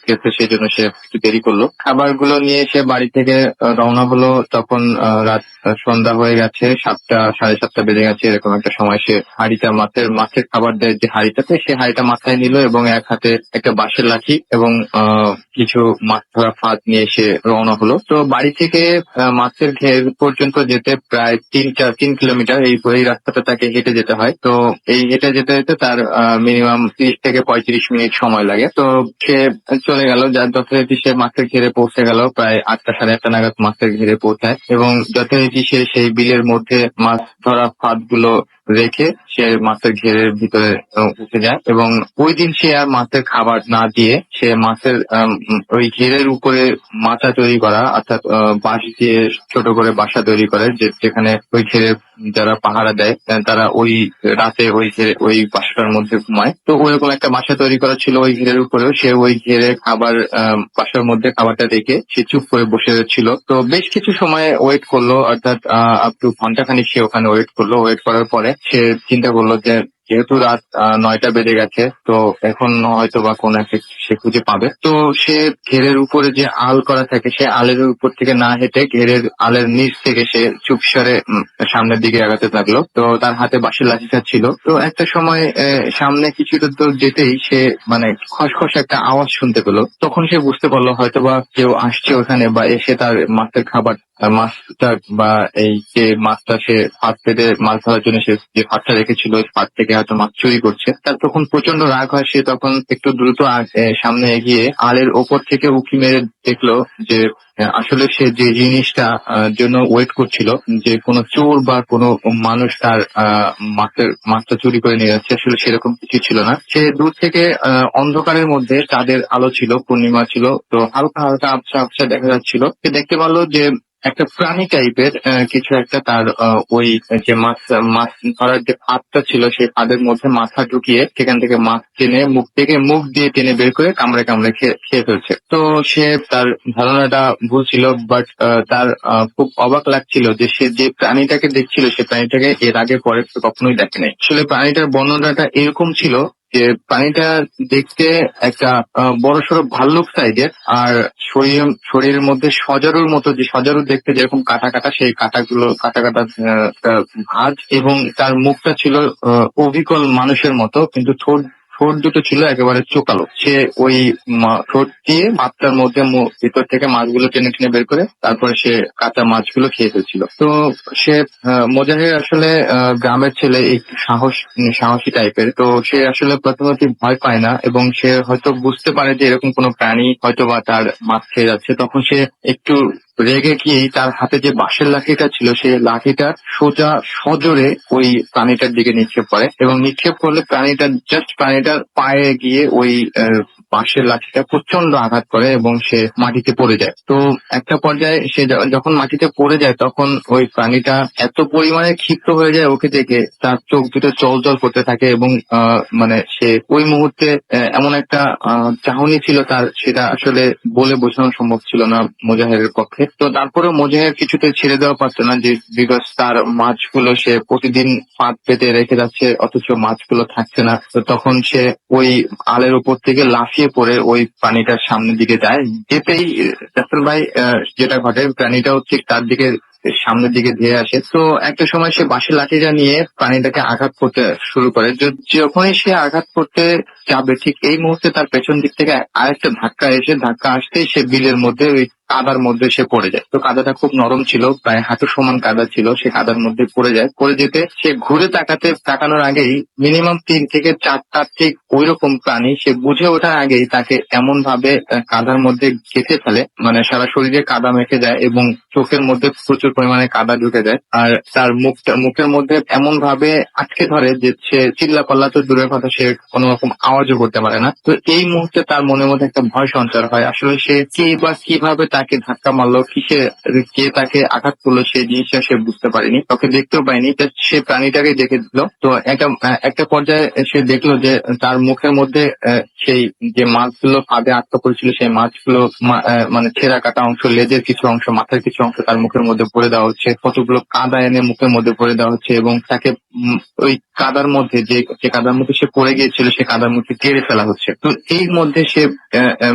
গেছে, সেই জন্য সে একটু দেরি করলো। খাবারগুলো নিয়ে সে বাড়ি থেকে রওনা হলো। তখন রাত সন্ধ্যা হয়ে গেছে, 7টা 7:30 বেজে গেছে, এরকম একটা সময় সে হাঁড়িটা মাছের খাবার দেয় যে হাঁড়িটাতে, সে হাঁড়িটা মাথায় নিল, এবং এক হাতে একটা বাঁশের লাঠি এবং কিছু মাছ ধরা ফাঁদ নিয়ে সে রওনা রওনা হলো। তো বাড়ি থেকে মাছের ঘের পর্যন্ত যেতে প্রায় 3 কিলোমিটার এই রাস্তাটা তাকে হেঁটে যেতে হয়। তো এই হেঁটে যেতে যেতে তার মিনিমাম 30 থেকে 35 মিনিট সময় লাগে। তো সে চলে গেল, যার যথারীতি সে মাছের ঘেরে পৌঁছে গেল, প্রায় 8টা সাড়ে 8টা নাগাদ মাছের ঘেরে পৌঁছায় এবং যথারীতি সে সেই বিলের মধ্যে মাছ ধরা ফাঁদগুলো রেখে সে মাছের ঘেরের ভিতরে উঠে যায় এবং ওই দিন সে আর মাছের খাবার না দিয়ে সে মাছের ওই ঘেরের উপরে মাচা তৈরি করা, অর্থাৎ বাঁশ দিয়ে ছোট করে বাসা তৈরি করে, যেখানে ওই ঘেরের যারা পাহারা দেয় তারা ওই রাতে ওই বাসাটার মধ্যে ঘুমায়। তো ওইরকম একটা বাসা তৈরি করা ছিল ওই ঘেরের উপরেও। সে ওই ঘেরে খাবার বাসার মধ্যে খাবারটা রেখে সে চুপ করে বসে ছিল। তো বেশ কিছু সময় ওয়েট করলো, অর্থাৎ আপ টু ঘন্টাখানিক সে ওখানে ওয়েট করলো। ওয়েট করার পরে সে চিন্তা করলো যে যেহেতু রাত 9টা বেজে গেছে, তো এখন হয়তো বা কোন একটা সে খুঁজে পাবে। তো সে ঘেরের উপরে যে আল করা থাকে, সে আলের উপর থেকে না হেঁটে ঘেরের আলের নিচ থেকে সে চুপসারে সামনের দিকে আগাতে থাকলো। তো তার হাতে বাঁশের লাঠিটা ছিল। তো একটা সময় সামনে কিছুটা তো যেতেই সে মানে খসখস একটা আওয়াজ শুনতে পেলো। তখন সে বুঝতে পারলো হয়তোবা কেউ আসছে ওখানে বা এসে তার মাছের খাবার মাছটা বা এই যে মাছটা সে ফাঁদ পেতে মাছ ধরার জন্য সে যে ফাঁদটা রেখেছিল ওই ফাঁদ থেকে হয়তো মাছ চুরি করছে। তার তখন প্রচন্ড রাগ হয়। সে তখন একটু দ্রুত সামনে এগিয়ে আলের ওপর থেকে উঁকি মেরে দেখলো যে আসলে সে যে জিনিসটা জন্য ওয়েট করছিল, যে কোনো চোর বা কোনো মানুষ তার মাছটা চুরি করে নিয়ে যাচ্ছে, আসলে সেরকম কিছু ছিল না। সে দূর থেকে অন্ধকারের মধ্যে চাঁদের আলো ছিল, পূর্ণিমা ছিল, তো হালকা হালকা আবছা আবছা দেখা যাচ্ছিল। সে দেখতে পারলো যে একটা প্রাণী টাইপের কিছু একটা তার ওই যে মাছ ধরার যে ফাঁদটা ছিল সেই ফাঁদের মধ্যে মাথা ঢুকিয়ে সেখান থেকে মাছ টেনে মুখ দিয়ে টেনে বের করে কামড়ে কামড়ে খেয়ে ফেলছে। তো সে তার ধারণাটা ভুল ছিল, বাট তার খুব অবাক লাগছিল যে সে যে প্রাণীটাকে দেখছিল সে প্রাণীটাকে এর আগে পরে কখনোই দেখেনি। আসলে প্রাণীটার বর্ণনাটা এরকম ছিল যে প্রাণীটা দেখতে একটা বড়সড় ভাল্লুক সাইজের, আর শরীরের মধ্যে সজারুর মতো, যে সজারু দেখতে যেরকম কাটা কাটা, সেই কাটা কাটা ভাঁজ, এবং তার মুখটা ছিল অবিকল মানুষের মতো, কিন্তু ঠোঁট দুটো ছিল একেবারে চোকালো। সে ওই ঠোঁট দিয়ে মাছটার মধ্যে ভিতর থেকে মাছগুলো টেনে টেনে বের করে তারপরে সে কাঁচা মাছগুলো খেয়ে ফেলছিল। তো সে মোজাহির আসলে গ্রামের ছেলে, একটু সাহসী টাইপের। তো সে আসলে প্রথমত ভয় পায় না এবং সে হয়তো বুঝতে পারে যে এরকম কোনো প্রাণী হয়তো বা তার মাছ খেয়ে যাচ্ছে। তখন সে একটু রেগে গিয়েই তার হাতে যে বাঁশের লাঠিটা ছিল সেই লাঠিটা সোজা সজোরে ওই প্রাণীটার দিকে নিক্ষেপ করে এবং নিক্ষেপ করলে প্রাণীটার পায়ে গিয়ে ওই বাঁশের লাঠিটা প্রচন্ড আঘাত করে এবং সে মাটিতে পড়ে যায়। তো একটা পর্যায়ে সে যখন মাটিতে পড়ে যায় তখন ওই প্রাণীটা এত পরিমাণে ক্ষিপ্ত হয়ে যায় ওকে দেখে, তার চোখ দুটো জল করতে থাকে এবং মানে সে ওই মুহূর্তে এমন একটা চাহনি ছিল তার, সেটা আসলে বলে বোঝানো সম্ভব ছিল না মোজাহেরের পক্ষে। তো তারপরে মোজাহের কিছুতে ছেড়ে দেওয়া পারতো না, যে বিকজ তার মাছগুলো সে প্রতিদিন ফাঁদ পেতে রেখে যাচ্ছে অথচ মাছগুলো থাকছে না। তো তখন সে ওই আলের উপর থেকে লাফিয়ে পড়ে ওই প্রাণীটার সামনের দিকে যায়। যেতেই জাফর ভাই যেটা ঘটে, প্রাণীটাও ঠিক তার দিকে সামনের দিকে ধেয়ে আসে। তো একটা সময় সে বাঁশের লাঠিটা নিয়ে প্রাণীটাকে আঘাত করতে শুরু করে। যখনই সে আঘাত করতে যাবে ঠিক এই মুহূর্তে তার পেছন দিক থেকে আরেকটা ধাক্কা আসতেই সে বিলের মধ্যে ওই কাদার মধ্যে সে পড়ে যায়। তো কাদাটা খুব নরম ছিল, প্রায় হাঁটু সমান কাদা ছিল, সে কাদার মধ্যে পড়ে যায়। পড়ে যেতে সে ঘুরে তাকানোর আগেই মিনিমাম 3 থেকে 4টা ঠিক ওই রকম প্রাণী সে বুঝে ওঠার আগেই তাকে এমন ভাবে কাদার মধ্যে গেঁথে ফেলে, মানে সারা শরীরে কাদা মেখে যায় এবং চোখের মধ্যে প্রচুর পরিমাণে কাদা ঢুকে যায়, আর তার মুখের মধ্যে এমন ভাবে আটকে ধরে যে সে চিল্লা পাল্লা তো দূরের কথা, সে কোনো রকম আওয়াজও করতে পারে না। তো এই মুহূর্তে তার মনের মধ্যে একটা ভয় সঞ্চার হয়। আসলে সে কে বা কিভাবে তাকে ধাক্কা মারলো, কে তাকে আঘাত করলো সেই জিনিসটা সে বুঝতে পারেনি, তাকে দেখতেও পায়নি। সে প্রাণীটাকে দেখে দিল। তো একটা পর্যায়ে সে দেখলো যে তার মুখের মধ্যে সেই যে মাছগুলো ফাঁদে আটকা পড়েছিল সেই মাছগুলো মানে ছেঁড়া কাটা অংশ, লেজের কিছু অংশ, মাথার কিছু অংশ তার মুখের মধ্যে ভরে দেওয়া হচ্ছে, কতগুলো কাদা এনে মুখের মধ্যে ভরে দেওয়া হচ্ছে এবং তাকে ওই কাদার মধ্যে যে কাদার মধ্যে সে পড়ে গিয়েছিল সে কাদার মধ্যে কেড়ে ফেলা হচ্ছে। তো এই মধ্যে সে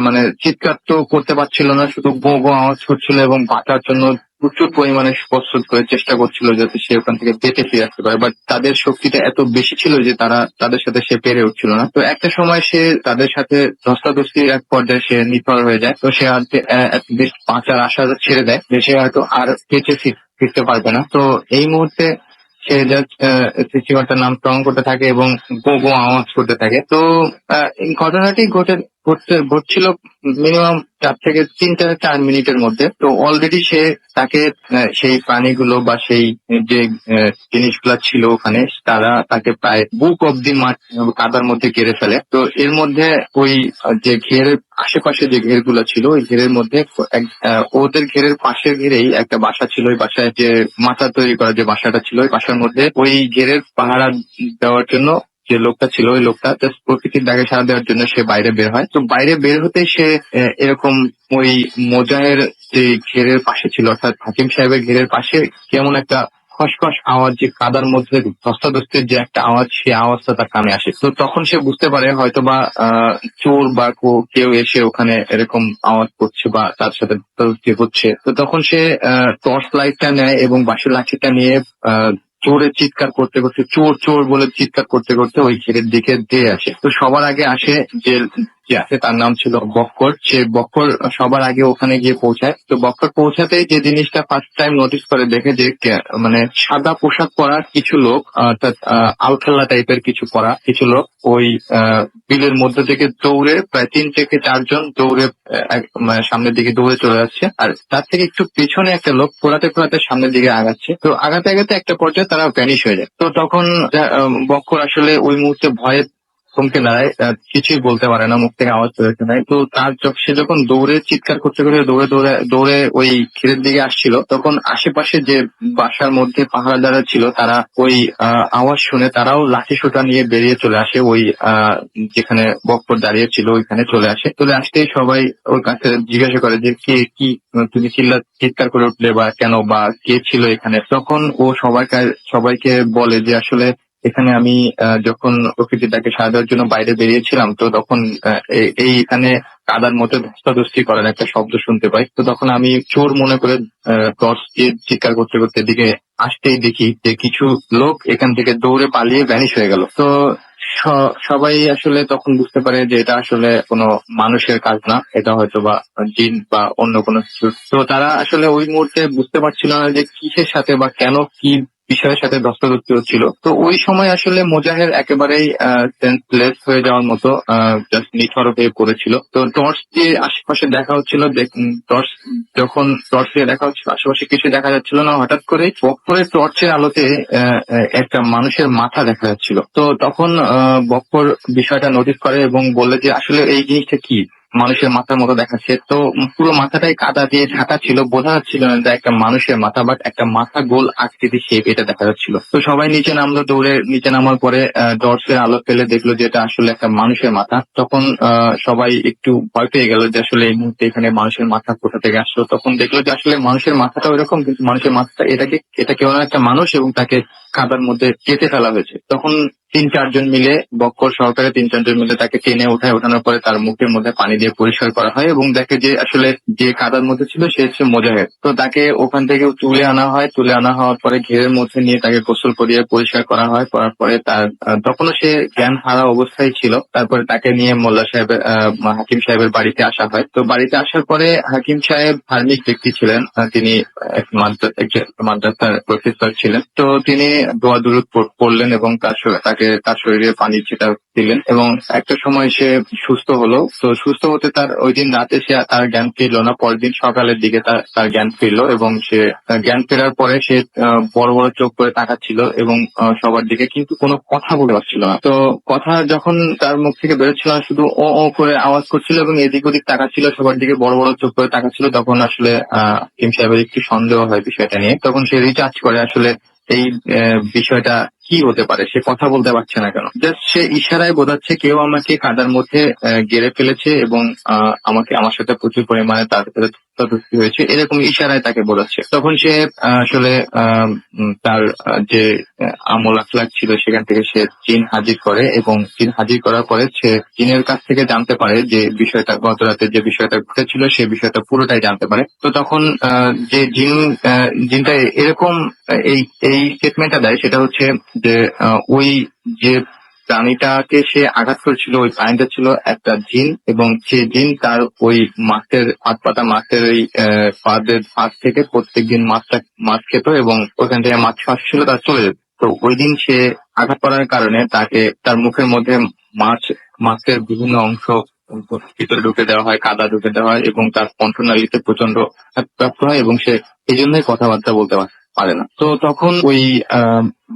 মানে চিৎকার তো করতে পারছিল না, শুধু গো গো আওয়াজ করছিল এবং বাঁচার জন্য প্রচুর পরিমাণে প্রস্তুত করে চেষ্টা করছিল যাতে সে ওখান থেকে বেঁচে ফিরে আসতে পারে, বাট তাদের শক্তিটা এত বেশি ছিল যে তাদের সাথে সে পেরে উঠছিল না। তো একটা সময় সে তাদের সাথে ধস্তাধস্তির এক পর্যায়ে সে নিথর হয়ে যায়। তো সে বাঁচার আশা ছেড়ে দেয় যে সে হয়তো আর বেঁচে ফিরতে পারবে না। তো এই মুহূর্তে সে জাস্ট সৃষ্টিকর্তার নাম স্মরণ করতে থাকে এবং গো গো আওয়াজ করতে থাকে। তো এই ঘটনাটি ঘটছিল মিনিমাম 4 মিনিটের মধ্যে। তো অলরেডি তাকে সেই প্রাণীগুলো বা সেই যে জিনিসগুলা ছিল ওখানে তারা তাকে প্রায় বুক অব দি মাঠ কাদার মধ্যে ঘিরে ফেলে। তো এর মধ্যে ওই যে ঘেরের আশেপাশে যে ঘেরগুলো ছিল ওই ঘেরের মধ্যে ওদের ঘেরের পাশের ঘেরেই একটা বাসা ছিল। ওই বাসায় যে মাথা তৈরি করা যে বাসাটা ছিল ওই বাসার মধ্যে ওই ঘেরের পাহারা দেওয়ার জন্য যে লোকটা ছিল ওই লোকটা জাস্ট প্রকৃতির ডাকে সাড়া দেওয়ার জন্য সে বাইরে বের হয়। তো বাইরে বের হতে সে এরকম ওই মোজাহের যে ঘেরের পাশে ছিল অর্থাৎ হাকিম সাহেবের ঘেরের পাশে কেমন একটা খসখস আওয়াজ, যে কাদার মধ্যে ধস্তাধস্তির যে একটা আওয়াজ, সেই আওয়াজটা তার কানে আসে। তো তখন সে বুঝতে পারে হয়তোবা চোর বা কেউ এসে ওখানে এরকম আওয়াজ করছে বা তার সাথে ধস্তাধস্তি হচ্ছে। তো তখন সে টর্চ লাইটটা নেয় এবং বাঁশের লাঠিটা নিয়ে জোরে চিৎকার করতে করতে, চোর চোর বলে চিৎকার করতে করতে ওই ঘেরের দিকে দিয়ে আসে। তো সবার আগে আসে যে আছে তার নাম ছিল বক্কর। সে বক্কর সবার আগে ওখানে গিয়ে পৌঁছায়। তো বক্কর পৌঁছাতেই যে জিনিসটা ফার্স্ট টাইম নোটিস করে দেখে যে মানে সাদা পোশাক পরা কিছু লোক, অর্থাৎ আলখাল্লা টাইপের কিছু পরা কিছু লোক ওই বিলের মধ্যে থেকে দৌড়ে প্রায় 3 থেকে 4 জন দৌড়ে মানে সামনের দিকে দৌড়ে চলে যাচ্ছে। আর তার থেকে একটু পেছনে একটা লোক ফোরাতে ফোরাতে সামনের দিকে আগাচ্ছে। তো আগাতে আগাতে একটা পর্যায়ে তারা ভ্যানিশ হয়ে যায়। তো তখন বক্কর আসলে ওই মুহূর্তে ভয়ে থমকে দাঁড়ায়, কিছুই বলতে পারে না, মুখ থেকে আওয়াজ বেরোতে নাই। তো সে যখন দৌড়ে চিৎকার করতে করতে দৌড়ে ওই ঘেরের দিকে আসছিল, তখন আশেপাশে যে বাসার মধ্যে পাহারাদাররা ছিল তারা ওই আওয়াজ শুনে তারাও লাঠি সোঁটা নিয়ে বেরিয়ে চলে আসে। ওই যেখানে বক্কর দাঁড়িয়ে ছিল ওইখানে চলে আসতেই সবাই ওর কাছে জিজ্ঞাসা করে যে কি তুমি চিৎকার করে উঠলে বা কেন, বা কে ছিল এখানে। তখন ও সবাইকে বলে যে আসলে এখানে আমি যখন প্রকৃতিটাকে সাড়া দেওয়ার জন্য বাইরে বেরিয়েছিলাম, তো তখন এখানে কাদার মধ্যে ধস্তাধস্তি করার একটা শব্দ শুনতে পাই। তো তখন আমি চোর মনে করে টর্চ দিয়ে চিৎকার করতে করতে এদিকে আসতেই দেখি যে কিছু লোক এখান থেকে দৌড়ে পালিয়ে ভ্যানিশ হয়ে গেল। তো সবাই আসলে তখন বুঝতে পারে যে এটা আসলে কোনো মানুষের কাজ না, এটা হয়তো বা জিন বা অন্য কোনো কিছু। তো তারা আসলে ওই মুহূর্তে বুঝতে পারছিল না যে কিসের সাথে বা কেন কি বিষয়ের সাথে ধস্তাধস্তি হচ্ছিল। তো ওই সময় আসলে মোজাহের একেবারেই সেন্সলেস হয়ে যাওয়ার মতো জাস্ট নিথর হয়ে পড়েছিল। তো টর্চ দিয়ে আশেপাশে দেখা হচ্ছিল, যখন টর্চ দিয়ে দেখা হচ্ছিল আশেপাশে কিছু দেখা যাচ্ছিল না, হঠাৎ করে বক্করের টর্চের আলোতে একটা মানুষের মাথা দেখা যাচ্ছিল। তো তখন বক্কর বিষয়টা নোটিস করে এবং বললে যে আসলে এই জিনিসটা কি, মানুষের মাথার মতো দেখাচ্ছে। তো পুরো মাথাটাই কাদা দিয়ে ঢাকা ছিল, বোঝা যাচ্ছিল না যে একটা মানুষের মাথা, বাট একটা মাথা গোল আকৃতি শেপ এটা দেখা যাচ্ছিল। তো সবাই নিচে নামলো, দৌড়ে নিচে নামার পরে টর্চের আলো ফেলে দেখলো যে এটা আসলে একটা মানুষের মাথা। তখন সবাই একটু ভয় পেয়ে গেল যে আসলে এই মুহূর্তে এখানে মানুষের মাথা কোথা থেকে আসলো। তখন দেখলো যে আসলে মানুষের মাথাটা ওইরকম, কিন্তু মানুষের মাথাটা এটা কেউ না একটা মানুষ, এবং তাকে কাদার মধ্যে কেটে ফেলা হয়েছে। তখন 3-4 জন মিলে, বক্কর সহকারে 3-4 জন মিলে তাকে টেনে ওঠানোর পরে তার মুখের মধ্যে পানি দিয়ে পরিষ্কার করা হয় এবং দেখে যে আসলে যে কাদার মধ্যে ছিল সে হচ্ছে মোজাহের। তো তাকে ওখান থেকে তুলে আনা হওয়ার পরে ঘেরের মধ্যে নিয়ে তাকে গোসল করিয়ে পরিষ্কার করার পরে তার তখনও সে জ্ঞান হারা অবস্থায় ছিল। তারপরে তাকে নিয়ে মোল্লা সাহেবের হাকিম সাহেবের বাড়িতে আসা হয়। তো বাড়িতে আসার পরে হাকিম সাহেব ধার্মিক ব্যক্তি ছিলেন, তিনি মাদ্রাসার প্রফেসর ছিলেন। তো তিনি দোয়া দুরূদ পড়লেন এবং তার শরীরে পানি ছিটা দিলেন এবং একটা সময় সে সুস্থ হলো। তো সুস্থ হতে তার ওই দিন রাতে সে তার জ্ঞান ফিরলো না, পরের দিন সকালের দিকে তার জ্ঞান ফিরলো এবং সে জ্ঞান ফেরার পরে সে বড় বড় চোখ করে তাকাচ্ছিল এবং সবার দিকে, কিন্তু কোনো কথা বলতে পারছিল না। তো কথা যখন তার মুখ থেকে বেরোচ্ছিল না, শুধু ও ও করে আওয়াজ করছিল এবং এদিক ওদিক তাকাচ্ছিল, সবার দিকে বড় বড় চোখ করে তাকাচ্ছিল। তখন আসলে হাকিম সাহেবের একটু সন্দেহ হয় বিষয়টা নিয়ে। তখন সে রিসার্চ করে আসলে এই বিষয়টা কি হতে পারে, সে কথা বলতে পারছে না কেন। জাস্ট সে ইশারায় বোঝাচ্ছে কেউ আমাকে কাদার মধ্যে গেড়ে ফেলেছে এবং আমার সাথে প্রচুর পরিমাণে তার ধস্তাধস্তি হয়েছে, এরকম ইশারায় তাকে বোঝাচ্ছে। তখন সে আসলে তার যে আমল আখলাক ছিল সেখান থেকে সে জিন হাজির করে, এবং জিন হাজির করার পরে সে জিনের কাছ থেকে জানতে পারে যে বিষয়টা, গত রাতে যে বিষয়টা ঘটেছিল সে বিষয়টা পুরোটাই জানতে পারে। তো তখন যে জিনটা এরকম এই স্টেটমেন্টটা দেয়, সেটা হচ্ছে যে ওই যে প্রাণীটাকে সে আঘাত করেছিল, ওই প্রাণীটা ছিল একটা জিন, এবং সে জিন তার ওই মাছের হাত পাতা মাছের ওই ফাঁদের ফাঁদ থেকে প্রত্যেকদিন মাছ খেত, এবং ওখান থেকে মাছ ফাঁসছিল তার চলে যেত। তো ওই দিন সে আঘাত করার কারণে তাকে তার মুখের মধ্যে মাছের বিভিন্ন অংশ ভিতরে ঢুকে দেওয়া হয়, কাদা ঢুকে দেওয়া হয়, এবং তার কণ্ঠনালীতে প্রচন্ড আঘাতপ্রাপ্ত হয়, এবং সে এই জন্যই কথাবার্তা বলতে পারে না। তো তখন ওই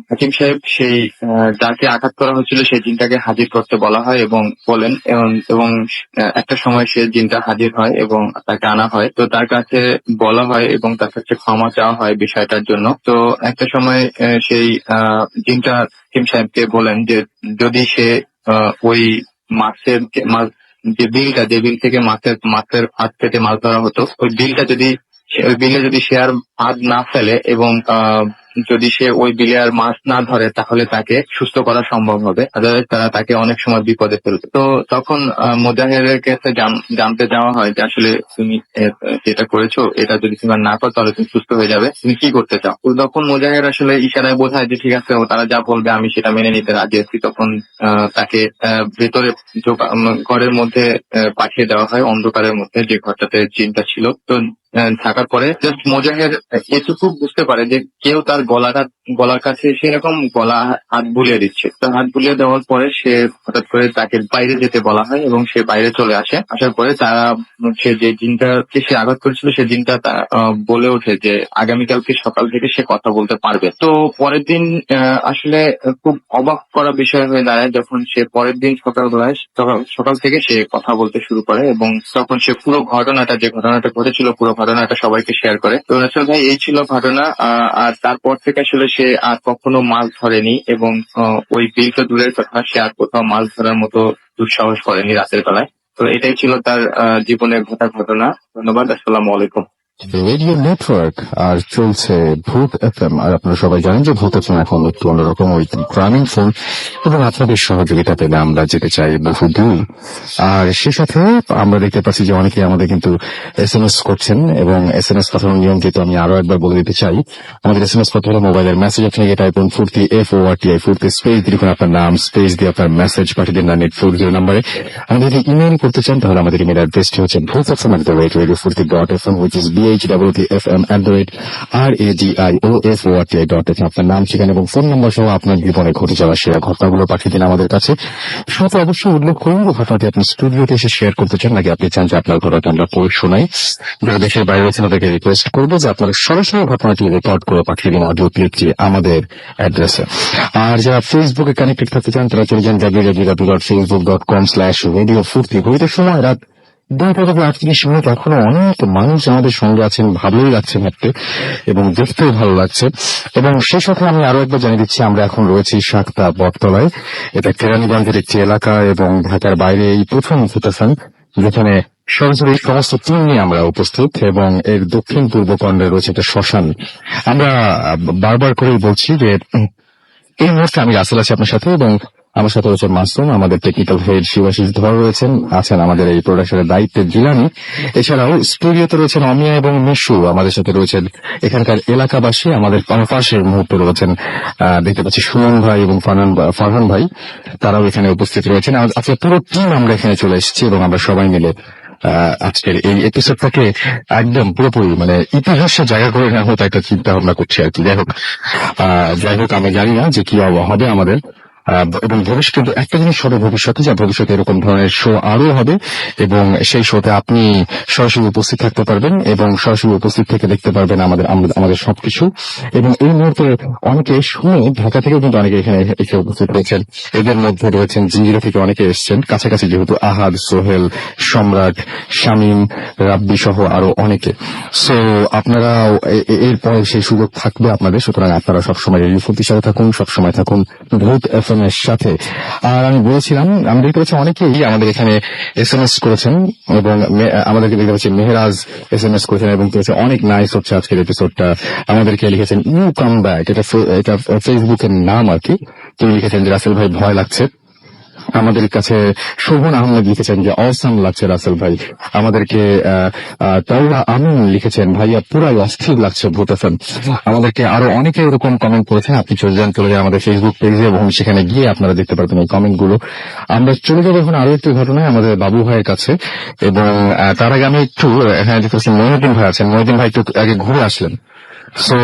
হাকিম সাহেব সেই যাকে আঘাত করা হয়েছিল সেই জিনটাকে হাজির করতে বলা হয় এবং বলেন, এবং একটা সময় সে জিনটা হাজির হয় এবং তাকে আনা হয়। তো তার কাছে বলা হয় এবং তার কাছে ক্ষমা চাওয়া হয় বিষয়টার জন্য। তো একটা সময় সেই জিনটা হাকিম সাহেবকে বলেন যে যদি সে ওই যে বিল থেকে মাছের হাত কেটে মাছ ধরা হতো, ওই বিলে যদি সে আর হাত না ফেলে এবং যদি সে ওই বিলে আর মাছ না ধরে, তাহলে তাকে সুস্থ করা সম্ভব হবে, আদারওয়াইজ তারা তাকে অনেক সময় বিপদে ফেলবে। তো তখন মুজাহিদের কাছে জানতে যাওয়া হয় যে আসলে তুমি যেটা করেছো এটা যদি তুমি আর না করো তাহলে তুমি সুস্থ হয়ে যাবে, তুমি কি করতে চাও? তো তখন মুজাহিদ আসলে ইশারায় বোঝায় যে ঠিক আছে, তারা যা বলবে আমি সেটা মেনে নিতে রাজি আছি। তখন তাকে ভেতরে ঘরের মধ্যে পাঠিয়ে দেওয়া হয়, অন্ধকারের মধ্যে, যে ঘরটাতে জিনটা ছিল। তো থাকার পরে জাস্ট মুজাহিদ এটুকু বুঝতে পারে যে কেউ তার গলার কাছে সেরকম গলা হাত বুলিয়ে দিচ্ছে। তো হাত বুলিয়ে দেওয়ার পরে সে হঠাৎ করে তাকে বাইরে যেতে বলা হয় এবং সে বাইরে চলে আসে। আসার পরে তারা সে যে জিনটাকে সে আঘাত করেছিল সে জিনটা বলে ওঠে যে আগামীকালকে সকাল থেকে সে কথা বলতে পারবে। তো পরের দিন আসলে খুব অবাক করা বিষয় হয়ে দাঁড়ায় যখন সে পরের দিন সকাল থেকে সে কথা বলতে শুরু করে, এবং তখন সে পুরো যে ঘটনাটা ঘটেছিল পুরো ঘটনাটা সবাইকে শেয়ার করে। তো রাসেল ভাই, এই ছিল ঘটনা। আর তারপর থেকে আসলে সে আর কখনো মাছ ধরেনি, এবং ওই বিলটা দূরের কথা, সে আর কোথাও মাছ ধরার মতো দুঃসাহস করেনি রাতের বেলায়। তো এটাই ছিল তার জীবনের ঘটনা। ধন্যবাদ। আসসালামু আলাইকুম। রেডিও নেটওয়ার্ক আর চলছে ভূত এফএম। আর আপনারা সবাই জানেন যে ভূত এফএম এখন একটু অন্যরকম ওই গ্রামীণ ফোন, এবং আপনাদের সহযোগিতা পেলে আমরা যেতে চাই বহু দূর। আর সে সাথে আমরা দেখতে পাচ্ছি যে অনেকে আমাদের কিন্তু SMS করছেন, এবং SMS পাঠানোর নিয়ম যেহেতু আমি আরো একবার বলে দিতে চাই। আমাদের SMS পাঠাতে হলে মোবাইলের মেসেজ আপনি টাইপ করুন ফুর্তি FORTI ফুর্তি স্পেস দিয়ে লিখুন আপনার নাম, স্পেস দিয়ে আপনার মেসেজ পাঠিয়ে দিন 9840 নাম্বারে। আমাদের যদি ইমেল করতে চান তাহলে আমাদের ইমেল অ্যাড্রেসটি হচ্ছে bhutfm@radiofurti.fm, which is BHWTFM@RADIOFORTI.FM। আপনার নাম, ঠিকানা এবং ফোন নম্বর সহ আপনার জীবনে ঘটে যাওয়া সেরা ঘটনাগুলো পাঠিয়ে দিন আমাদের কাছে। সাথে অবশ্যই উল্লেখ করুন ঘটনাটি আপনি স্টুডিওতে এসে শেয়ার করতে চান, নাকি আপনি চান যে আপনার ঘটনাটি আমরা পড়ে শোনাই। যারা দেশের বাইরে রয়েছেন তাদেরকে রিকোয়েস্ট করবো যে আপনারা সরাসরি ঘটনাটি রেকর্ড করে পাঠিয়ে দিন অডিও ক্লিপটি আমাদের অ্যাড্রেসে। আর যারা ফেসবুকে কানেক্টেড থাকতে চান তারা চলে যান www.facebook.com/radiofurti। ঘড়িতে সময় রাত 2:38 এখনো অনেক মানুষ আমাদের সঙ্গে আছেন, ভালোই লাগছে ভাবতে এবং দেখতেও ভালো লাগছে। এবং সেই সাথে আমি আরো একবার জানিয়ে দিচ্ছি, আমরা এখন রয়েছি শাক্তা বটতলায়। এটা কেরানীগঞ্জের একটি এলাকা এবং ঢাকার বাইরে এই প্রথম ভূতাফান, যেখানে সরাসরি সমস্ত টিম নিয়ে আমরা উপস্থিত, এবং এর দক্ষিণ পূর্ব কর্ণে রয়েছে একটা শ্মশান। আমরা বারবার করেই বলছি যে এই মুহূর্তে আমি রাসেল আছি আপনার সাথে, এবং আমার সাথে রয়েছে মাসুম, আমাদের টেকনিক্যাল হেড শিবাশিস ধর আছেন আমাদের এই প্রোডাকশনের দায়িত্বে জিলানি। এছাড়াও স্টুডিওতে রয়েছেন অমিয়া এবং মিশু, আমাদের সাথে রয়েছেন এখানকার এলাকাবাসী। আমাদের পাশের মুহূর্তে রয়েছেন দেখতে পাচ্ছি সুমন ভাই এবং ফারহান ভাই, তারাও এখানে উপস্থিত রয়েছেন। আজকে পুরো টিম আমরা এখানে চলে এসেছি, এবং আমরা সবাই মিলে আজকের এই এপিসোডটাকে একদম পুরোপুরি মানে ইতিহাসে জায়গা করে নেওয়া হতো একটা চিন্তা ভাবনা করছি আর কি। যাই হোক আমি জানি না যে কি হবে আমাদের, এবং ভবিষ্যৎ কিন্তু একটা জিনিস হবে ভবিষ্যতে, যে ভবিষ্যতে এরকম ধরনের শো আরো হবে, এবং সেই শোতে আপনি সরাসরি উপস্থিত থাকতে পারবেন এবং সরাসরি উপস্থিত থেকে দেখতে পারবেন আমাদের সবকিছু। এবং এই মুহূর্তে অনেকে শুনে ঢাকা থেকেও কিন্তু অনেকে এখানে এসে উপস্থিত রয়েছেন। এদের মধ্যে রয়েছেন জিঞ্জিরা থেকে অনেকে এসছেন কাছাকাছি, যেহেতু আহাদ, সোহেল, সম্রাট, শামীম, রাব্বি সহ আরো অনেকে। সো আপনারা এরপরে সেই সুযোগ থাকবে আপনাদের, সুতরাং আপনারা সবসময় রেডিও ফুর্তির সাথে থাকুন, সবসময় থাকুন ভূত এফএম রোস্তমের সাথে। আর আমি বলেছিলাম, আমি দেখতে পাচ্ছি অনেকেই আমাদের এখানে SMS করেছেন এবং আমাদেরকে দেখতে পাচ্ছি মেহরাজ SMS করেছেন এবং বলেছে অনেক নাইস হচ্ছে আজকের এপিসোডটা। আমাদেরকে লিখেছেন ইউ কাম ব্যাক, এটা ফেসবুকের নাম আর কি। তিনি লিখেছেন যে রাসেল ভাই ভয় লাগছে। আমাদের কাছে শোভন আহমেদ লিখেছেন যে অসাম লাগছে রাসেল ভাই। আমাদেরকে তাওরা আমিন লিখেছেন ভাইয়া পুরাই অস্থির লাগছে ভূত FM। আমাদেরকে আরো অনেকে এরকম কমেন্ট করেছেন। আপনি চলে যান আমাদের ফেসবুক পেজে এবং সেখানে গিয়ে আপনারা দেখতে পারবেন এই কমেন্ট গুলো। আমরা চলে যাবো এখন আরো একটি ঘটনায় আমাদের বাবু ভাইয়ের কাছে। এবং তার আগে আমি একটু এখানে দেখতে পাচ্ছি মহিউদ্দিন ভাই আছেন। মহিউদ্দিন ভাই একটু আগে ঘুরে আসলেন। সো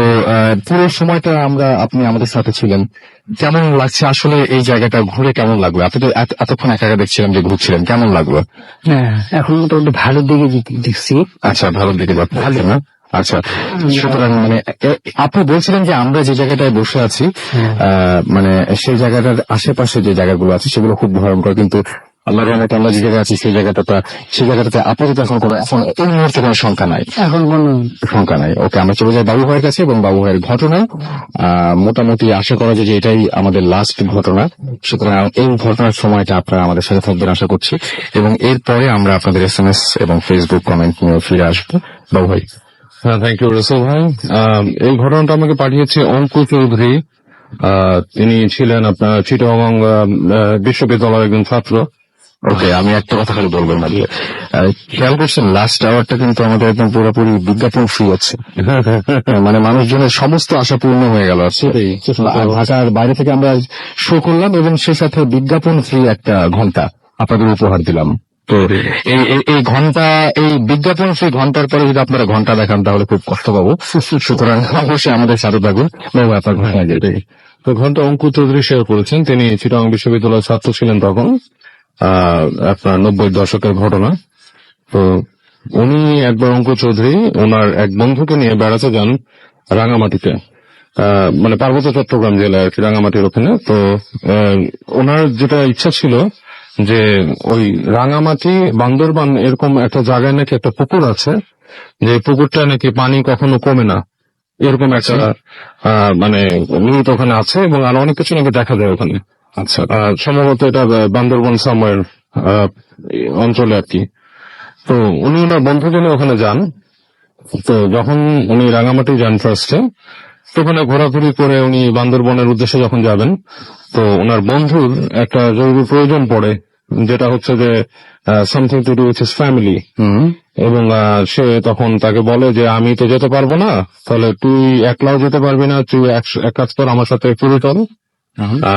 পুরো সময়টা আপনি আমাদের সাথে ছিলেন, কেমন লাগছে আসলে এই জায়গাটা ঘুরে? কেমন লাগলো? আপনি তো এতক্ষণ একা একা দেখছিলাম যে ঘুরছিলেন, কেমন লাগলো? হ্যাঁ, এখন মোটামুটি ভালো দিকে দেখছি। আচ্ছা, ভালো দিকে যাচ্ছে না? আচ্ছা, সুতরাং মানে আপনি বলছিলেন যে আমরা যে জায়গাটায় বসে আছি মানে সেই জায়গাটার আশেপাশে যে জায়গাগুলো আছে সেগুলো খুব ভয়ঙ্কর, কিন্তু আল্লাহর রহমতে আমরা যে জায়গায় আছি সেই জায়গাটাতে আপাতত এখন এই মুহূর্তে কোনো শঙ্কা নাই, এখন কোনো শঙ্কা নাই। ওকে, আমরা চলে যাই বাবু ভাইয়ের কাছে এবং বাবু ভাইয়ের ঘটনা। মোটামুটি আশা করা যায় যে এটাই আমাদের লাস্ট ঘটনা। সুতরাং এই ঘটনার সময়টা আপনারা আমাদের সাথে থাকবেন আশা করছি, এবং এরপরে আমরা আপনাদের SMS এবং ফেসবুক কমেন্ট নিয়ে ফিরে আসবো। বাবু ভাই। হ্যাঁ, থ্যাংক ইউ রসুল ভাই। এই ঘটনাটা আমাকে পাঠিয়েছে অঙ্কু চৌধুরী। তিনি ছিলেন আপনার চিটাগং বিশ্ববিদ্যালয়ের একজন ছাত্র। ওকে, আমি একটা কথা খালি বলবেন না, খেয়াল করছেন লাস্ট আওয়ারটা কিন্তু আমাদের একদম পুরোপুরি বিজ্ঞাপন ফ্রি আছে। মানে মানুষজনের সমস্ত আশা পূর্ণ হয়ে গেল। ঢাকার বাইরে থেকে আমরা শো করলাম এবং সে সাথে বিজ্ঞাপন ফ্রি একটা ঘন্টা আপনাদের উপহার দিলাম। তো এই ঘন্টা, এই বিজ্ঞাপন ফ্রি ঘন্টার পরে যদি আপনারা ঘন্টা দেখান তাহলে খুব কষ্ট পাবো। সুতরাং অবশ্যই আমাদের সাথে থাকুন। আপনার ঘটনা যেতে তো ঘন্টা অঙ্কু চৌধুরী শেয়ার করেছেন। তিনি চিটাগং বিশ্ববিদ্যালয়ের ছাত্র ছিলেন তখন, আপনার 90 দশকের ঘটনা। তো উনি একবার অঙ্কু চৌধুরী ওনার এক বন্ধুকে নিয়ে বেড়াতে যান রাঙামাটিতে, মানে পার্বত্য চট্টগ্রাম জেলায় আর কি, রাঙামাটির ওখানে। তো ওনার যেটা ইচ্ছা ছিল যে ওই রাঙামাটি বান্দরবান এরকম একটা জায়গায় নাকি একটা পুকুর আছে, যে পুকুরটা নাকি পানি কখনো কমে না, এরকম একটা মানে নিয়মিত ওখানে আছে, এবং আরো অনেক কিছু নাকি দেখা যায় ওখানে। আচ্ছা, সম্ভবত এটা বান্দরবান সামওয়্যার অঞ্চলে আর কি। তো উনি ওনার বন্ধুকে নিয়ে ওখানে যান। তো যখন উনি রাঙামাটি যান ফার্স্টে, তো ওখানে ঘোরাঘুরি করে উনি বান্দরবনের উদ্দেশ্যে যখন যাবেন, তো ওনার বন্ধুর একটা জরুরি প্রয়োজন পড়ে, যেটা হচ্ছে যে something to do with his family. এবং সে তখন তাকে বলে যে আমি তো যেতে পারবো না, তাহলে তুই একলাও যেতে পারবি না, তুই এক কাজ কর, আমার সাথে ট্যুরে চল,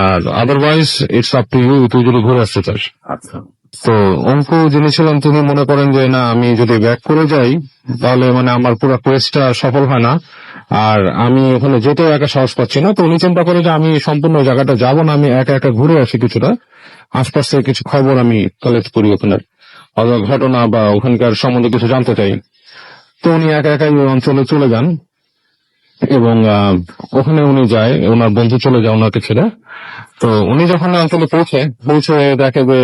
আর otherwise it's up to you, তুই যদি ঘুরে আসতে চাস। তো অঙ্কু যিনি ছিলেন তিনি মনে করেন যে না, আমি যদি ব্যাক করে যাই তাহলে মানে আমার পুরো কোয়েস্টটা সফল হয় না, আর আমি ওখানে যেতেও একা সাহস পাচ্ছি না। তো উনি চিন্তা করে যে আমি সম্পূর্ণ জায়গাটা যাবো না, আমি একা একা ঘুরে আসি, কিছুটা আশপাশ থেকে কিছু খবর আমি কালেক্ট করি, ওখানের ঘটনা বা ওখানকার সম্বন্ধে কিছু জানতে চাই। তো উনি একা একাই ওই অঞ্চলে চলে যান এবং ওখানে উনি যায়, ওনার বন্ধু চলে যায় ওনাকে ছেড়ে। তো উনি যখন অঞ্চলে পৌঁছে দেখে যে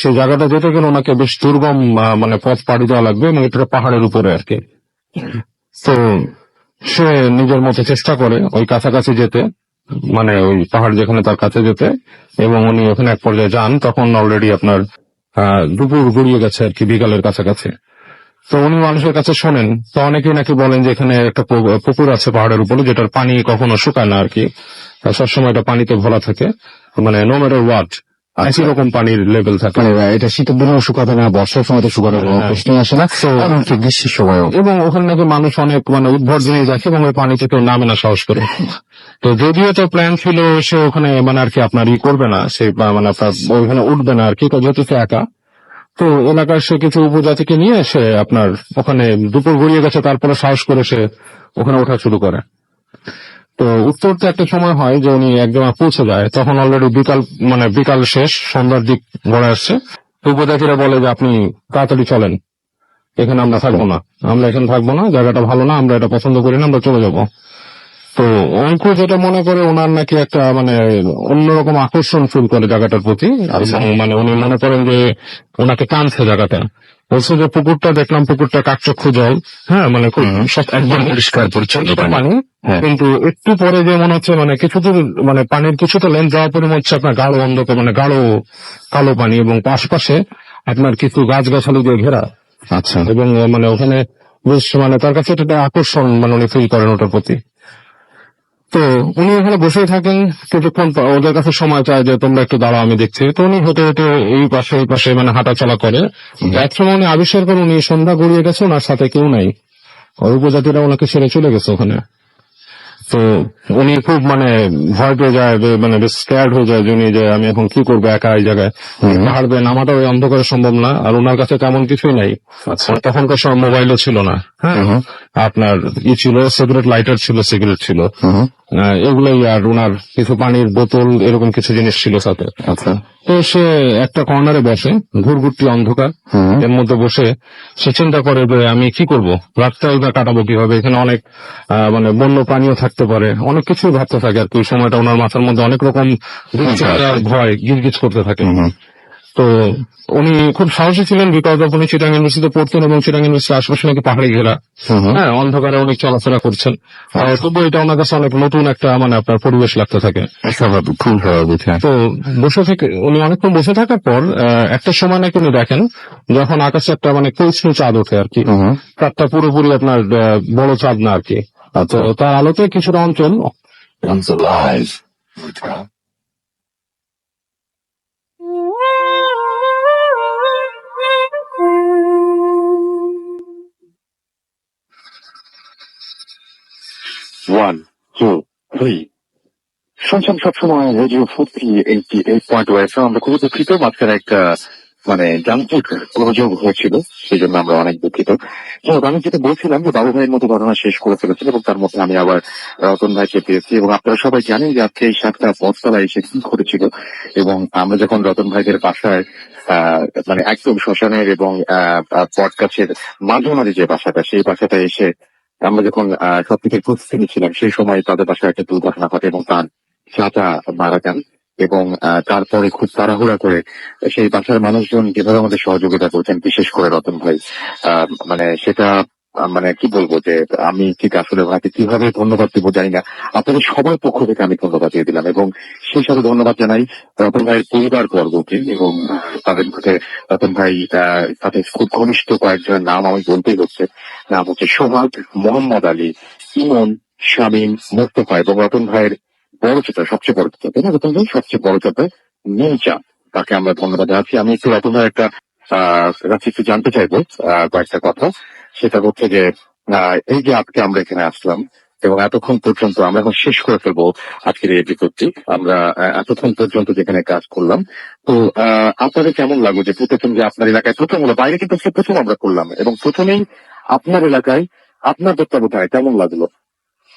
সেই জায়গাটা যেতে গেলে ওনাকে বেশ দুর্গম মানে পথ পাড়ি দেওয়া লাগবে, এবং এটা পাহাড়ের উপরে আর কি। তো সে নিজের মতো চেষ্টা করে ওই কাছাকাছি যেতে, মানে ওই পাহাড় যেখানে তার কাছে যেতে, এবং উনি ওখানে এক পর্যায়ে যান। তখন অলরেডি আপনার দুপুর গড়িয়ে গেছে আর কি, বিকালের কাছাকাছি। তো উনি মানুষের কাছে শোনেন, তো অনেকেই নাকি বলেন যে এখানে একটা পুকুর আছে পাহাড়ের উপরে, যেটার পানি কখনো শুকায় না আর কি, সবসময় এটা পানিতে ভরা থাকে, মানে নো ম্যাটার হোয়াট একই রকম পানির লেভেল থাকে। এটা শীতের দিনেও শুকাবে না, বর্ষার সময় তো শুকানোর কোনো প্রশ্নই আসে না, এমনকি গ্রীষ্মের সময়ও। এবং ওখানে নাকি মানুষ অনেক মানে উদ্ভট জিনিস দেখে এবং ওই পানিতে কেউ নামে না সাহস করে। তো যদিও তো প্ল্যান ছিল সে ওখানে মানে আর কি আপনার করবে না, সে মানে আপনার ওইখানে উঠবে না আর কি, যেহেতু সে একা। তো এলাকার সে কিছু উপজাতিকে নিয়ে সে আপনার ওখানে দুপুর গড়িয়ে গেছে, তারপরে সাহস করে সে ওখানে ওঠা শুরু করে। তো উত্তরতে একটা সময় হয় যে উনি এক জায়গায় পৌঁছে যায়, তখন অলরেডি বিকাল শেষ, সন্ধ্যার দিক গড়ে আসছে। তো উপজাতিরা বলে যে আপনি তাড়াতাড়ি চলেন, এখানে আমরা থাকবো না, জায়গাটা ভালো না, আমরা এটা পছন্দ করি না, আমরা চলে যাব। তো অঙ্কু যেটা মনে করে ওনার নাকি একটা মানে অন্যরকম আকর্ষণ ফিল করে জায়গাটার প্রতি, মানে উনি মনে করেন যে ওনাকে টানছে জায়গাটা। বলছে যে পুকুরটা দেখলাম, পুকুরটা কাকচক্ষু জল, হ্যাঁ, মানে খুব সব একদম পরিষ্কার পরিচ্ছন্ন পানি। পানি, হ্যাঁ। কিন্তু একটু পরে যে মনে হচ্ছে মানে কিছু দূর মানে পানির কিছুটা লেন যাওয়ার পরে মনে হচ্ছে আপনার গাঢ় অন্ধকার, মানে গাঢ় কালো পানি, এবং আশপাশে আপনার কিছু গাছগাছালি দিয়ে ঘেরা। আচ্ছা। এবং মানে ওখানে বেশ মানে তার কাছে একটা আকর্ষণ মানে উনি ফিল করেন ওটার প্রতি। তো উনি ওখানে বসেই থাকেন কিছুক্ষণ, ওদের কাছে সময় চায় যে তোমরা একটু দাঁড়াও আমি দেখছি। তো উনি হেঁটে হেঁটে এই পাশে ওই পাশে মানে হাঁটা চলা করে। এক সময় উনি আবিষ্কার করেন উনি সন্ধ্যা গড়িয়ে গেছে, ওনার সাথে কেউ নাই, ওই উপজাতিরা ওনাকে ছেড়ে চলে গেছে ওখানে। তো উনি খুব মানে ভয় পেয়ে যায়, মানে বেশ স্ক্যার্ড হয়ে যায় যে উনি যে আমি এখন কি করবো একা এই জায়গায়, পাহাড় বেয়ে নামাটা ওই অন্ধকারে সম্ভব না। আর ওনার কাছে তেমন কিছুই নাই, আচ্ছা। তখনকার সময় মোবাইলও ছিল না, হ্যাঁ, আপনার ছিল সিগারেট লাইটার ছিল, সিগারেট ছিল, এগুলোই, আর ওনার কিছু পানির বোতল এরকম কিছু জিনিস ছিল সাথে। আচ্ছা। তো সে একটা কর্নারে বসে, ঘুরঘুরটি অন্ধকার, এর মধ্যে বসে সে চিন্তা করে যে আমি কি করব, রাতটা কাটাবো কিভাবে, এখানে অনেক মানে বন্য প্রাণীও থাকতে পারে, অনেক কিছুই ভাবতে থাকে আর কি। ওই সময়টা ওনার মাথার মধ্যে অনেক রকম দুশ্চিন্তার ভয় গিজগিজ করতে থাকে। তো উনি খুব সাহসী ছিলেন, বিকজ অফ উনি চিটাং ইউনিভার্সিটিতে পড়তেন এবং চিটাং ইউনিভার্সিটির আশপাশে নাকি পাহাড়ে ঘেরা, হ্যাঁ, অন্ধকারে অনেক চলাফেরা করছেন। তবু এটা ওনার কাছে অনেক নতুন একটা মানে আপনার পরিবেশ লাগতে থাকে। স্বাভাবিক, খুব স্বাভাবিক। হ্যাঁ। তো বসে থেকে উনি অনেকক্ষণ বসে থাকার পর একটা সময় নাকি উনি দেখেন যখন আকাশে একটা মানে কৃষ্ণ চাঁদ ওঠে আর কি, চাঁদটা পুরোপুরি আপনার বড় চাঁদ না আর কি। তো তার আলোতে কিছুটা অঞ্চল One, two, three. শুনছেন সবসময় রেডিও 88.1 আমরা খুব দুঃখিত, মাঝখানে একটা মানে যান্ত্রিক গোলযোগ হয়েছিল, সেই জন্য আমরা অনেক দুঃখিত। আমি যেটা বলছিলাম যে বাবু ভাইয়ের মতো ঘটনা শেষ করে ফেলেছিল এবং তার মধ্যে আমি আবার রতন ভাইকে পেয়েছি, এবং আপনারা সবাই জানেন যে আজকে এই 7টা বস্তালায় এসে কি ঘটেছিল। এবং আমরা যখন রতন ভাইদের বাসায় মানে একদম শ্মশানের এবং পটগাছের মাঝামাঝি যে বাসাটা, সেই বাসাটা এসে আমরা যখন সবথেকে প্রস্তুতি ছিলাম, সেই সময় তাদের বাসায় একটা দুর্ঘটনা ঘটে এবং তার চাচা মারা যান। এবং তারপরে খুব তাড়াহুড়া করে সেই বাসার মানুষজন যেভাবে আমাদের সহযোগিতা করছেন, বিশেষ করে রতন ভাই, মানে সেটা মানে কি বলবো যে আমি ঠিক আসলে ভাইকে কিভাবে ধন্যবাদ দিব জানি না। আপনাদের সবার পক্ষ থেকে আমি ধন্যবাদ দিয়ে দিলাম, এবং সেই সাথে ধন্যবাদ জানাই রতন ভাইয়ের পরিবার বর্গকে, এবং তাদের মধ্যে রতন ভাই সাথে খুব ঘনিষ্ঠ কয়েকজনের নাম আমি বলতেই হচ্ছে। নাম হচ্ছে সোহাগ, মোহাম্মদ আলী, ইমন, শামীম, মোস্তফা, এবং রতন ভাইয়ের বড় চাচা, সবচেয়ে বড় চাচা, তাই না রতন ভাই, সবচেয়ে বড় চাচা নিচা, তাকে আমরা ধন্যবাদ জানাচ্ছি। আমি একটু রতন ভাইয়ের একটা কাছে একটু জানতে চাইবো কয়েকটা কথা। সেটা হচ্ছে যে এই যে আজকে আমরা এখানে আসলাম এবং এতক্ষণ পর্যন্ত আমরা এখন শেষ করে ফেলবো আজকের এই এপিসোডটি, আমরা এতক্ষণ পর্যন্ত যেখানে কাজ করলাম। তো আপনাদের কেমন লাগলো যে প্রথম যে আপনার এলাকায় প্রথম হলো, বাইরে কিন্তু প্রথম আমরা করলাম, এবং প্রথমেই আপনার এলাকায় আপনার তত্ত্বাবধানে কেমন লাগলো?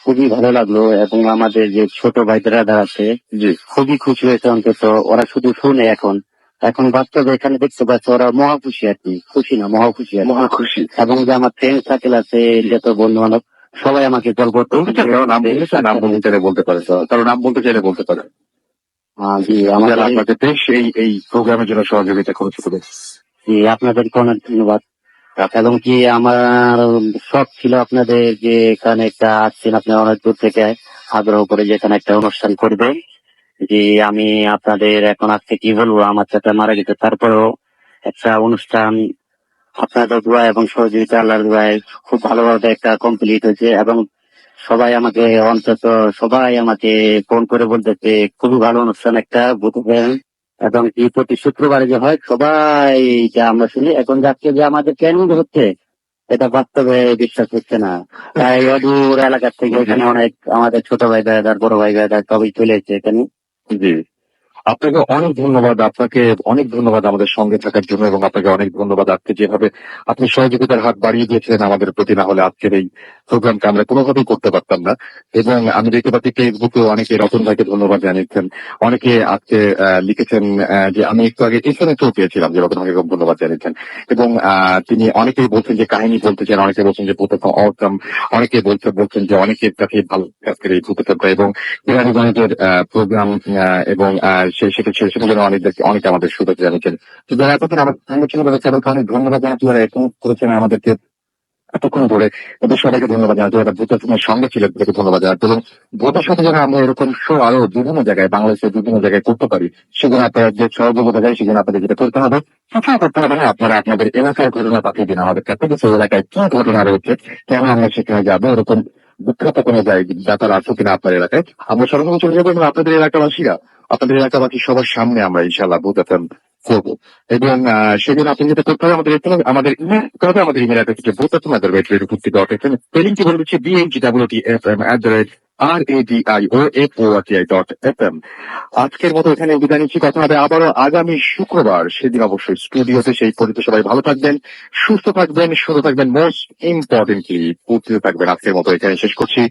খুবই ভালো লাগলো, এবং আমাদের যে ছোট ভাই ব্রাদার আছে, জি, খুবই খুশি হয়েছে। অন্তত ওরা শুধু শুনে, এখন এখন বাচ্চাদের এখানে দেখতে পাচ্ছে, ওরা মহা খুশি আর কি, খুশি না মহা খুশি, মহা খুশি। এবং যে আমার ফ্রেন্ড সার্কেল আছে, যত বন্ধু বান্ধব, সবাই আমাকে কল করতো। নাম বলতে চাইলে বলতে পারে, কারো নাম বলতে চাইলে বলতে পারে। জি, আমাদের বেশ এই প্রোগ্রামের জন্য সহযোগিতা করেছে। জি, আপনাদেরকে অনেক ধন্যবাদ। এবং কি আমার শখ ছিল আপনাদের যে এখানে একটা আসছেন, আপনি অনেক দূর থেকে আগ্রহ করে যে এখানে একটা অনুষ্ঠান করবেন। যে আমি আপনাদের এখন আজকে কি বলবো, আমার চাচা মারা গেছে, তারপরেও একটা অনুষ্ঠান আপনাদের দোয়া এবং সহযোগিতা আল্লাহর দোয়ায় খুব ভালোভাবে একটা কমপ্লিট হয়েছে। এবং সবাই আমাকে অন্তত সবাই আমাকে ফোন করে বলতেছে খুবই ভালো অনুষ্ঠান একটা বুঝবেন, এবং কি প্রতি শুক্রবারে যে হয় সবাই যা আমরা শুনি। এখন যাচ্ছে যে আমাদের ট্রেনিং হচ্ছে, এটা বাস্তবে বিশ্বাস হচ্ছে না। তাই অদূর এলাকার থেকে এখানে অনেক আমাদের ছোট ভাই ভাইদার, বড় ভাই ভাইদার সবাই চলে এসেছে এখানে। জি, আপনাকে অনেক ধন্যবাদ, আপনাকে অনেক ধন্যবাদ আমাদের সঙ্গে থাকার জন্য, এবং আপনাকে অনেক ধন্যবাদ আজকে যেভাবে আপনি সহযোগিতার হাত বাড়িয়ে দিয়েছিলেন আমাদের প্রতি, না হলে আজকের এই প্রোগ্রামটা আমরা কোনোভাবেই করতে পারতাম না। এবং আমি দেখতে পাচ্ছি ফেসবুকে অনেকে রতন ভাইকে ধন্যবাদ জানিয়েছেন, অনেকে আজকে লিখেছেন যে আমি একটু আগে এসএমএসও পেয়েছিলাম যে রতন ভাইকে খুব ধন্যবাদ জানিয়েছেন, এবং তিনি অনেকেই বলছেন যে কাহিনী বলতে চান, অনেকে বলছেন যে প্রথম অসম, অনেকে বলছেন যে অনেকের কাছে ভালো আজকের এই ভূতটা, এবং বিহারীগঞ্জের প্রোগ্রাম এবং সেটার জন্য অনেক আমাদের শুভেচ্ছা জানিয়েছেন। তো যারা এতক্ষণ আমার সঙ্গে ছিল তাদেরকে অনেক ধন্যবাদ জানাচ্ছি, যারা এখন করেছেন আমাদেরকে এতক্ষণ ধরে, ওদের সবাইকে ধন্যবাদ জানাচ্ছি। যারা ভূতের তোমার সঙ্গে ছিল তাদেরকে ধন্যবাদ জানাচ্ছি, এবং ভূতের সাথে যারা আমরা এরকম শো আরো বিভিন্ন জায়গায়, বাংলাদেশের বিভিন্ন জায়গায় করতে পারি, সেজন্য আপনারা যে সহযোগিতা যায় সেজন্য আপনাদের যেটা করতে হবে, কিছুই করতে হবে না, আপনারা আপনাদের এলাকার ঘটনা পাঠিয়ে দিন আমাদের কাছে, যে সেই এলাকায় কি ঘটনা রয়েছে, কেন আমরা সেখানে যাবো, এরকম বিখ্যাত কোনো ব্যাপার আছে কিনা আপনার এলাকায়, আমরা সর্বপ্রথম চলে যাবো এবং আপনাদের এলাকাবাসী সবার সামনে আমরা ইনশাআল্লাহ ভূত FM করবো। এবং সেজন্য আপনি যেটা করতে হবে, আমাদের ইমেল করতে হবে, আমাদের ইমেল অ্যাড্রেস হচ্ছে ভূতাত্ম@radio50.fm, স্পেলিংটি বলে দিচ্ছি BHWTFM@RADIOFORTI.FM। আজকের মতো এখানে বিদায় নিচ্ছি, কথা হবে আবারও আগামী শুক্রবার, সেদিন অবশ্যই স্টুডিওতে। সেই পর্যন্ত সবাই ভালো থাকবেন, সুস্থ থাকবেন, সুন্দর থাকবেন, মোস্ট ইম্পর্টেন্টলি উপস্থিত থাকবেন। আজকের মতো এখানে শেষ করছি।